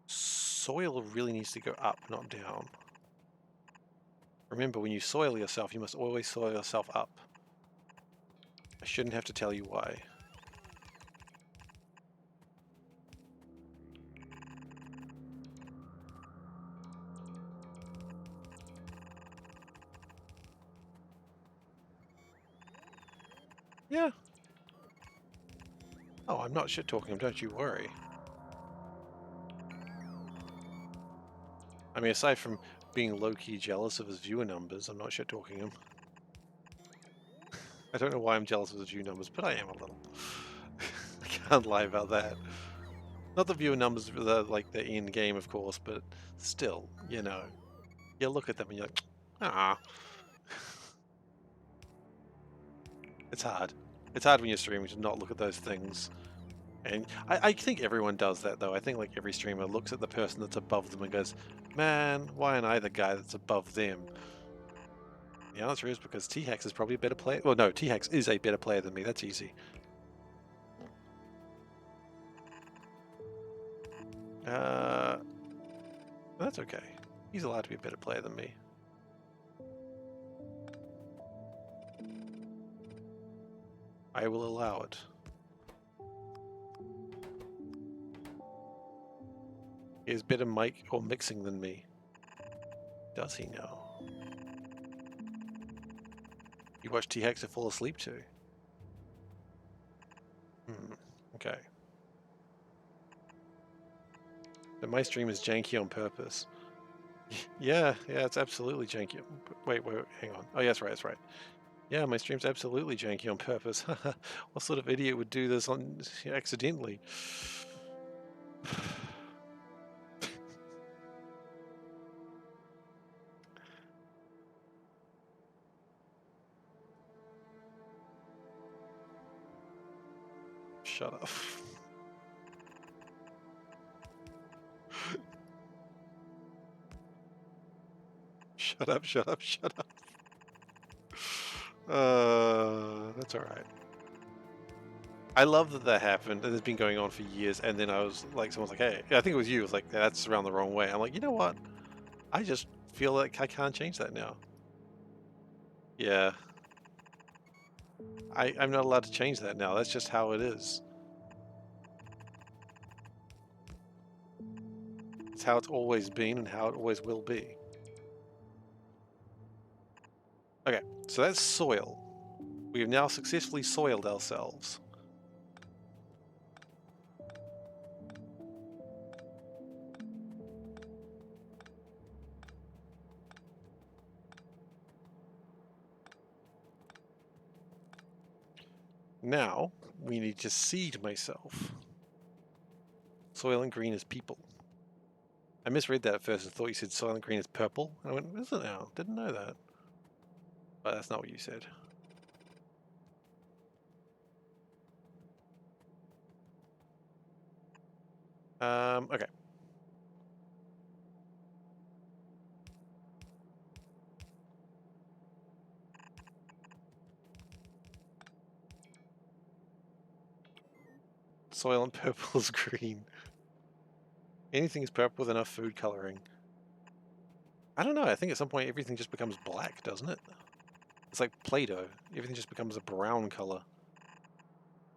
soil really needs to go up, not down. Remember, when you soil yourself, you must always soil yourself up. I shouldn't have to tell you why. Yeah. Oh, I'm not shit-talking him, don't you worry. I mean, aside from being low-key jealous of his viewer numbers, I'm not shit-talking him. I don't know why I'm jealous of his viewer numbers, but I am a little. I can't lie about that. Not the viewer numbers, like the end game, of course, but still, you know. You look at them and you're like, ah. It's hard. It's hard when you're streaming to not look at those things. And I think everyone does that, though. I think like every streamer looks at the person that's above them and goes, man, why am I the guy that's above them? The answer is because T-Hax is probably a better player. Well, no, T-Hax is a better player than me. That's easy. That's okay. He's allowed to be a better player than me. I will allow it. He has better mic or mixing than me. Does he know? You watch T-Hax to fall asleep to? Okay. But my stream is janky on purpose. Yeah, it's absolutely janky. Wait, hang on. Oh, yeah, that's right. Yeah, my stream's absolutely janky on purpose. What sort of idiot would do this on accidentally? Shut up. Shut up, shut up, shut up. That's alright. I love that happened, and it's been going on for years, and then I was like, someone's like, hey, I think it was you, it was like, that's around the wrong way. I'm like, you know what? I just feel like I can't change that now. Yeah. I'm not allowed to change that now, that's just how it is. It's how it's always been and how it always will be. Okay, so that's soil. We have now successfully soiled ourselves. Now, we need to seed myself. Soil and green is people. I misread that at first and thought you said soil and green is purple. I went, is it now? Didn't know that. But that's not what you said. Okay. Soylent purple is green. Anything is purple with enough food coloring. I don't know. I think at some point everything just becomes black, doesn't it? It's like Play-Doh. Everything just becomes a brown color.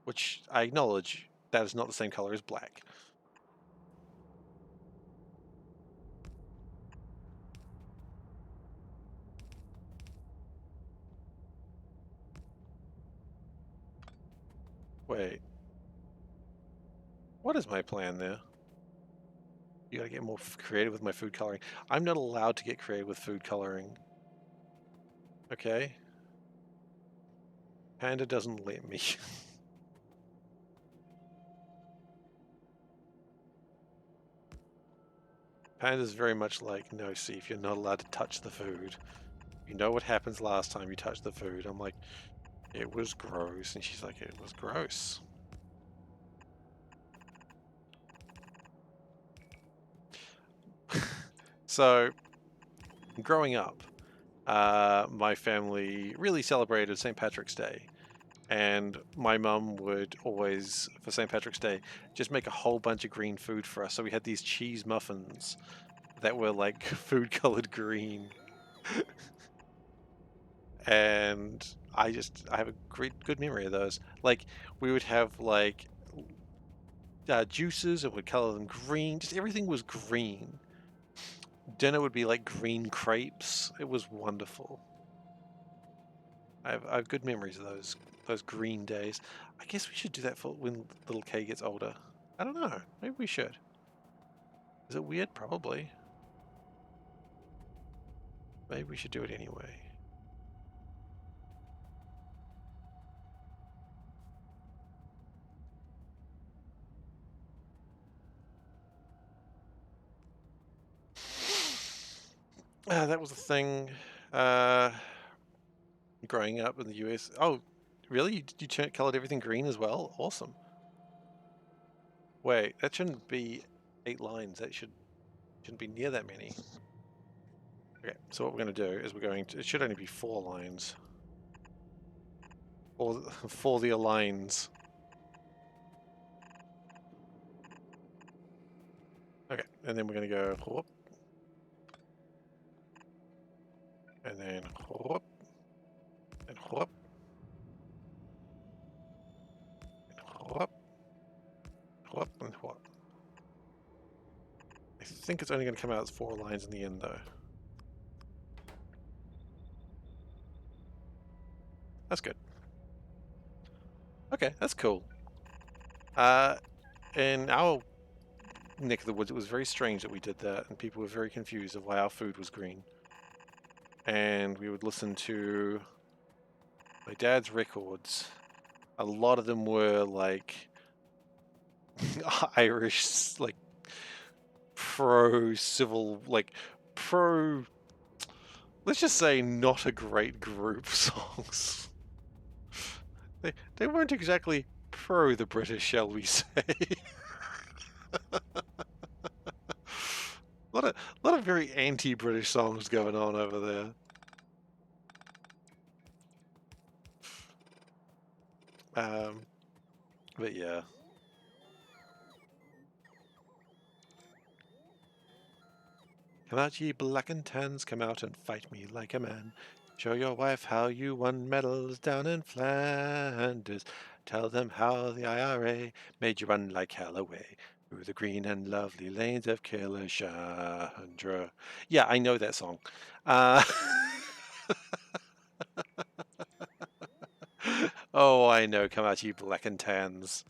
Which I acknowledge that is not the same color as black. Wait. What is my plan there? You gotta get more creative with my food coloring. I'm not allowed to get creative with food coloring. Okay. Panda doesn't let me. Panda's very much like, no, Seif, you're not allowed to touch the food. You know what happens last time you touch the food. I'm like, it was gross. And she's like, it was gross. So, growing up, my family really celebrated St. Patrick's Day. And my mum would always, for St. Patrick's Day, just make a whole bunch of green food for us. So we had these cheese muffins that were like food colored green. And I have a good memory of those. Like, we would have like juices and we'd color them green. Just everything was green. Dinner would be like green crepes. It was wonderful. I have good memories of those green days. I guess we should do that for when little K gets older. I don't know. Maybe we should. Is it weird? Probably. Maybe we should do it anyway. That was the thing. Growing up in the US. Oh, really? You colored everything green as well? Awesome. Wait, that shouldn't be 8 lines. That shouldn't be near that many. Okay, so what we're going to do is it should only be 4 lines. Or for the lines. Okay, and then we're going to go whoop. And then whoop. And whoop. And whoop. Whoop and whoop. I think it's only going to come out as 4 lines in the end though. That's good. Okay, that's cool. In our neck of the woods, it was very strange that we did that, and people were very confused of why our food was green. And we would listen to my dad's records. A lot of them were like Irish, like pro-civil, like pro, let's just say not a great group songs. They weren't exactly pro the British, shall we say. A lot of very anti-British songs going on over there. But yeah. Come out, ye black and tans, come out and fight me like a man. Show your wife how you won medals down in Flanders. Tell them how the IRA made you run like hell away through the green and lovely lanes of Kilishandra. Yeah, I know that song. Oh, I know. Come out, you black and tans.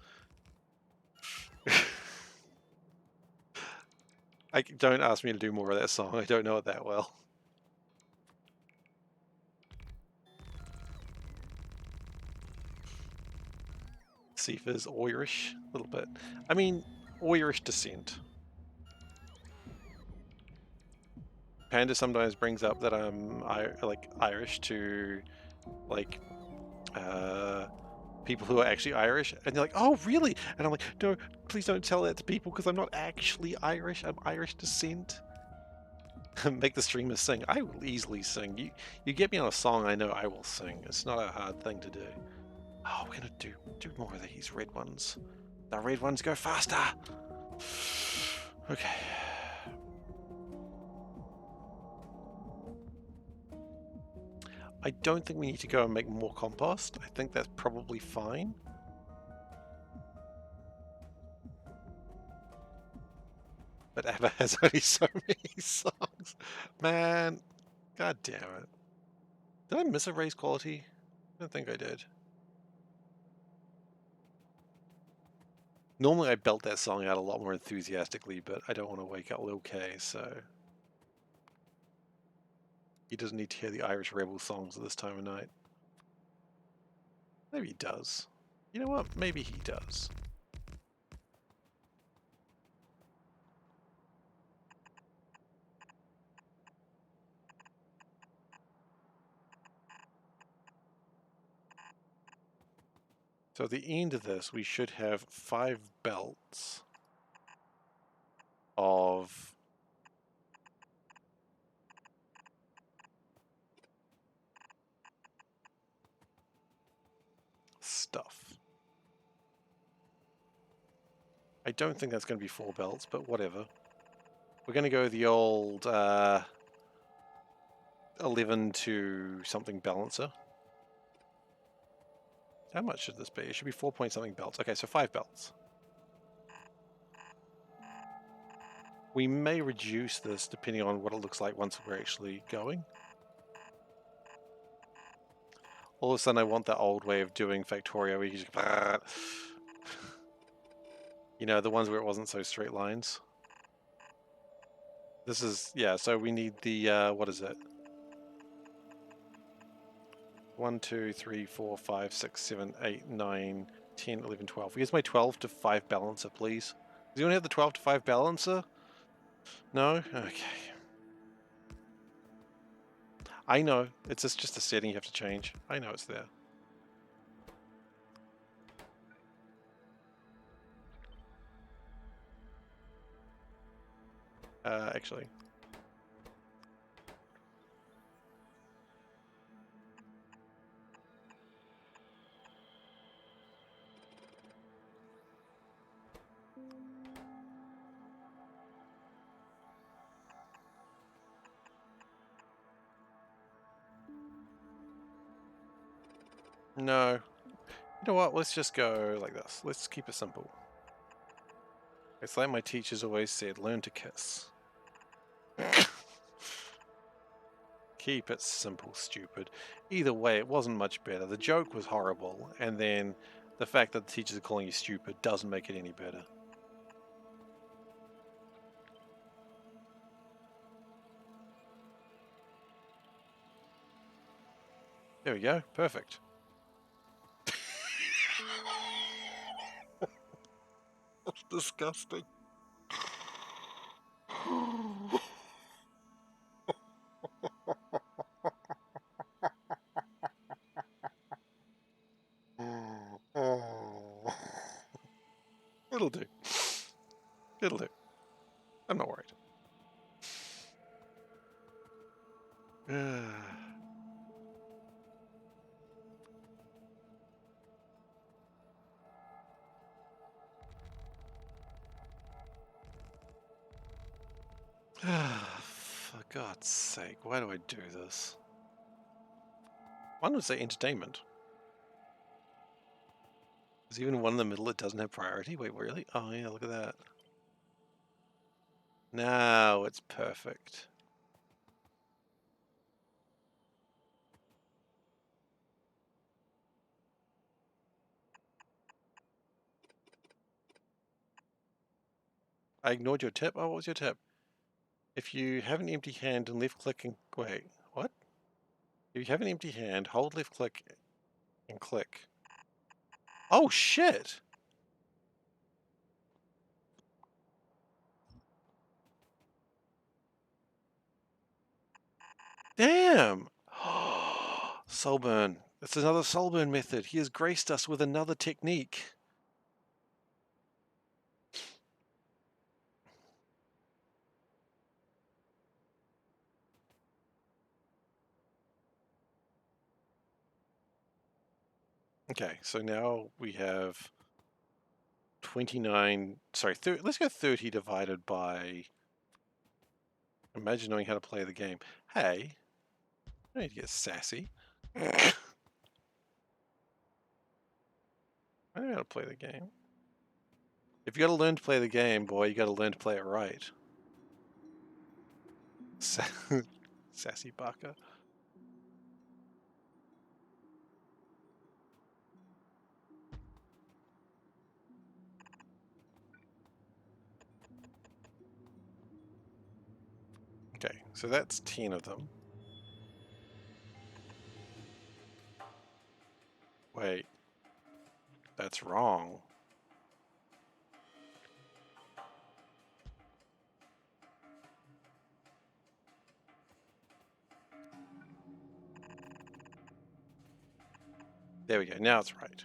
Don't ask me to do more of that song. I don't know it that well. Seifer's Irish, a little bit. I mean, Irish descent. Panda sometimes brings up that I'm like Irish to like people who are actually Irish, and they're like, "Oh, really?" And I'm like, "No, please don't tell that to people because I'm not actually Irish. I'm Irish descent." Make the streamers sing. I will easily sing. You get me on a song, I know I will sing. It's not a hard thing to do. Oh, we're gonna do more of these red ones. The red ones go faster. Okay. I don't think we need to go and make more compost. I think that's probably fine. But ABBA has only so many songs. Man, god damn it. Did I miss a raise quality? I don't think I did. Normally I belt that song out a lot more enthusiastically, but I don't want to wake up Lil K, so... He doesn't need to hear the Irish Rebel songs at this time of night. Maybe he does. You know what? Maybe he does. So at the end of this, we should have 5 belts of stuff. I don't think that's going to be 4 belts, but whatever. We're going to go the old 11 to something balancer. How much should this be? It should be 4 point something belts. Okay, so 5 belts. We may reduce this depending on what it looks like once we're actually going. All of a sudden I want that old way of doing Factorio where you just... You know, the ones where it wasn't so straight lines. This is... Yeah, so we need the... what is it? 1, 2, 3, 4, 5, 6, 7, 8, 9, 10, 11, 12. Here's my 12 to 5 balancer, please. Does anyone have the 12 to 5 balancer? No? Okay. I know. It's just a setting you have to change. I know it's there. Actually. No. You know what? Let's just go like this. Let's keep it simple. It's like my teachers always said, learn to kiss. Keep it simple, stupid. Either way, it wasn't much better. The joke was horrible, and then the fact that the teachers are calling you stupid doesn't make it any better. There we go. Perfect. That's disgusting. It'll do. It'll do. I'm not worried. For God's sake, why do I do this? One would say entertainment. There's even one in the middle that doesn't have priority. Wait, really? Oh yeah, look at that. Now it's perfect. I ignored your tip. Oh, what was your tip? If you have an empty hand and left click and... Wait, what? If you have an empty hand, hold left click and click. Oh, shit! Damn! Soulburn. It's another Soulburn method. He has graced us with another technique. Okay, so now we have 29, sorry, let's go 30 divided by, imagine knowing how to play the game. Hey, I need to get sassy. I know how to play the game. If you gotta learn to play the game, boy, you gotta learn to play it right. Sassy baka. Okay, so that's 10 of them. Wait, that's wrong. There we go, now it's right.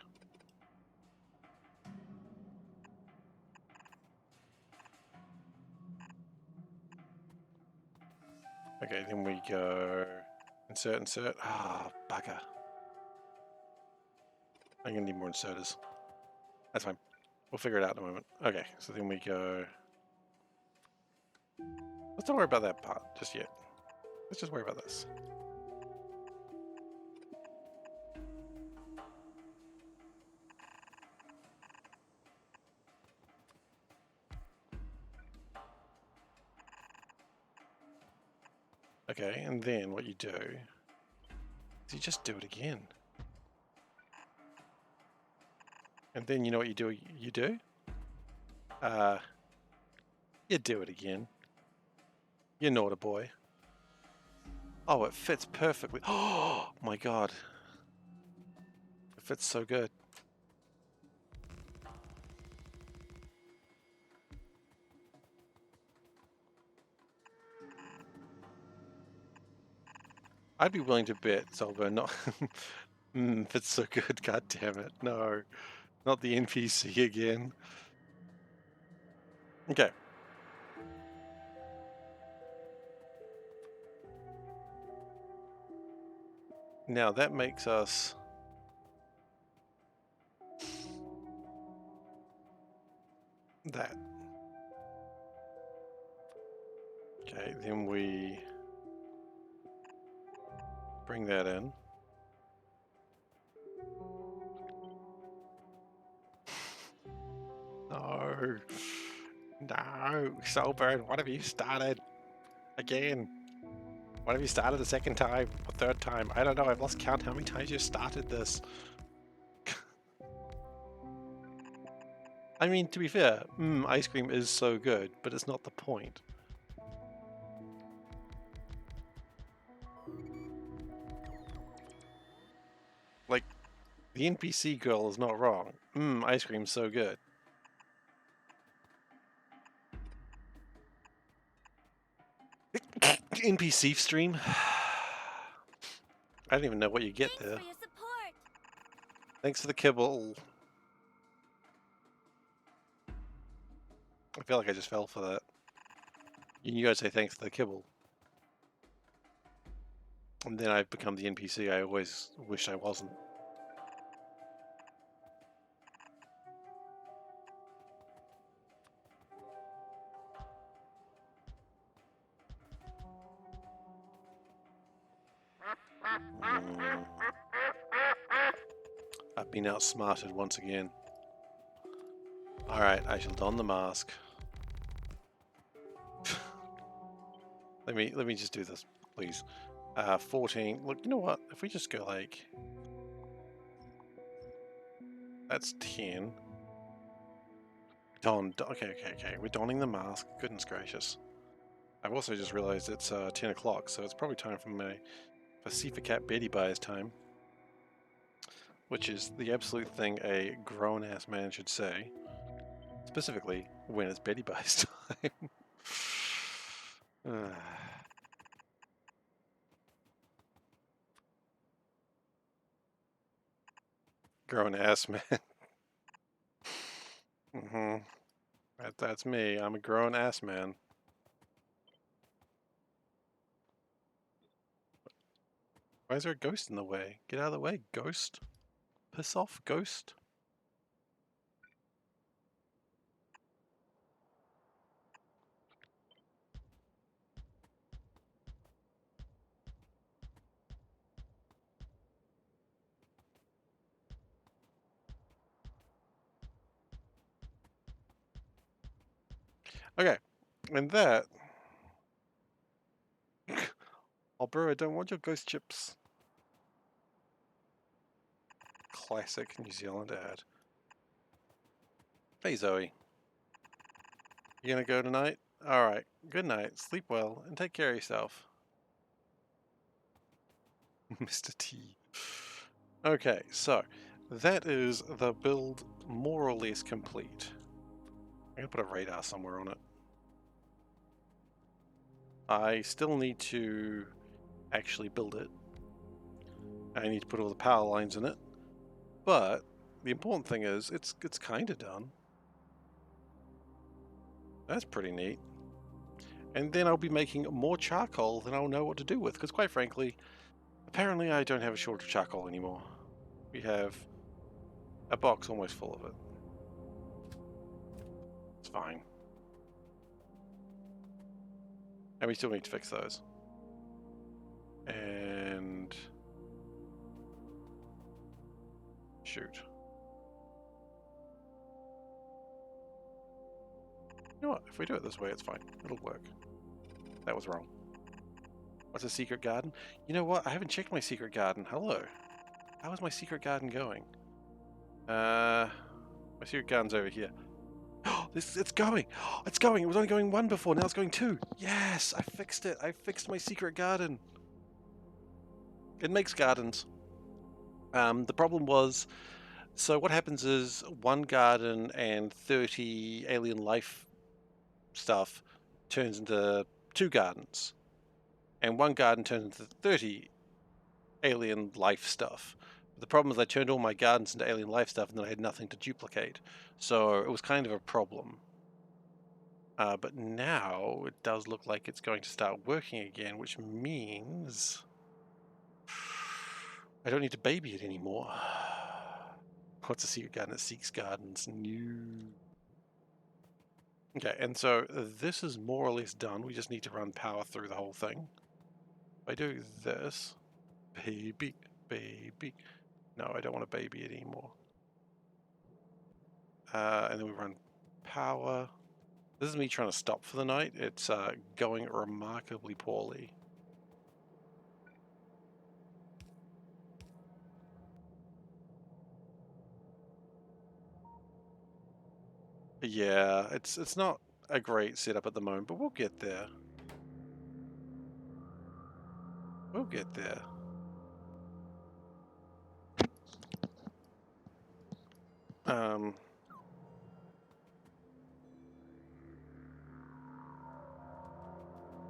Okay, then we go insert. Ah, bugger. I'm gonna need more inserters. That's fine. We'll figure it out in a moment. Okay, so then we go. Let's not worry about that part just yet. Let's just worry about this. Okay, and then what you do is you just do it again. And then you know what you do? You do? You do it again. You naughty boy. Oh, it fits perfectly. Oh my god. It fits so good. I'd be willing to bet, Solver, not... fits so good, god damn it. No. Not the NPC again. Okay. Now that makes us... that. Okay, then we bring that in. No. No. Soulburn, what have you started? Again. What have you started the second time? Or third time? I don't know, I've lost count how many times you started this. I mean, to be fair, ice cream is so good, but it's not the point. Like, the NPC girl is not wrong. Ice cream's so good. NPC stream? I don't even know what you get there. For your support. Thanks for the kibble. I feel like I just fell for that. You guys say thanks for the kibble. And then I've become the NPC I always wished I wasn't. I've been outsmarted once again. Alright, I shall don the mask. let me just do this, please. 14. Look, you know what? If we just go like... That's 10. Okay. We're donning the mask. Goodness gracious. I've also just realized it's 10 o'clock, so it's probably time for SeiferKatt Betty Buys time. Which is the absolute thing a grown-ass man should say. Specifically, when it's Betty Buys time. Grown-ass man. That's me. I'm a grown-ass man. Why is there a ghost in the way? Get out of the way, ghost. Piss off, ghost. Okay, and that... Oh, bro, I don't want your ghost chips. Classic New Zealand ad. Hey, Zoe. You gonna go tonight? Alright, good night, sleep well, and take care of yourself. Mr. T. Okay, so that is the build more or less complete. I'm gonna put a radar somewhere on it. I still need to actually build it. I need to put all the power lines in it. But the important thing is it's kind of done. That's pretty neat. And then I'll be making more charcoal than I'll know what to do with, because quite frankly, apparently I don't have a shortage of charcoal anymore. We have a box almost full of it. It's fine. And we still need to fix those. And... shoot. You know what? If we do it this way, it's fine. It'll work. That was wrong. What's a secret garden? You know what? I haven't checked my secret garden. Hello. How is my secret garden going? My secret garden's over here. It's going! It's going! It was only going 1 before, now it's going 2! Yes! I fixed it! I fixed my secret garden! It makes gardens. The problem was, so what happens is 1 garden and 30 alien life stuff turns into 2 gardens. And 1 garden turns into 30 alien life stuff. But the problem is I turned all my gardens into alien life stuff and then I had nothing to duplicate. So it was kind of a problem. But now it does look like it's going to start working again, which means I don't need to baby it anymore. What's a secret garden that seeks gardens? New. Okay, and so this is more or less done. We just need to run power through the whole thing. If I do this, baby, baby. No, I don't want to baby it anymore. And then we run power. This is me trying to stop for the night. It's going remarkably poorly. Yeah, it's not a great setup at the moment, but we'll get there. We'll get there.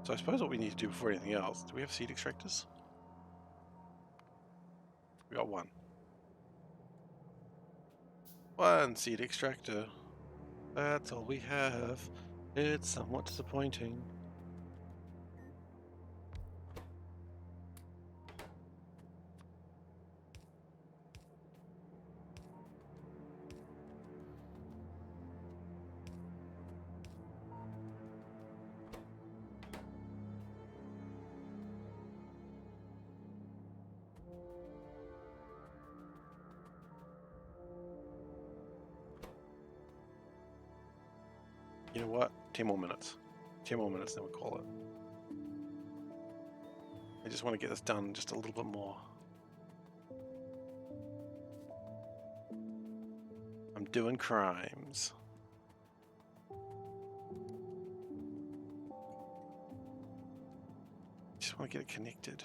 So I suppose what we need to do before anything else, do we have seed extractors? We got 1. 1 seed extractor. That's all we have. It's somewhat disappointing. You know what? 10 more minutes. 10 more minutes, then we'll call it. I just want to get this done just a little bit more. I'm doing crimes. Just want to get it connected.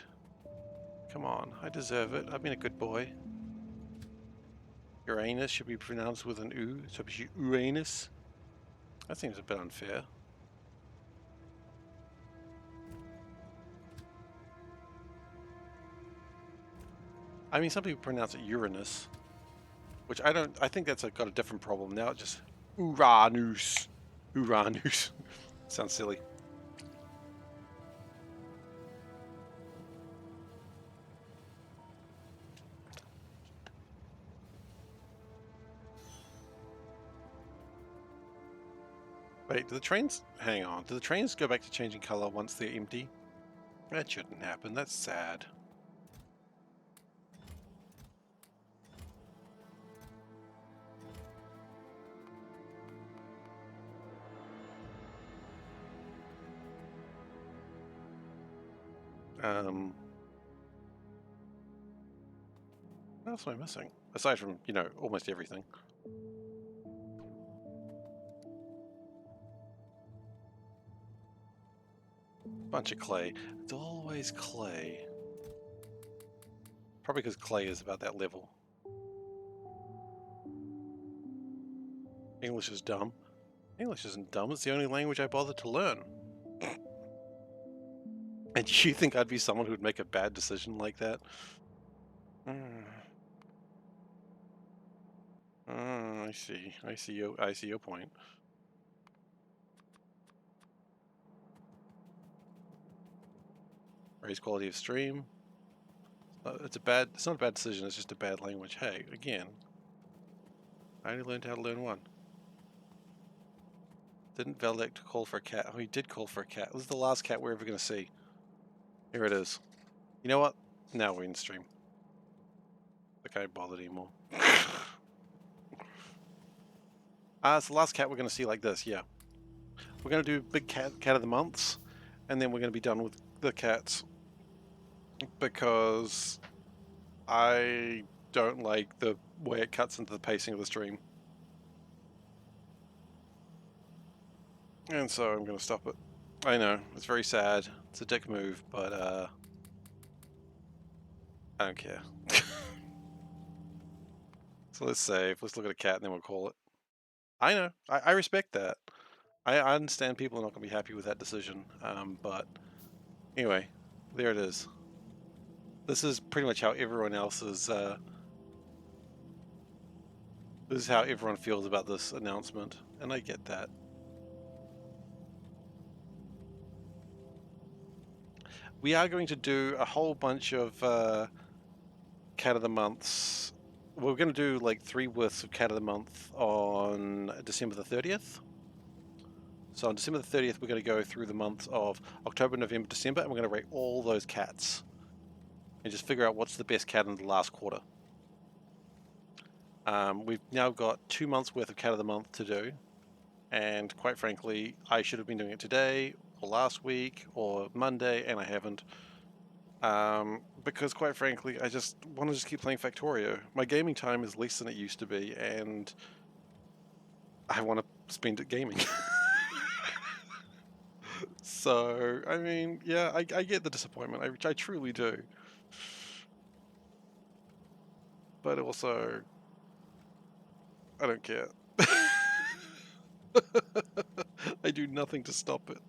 Come on, I deserve it. I've been a good boy. Uranus should be pronounced with an U, so it should be Uranus. That seems a bit unfair. I mean, some people pronounce it Uranus, which I don't. I think that's got a different problem now. It just Uranus, Uranus. Sounds silly. Wait, do the trains... Hang on. Do the trains go back to changing color once they're empty? That shouldn't happen. That's sad. What else am I missing? Aside from, you know, almost everything. Bunch of clay. It's always clay. Probably because clay is about that level. English is dumb. English isn't dumb, it's the only language I bothered to learn. And you think I'd be someone who would make a bad decision like that? I see. I see your point. Raise quality of stream. It's not a bad decision, it's just a bad language. Hey, again. I only learned how to learn one. Didn't Veldek call for a cat? Oh, he did call for a cat. This is the last cat we're ever going to see. Here it is. You know what? Now we're in stream. I can't bother anymore. It's the last cat we're going to see like this, yeah. We're going to do big cat of the months, and then we're going to be done with the cats. Because I don't like the way it cuts into the pacing of the stream. And so I'm going to stop it. I know, it's very sad. It's a dick move, but I don't care. So let's save. Let's look at a cat and then we'll call it. I know. I respect that. I understand people are not going to be happy with that decision. But anyway, there it is. This is pretty much how everyone else is. This is how everyone feels about this announcement, and I get that. We are going to do a whole bunch of Cat of the Months. We're going to do like 3 worths of Cat of the Month on December the 30th. So on December the 30th, we're going to go through the months of October, November, December, and we're going to rate all those cats and just figure out what's the best cat in the last quarter. We've now got 2 months worth of Cat of the Month to do, and quite frankly, I should have been doing it today or last week or Monday, and I haven't. Because quite frankly, I just want to just keep playing Factorio. My gaming time is less than it used to be, and I want to spend it gaming. So, I mean, yeah, I get the disappointment. I truly do. But also, I don't care. I do nothing to stop it.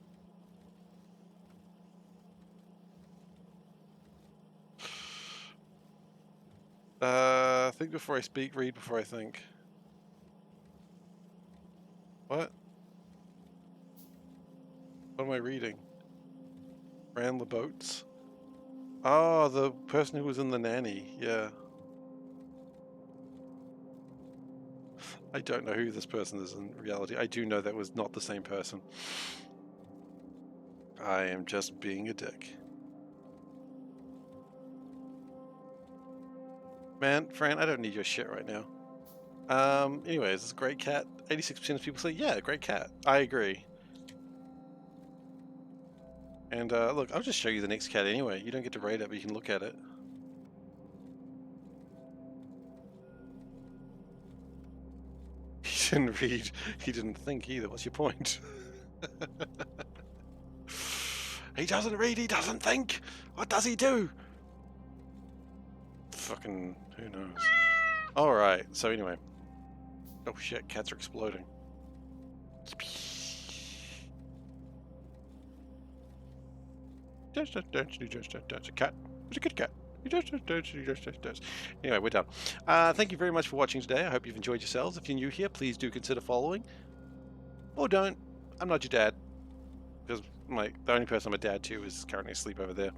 Think before I speak, read before I think. What? What am I reading? Ran the boats? Oh, the person who was in The Nanny, yeah. I don't know who this person is in reality. I do know that was not the same person. I am just being a dick. Man, Fran, I don't need your shit right now. Anyways, it's a great cat. 86% of people say, yeah, great cat. I agree. And look, I'll just show you the next cat anyway. You don't get to rate it, but you can look at it. He didn't read, he didn't think either. What's your point? He doesn't read, he doesn't think! What does he do? Fucking, who knows? Alright, so anyway. Oh shit, cats are exploding. Just a cat. It's a good cat. Anyway, we're done. Thank you very much for watching today. I hope you've enjoyed yourselves. If you're new here, please do consider following. Or don't. I'm not your dad. Because the only person I'm a dad to is currently asleep over there.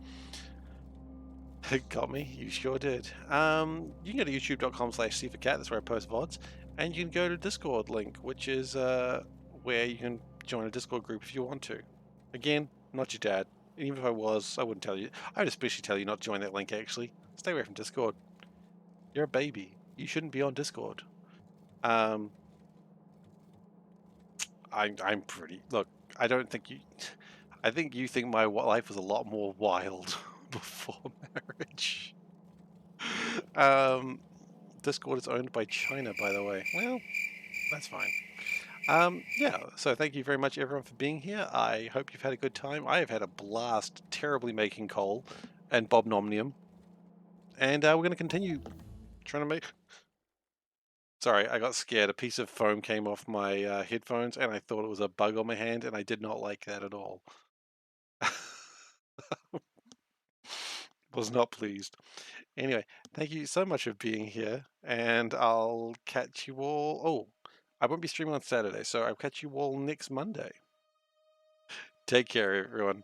Got me? You sure did. You can go to youtube.com/SeiferKatt. That's where I post VODs. And you can go to Discord link, which is where you can join a Discord group if you want to. Again, not your dad. Even if I was, I wouldn't tell you. I would especially tell you not to join that link, actually. Stay away from Discord. You're a baby. You shouldn't be on Discord. I'm pretty... Look, I don't think you... I think you think my life was a lot more wild. before marriage. Um, Discord is owned by China, by the way. Well, that's fine. Yeah, so thank you very much everyone for being here. I hope you've had a good time. I have had a blast terribly making coal and bobnomnium. And we're going to continue trying to make... Sorry, I got scared. A piece of foam came off my headphones and I thought it was a bug on my hand and I did not like that at all. Was not pleased. Anyway, thank you so much for being here and I'll catch you all... Oh, I won't be streaming on Saturday, so I'll catch you all next Monday. Take care, everyone.